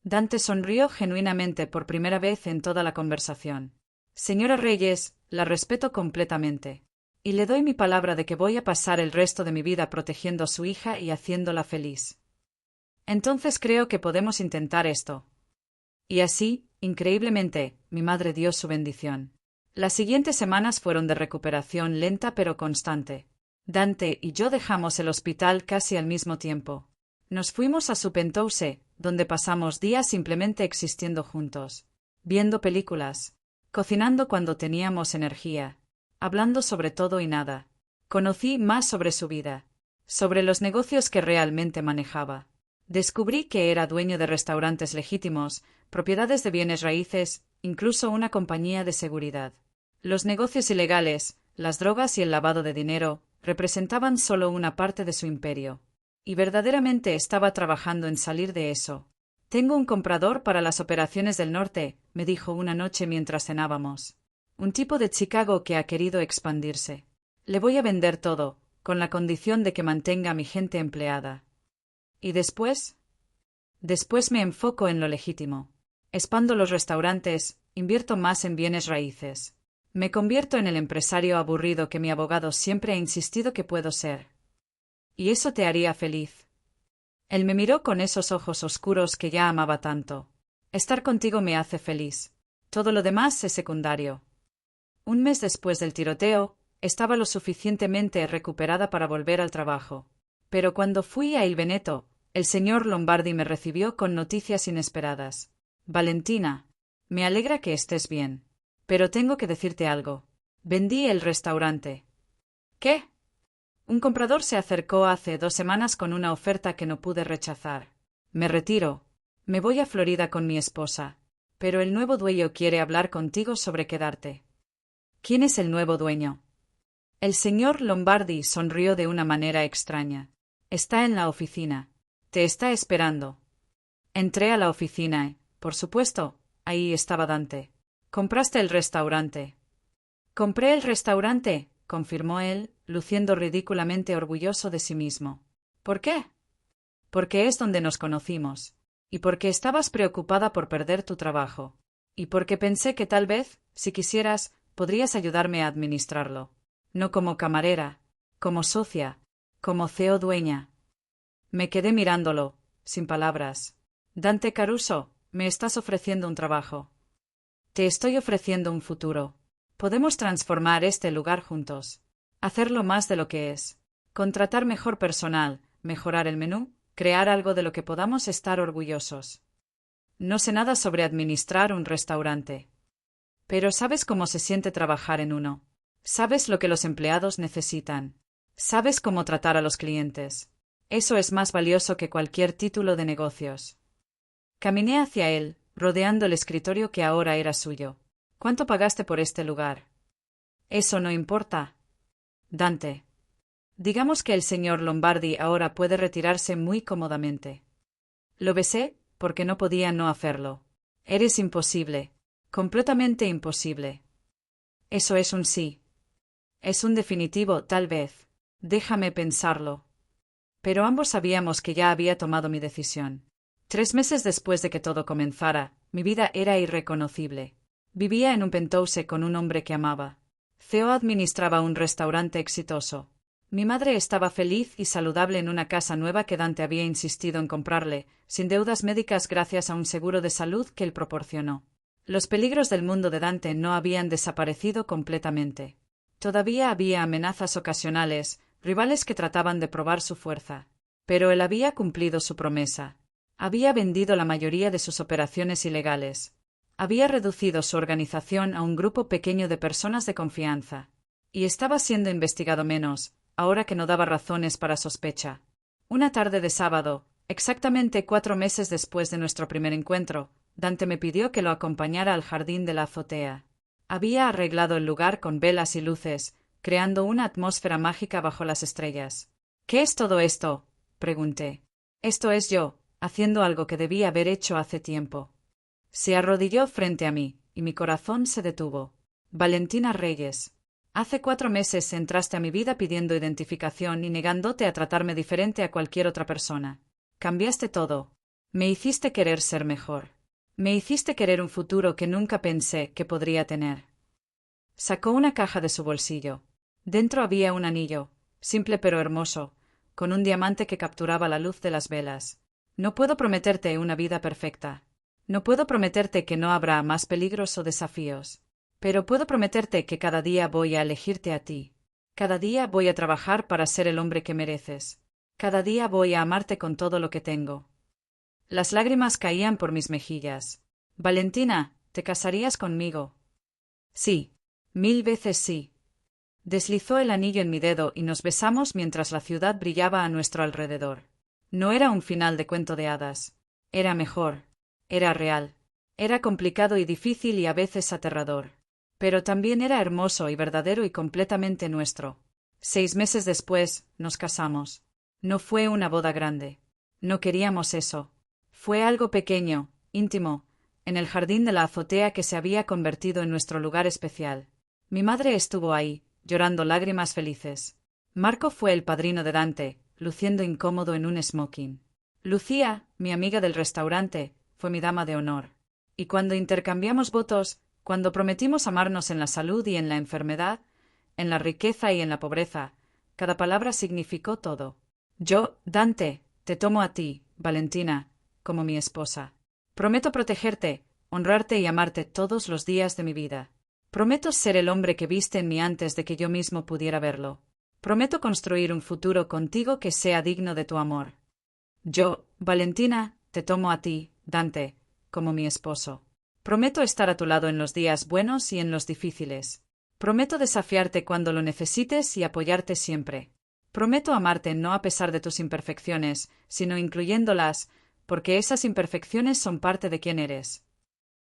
Dante sonrió genuinamente por primera vez en toda la conversación. Señora Reyes, la respeto completamente. Y le doy mi palabra de que voy a pasar el resto de mi vida protegiendo a su hija y haciéndola feliz. Entonces creo que podemos intentar esto. Y así, increíblemente, mi madre dio su bendición. Las siguientes semanas fueron de recuperación lenta pero constante. Dante y yo dejamos el hospital casi al mismo tiempo. Nos fuimos a su penthouse, donde pasamos días simplemente existiendo juntos, viendo películas, cocinando cuando teníamos energía, hablando sobre todo y nada. Conocí más sobre su vida, sobre los negocios que realmente manejaba. Descubrí que era dueño de restaurantes legítimos, propiedades de bienes raíces, incluso una compañía de seguridad. Los negocios ilegales, las drogas y el lavado de dinero, representaban solo una parte de su imperio. Y verdaderamente estaba trabajando en salir de eso. Tengo un comprador para las operaciones del norte, me dijo una noche mientras cenábamos. Un tipo de Chicago que ha querido expandirse. Le voy a vender todo, con la condición de que mantenga a mi gente empleada. ¿Y después? Después me enfoco en lo legítimo. Expando los restaurantes, invierto más en bienes raíces. Me convierto en el empresario aburrido que mi abogado siempre ha insistido que puedo ser. ¿Y eso te haría feliz? Él me miró con esos ojos oscuros que ya amaba tanto. Estar contigo me hace feliz. Todo lo demás es secundario. Un mes después del tiroteo, estaba lo suficientemente recuperada para volver al trabajo. Pero cuando fui a Il Veneto, el señor Lombardi me recibió con noticias inesperadas. Valentina, me alegra que estés bien. Pero tengo que decirte algo. Vendí el restaurante. ¿Qué? Un comprador se acercó hace 2 semanas con una oferta que no pude rechazar. Me retiro. Me voy a Florida con mi esposa. Pero el nuevo dueño quiere hablar contigo sobre quedarte. ¿Quién es el nuevo dueño? El señor Lombardi sonrió de una manera extraña. Está en la oficina. Te está esperando. Entré a la oficina y, por supuesto, ahí estaba Dante. ¿Compraste el restaurante? Compré el restaurante, confirmó él, luciendo ridículamente orgulloso de sí mismo. ¿Por qué? Porque es donde nos conocimos. Y porque estabas preocupada por perder tu trabajo. Y porque pensé que tal vez, si quisieras, podrías ayudarme a administrarlo. No como camarera, como socia, como CEO dueña. Me quedé mirándolo, sin palabras. Dante Caruso, me estás ofreciendo un trabajo. Te estoy ofreciendo un futuro. Podemos transformar este lugar juntos. Hacerlo más de lo que es. Contratar mejor personal, mejorar el menú, crear algo de lo que podamos estar orgullosos. No sé nada sobre administrar un restaurante. Pero sabes cómo se siente trabajar en uno. Sabes lo que los empleados necesitan. Sabes cómo tratar a los clientes. Eso es más valioso que cualquier título de negocios. Caminé hacia él, rodeando el escritorio que ahora era suyo. ¿Cuánto pagaste por este lugar? Eso no importa. Dante. Digamos que el señor Lombardi ahora puede retirarse muy cómodamente. Lo besé, porque no podía no hacerlo. Eres imposible. Completamente imposible. Eso es un sí. Es un definitivo, tal vez. Déjame pensarlo. Pero ambos sabíamos que ya había tomado mi decisión. 3 meses después de que todo comenzara, mi vida era irreconocible. Vivía en un penthouse con un hombre que amaba. Theo administraba un restaurante exitoso. Mi madre estaba feliz y saludable en una casa nueva que Dante había insistido en comprarle, sin deudas médicas gracias a un seguro de salud que él proporcionó. Los peligros del mundo de Dante no habían desaparecido completamente. Todavía había amenazas ocasionales, rivales que trataban de probar su fuerza. Pero él había cumplido su promesa. Había vendido la mayoría de sus operaciones ilegales. Había reducido su organización a un grupo pequeño de personas de confianza. Y estaba siendo investigado menos, ahora que no daba razones para sospecha. Una tarde de sábado, exactamente 4 meses después de nuestro primer encuentro, Dante me pidió que lo acompañara al jardín de la azotea. Había arreglado el lugar con velas y luces, creando una atmósfera mágica bajo las estrellas. ¿Qué es todo esto? Pregunté. Esto es yo, haciendo algo que debía haber hecho hace tiempo. Se arrodilló frente a mí, y mi corazón se detuvo. Valentina Reyes. Hace 4 meses entraste a mi vida pidiendo identificación y negándote a tratarme diferente a cualquier otra persona. Cambiaste todo. Me hiciste querer ser mejor. Me hiciste querer un futuro que nunca pensé que podría tener. Sacó una caja de su bolsillo. Dentro había un anillo, simple pero hermoso, con un diamante que capturaba la luz de las velas. No puedo prometerte una vida perfecta. No puedo prometerte que no habrá más peligros o desafíos. Pero puedo prometerte que cada día voy a elegirte a ti. Cada día voy a trabajar para ser el hombre que mereces. Cada día voy a amarte con todo lo que tengo. Las lágrimas caían por mis mejillas. Valentina, ¿te casarías conmigo? Sí. 1000 veces sí. Deslizó el anillo en mi dedo y nos besamos mientras la ciudad brillaba a nuestro alrededor. No era un final de cuento de hadas. Era mejor. Era real. Era complicado y difícil y a veces aterrador. Pero también era hermoso y verdadero y completamente nuestro. 6 meses después, nos casamos. No fue una boda grande. No queríamos eso. Fue algo pequeño, íntimo, en el jardín de la azotea que se había convertido en nuestro lugar especial. Mi madre estuvo ahí, llorando lágrimas felices. Marco fue el padrino de Dante, luciendo incómodo en un smoking. Lucía, mi amiga del restaurante, fue mi dama de honor. Y cuando intercambiamos votos, cuando prometimos amarnos en la salud y en la enfermedad, en la riqueza y en la pobreza, cada palabra significó todo. Yo, Dante, te tomo a ti, Valentina, como mi esposa. Prometo protegerte, honrarte y amarte todos los días de mi vida. Prometo ser el hombre que viste en mí antes de que yo mismo pudiera verlo. Prometo construir un futuro contigo que sea digno de tu amor. Yo, Valentina, te tomo a ti, Dante, como mi esposo. Prometo estar a tu lado en los días buenos y en los difíciles. Prometo desafiarte cuando lo necesites y apoyarte siempre. Prometo amarte no a pesar de tus imperfecciones, sino incluyéndolas, porque esas imperfecciones son parte de quién eres.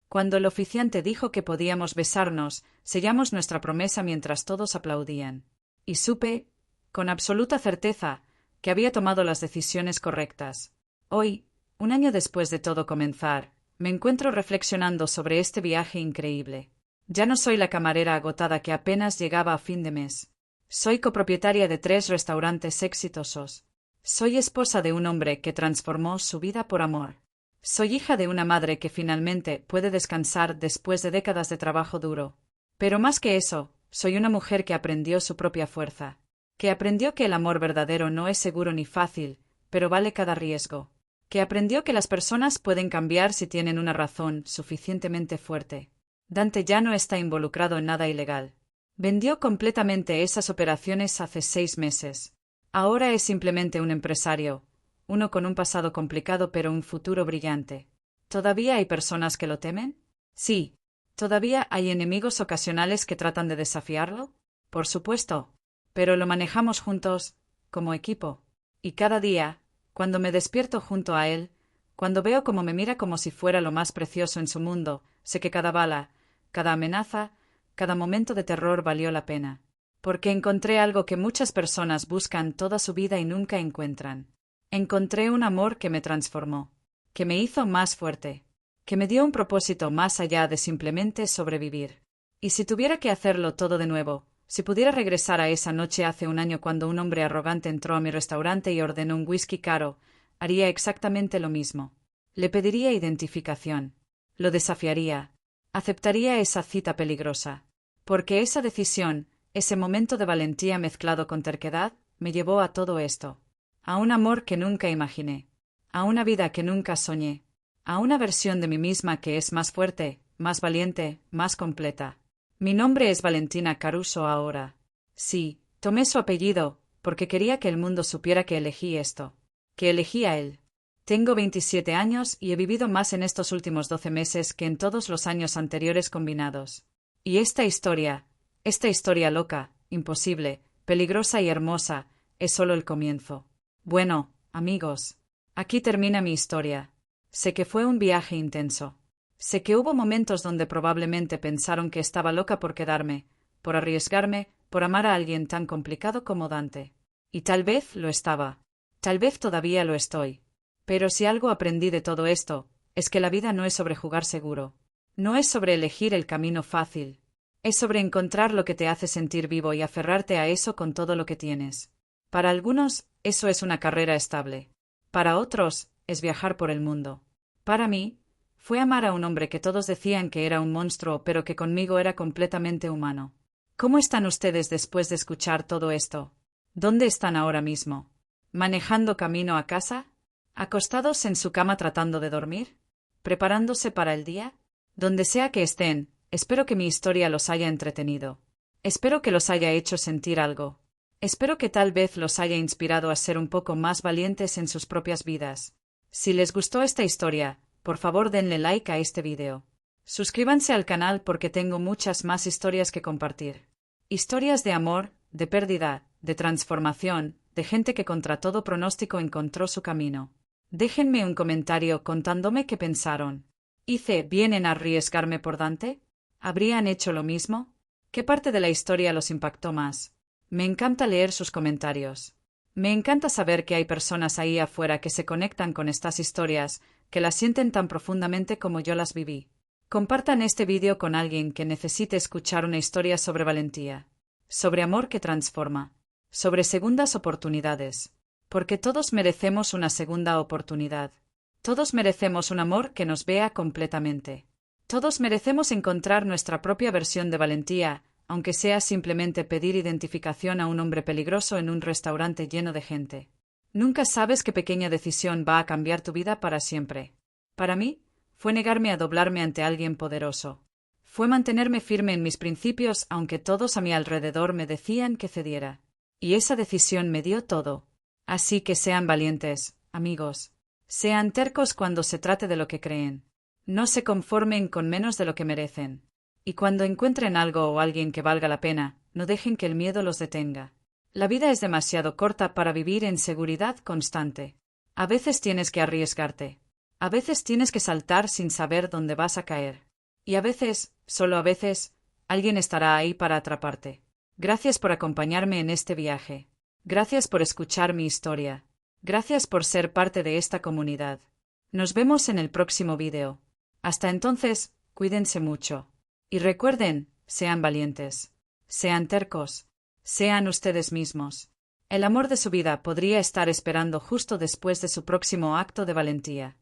Cuando el oficiante dijo que podíamos besarnos, sellamos nuestra promesa mientras todos aplaudían. Y supe, con absoluta certeza, que había tomado las decisiones correctas. Hoy, un año después de todo comenzar, me encuentro reflexionando sobre este viaje increíble. Ya no soy la camarera agotada que apenas llegaba a fin de mes. Soy copropietaria de 3 restaurantes exitosos. Soy esposa de un hombre que transformó su vida por amor. Soy hija de una madre que finalmente puede descansar después de décadas de trabajo duro. Pero más que eso, soy una mujer que aprendió su propia fuerza. Que aprendió que el amor verdadero no es seguro ni fácil, pero vale cada riesgo. Que aprendió que las personas pueden cambiar si tienen una razón suficientemente fuerte. Dante ya no está involucrado en nada ilegal. Vendió completamente esas operaciones hace 6 meses. Ahora es simplemente un empresario, uno con un pasado complicado pero un futuro brillante. ¿Todavía hay personas que lo temen? Sí. ¿Todavía hay enemigos ocasionales que tratan de desafiarlo? Por supuesto. Pero lo manejamos juntos, como equipo. Y cada día, cuando me despierto junto a él, cuando veo cómo me mira como si fuera lo más precioso en su mundo, sé que cada bala, cada amenaza, cada momento de terror valió la pena. Porque encontré algo que muchas personas buscan toda su vida y nunca encuentran. Encontré un amor que me transformó, que me hizo más fuerte, que me dio un propósito más allá de simplemente sobrevivir. Y si tuviera que hacerlo todo de nuevo, si pudiera regresar a esa noche hace un año cuando un hombre arrogante entró a mi restaurante y ordenó un whisky caro, haría exactamente lo mismo. Le pediría identificación. Lo desafiaría. Aceptaría esa cita peligrosa. Porque esa decisión, ese momento de valentía mezclado con terquedad, me llevó a todo esto. A un amor que nunca imaginé. A una vida que nunca soñé. A una versión de mí misma que es más fuerte, más valiente, más completa. Mi nombre es Valentina Caruso ahora. Sí, tomé su apellido, porque quería que el mundo supiera que elegí esto. Que elegí a él. Tengo 27 años y he vivido más en estos últimos 12 meses que en todos los años anteriores combinados. Y esta historia loca, imposible, peligrosa y hermosa, es solo el comienzo. Bueno, amigos, aquí termina mi historia. Sé que fue un viaje intenso. Sé que hubo momentos donde probablemente pensaron que estaba loca por quedarme, por arriesgarme, por amar a alguien tan complicado como Dante. Y tal vez lo estaba. Tal vez todavía lo estoy. Pero si algo aprendí de todo esto, es que la vida no es sobre jugar seguro. No es sobre elegir el camino fácil. Es sobre encontrar lo que te hace sentir vivo y aferrarte a eso con todo lo que tienes. Para algunos, eso es una carrera estable. Para otros, es viajar por el mundo. Para mí, fue amar a un hombre que todos decían que era un monstruo, pero que conmigo era completamente humano. ¿Cómo están ustedes después de escuchar todo esto? ¿Dónde están ahora mismo? ¿Manejando camino a casa? ¿Acostados en su cama tratando de dormir? ¿Preparándose para el día? Donde sea que estén, espero que mi historia los haya entretenido. Espero que los haya hecho sentir algo. Espero que tal vez los haya inspirado a ser un poco más valientes en sus propias vidas. Si les gustó esta historia, por favor denle like a este video. Suscríbanse al canal porque tengo muchas más historias que compartir. Historias de amor, de pérdida, de transformación, de gente que contra todo pronóstico encontró su camino. Déjenme un comentario contándome qué pensaron. ¿Hice bien en arriesgarme por Dante? ¿Habrían hecho lo mismo? ¿Qué parte de la historia los impactó más? Me encanta leer sus comentarios. Me encanta saber que hay personas ahí afuera que se conectan con estas historias, que las sienten tan profundamente como yo las viví. Compartan este vídeo con alguien que necesite escuchar una historia sobre valentía, sobre amor que transforma, sobre segundas oportunidades, porque todos merecemos una segunda oportunidad. Todos merecemos un amor que nos vea completamente. Todos merecemos encontrar nuestra propia versión de valentía, aunque sea simplemente pedir identificación a un hombre peligroso en un restaurante lleno de gente. Nunca sabes qué pequeña decisión va a cambiar tu vida para siempre. Para mí, fue negarme a doblarme ante alguien poderoso. Fue mantenerme firme en mis principios aunque todos a mi alrededor me decían que cediera. Y esa decisión me dio todo. Así que sean valientes, amigos. Sean tercos cuando se trate de lo que creen. No se conformen con menos de lo que merecen. Y cuando encuentren algo o alguien que valga la pena, no dejen que el miedo los detenga. La vida es demasiado corta para vivir en seguridad constante. A veces tienes que arriesgarte. A veces tienes que saltar sin saber dónde vas a caer. Y a veces, solo a veces, alguien estará ahí para atraparte. Gracias por acompañarme en este viaje. Gracias por escuchar mi historia. Gracias por ser parte de esta comunidad. Nos vemos en el próximo vídeo. Hasta entonces, cuídense mucho. Y recuerden, sean valientes. Sean tercos. Sean ustedes mismos. El amor de su vida podría estar esperando justo después de su próximo acto de valentía.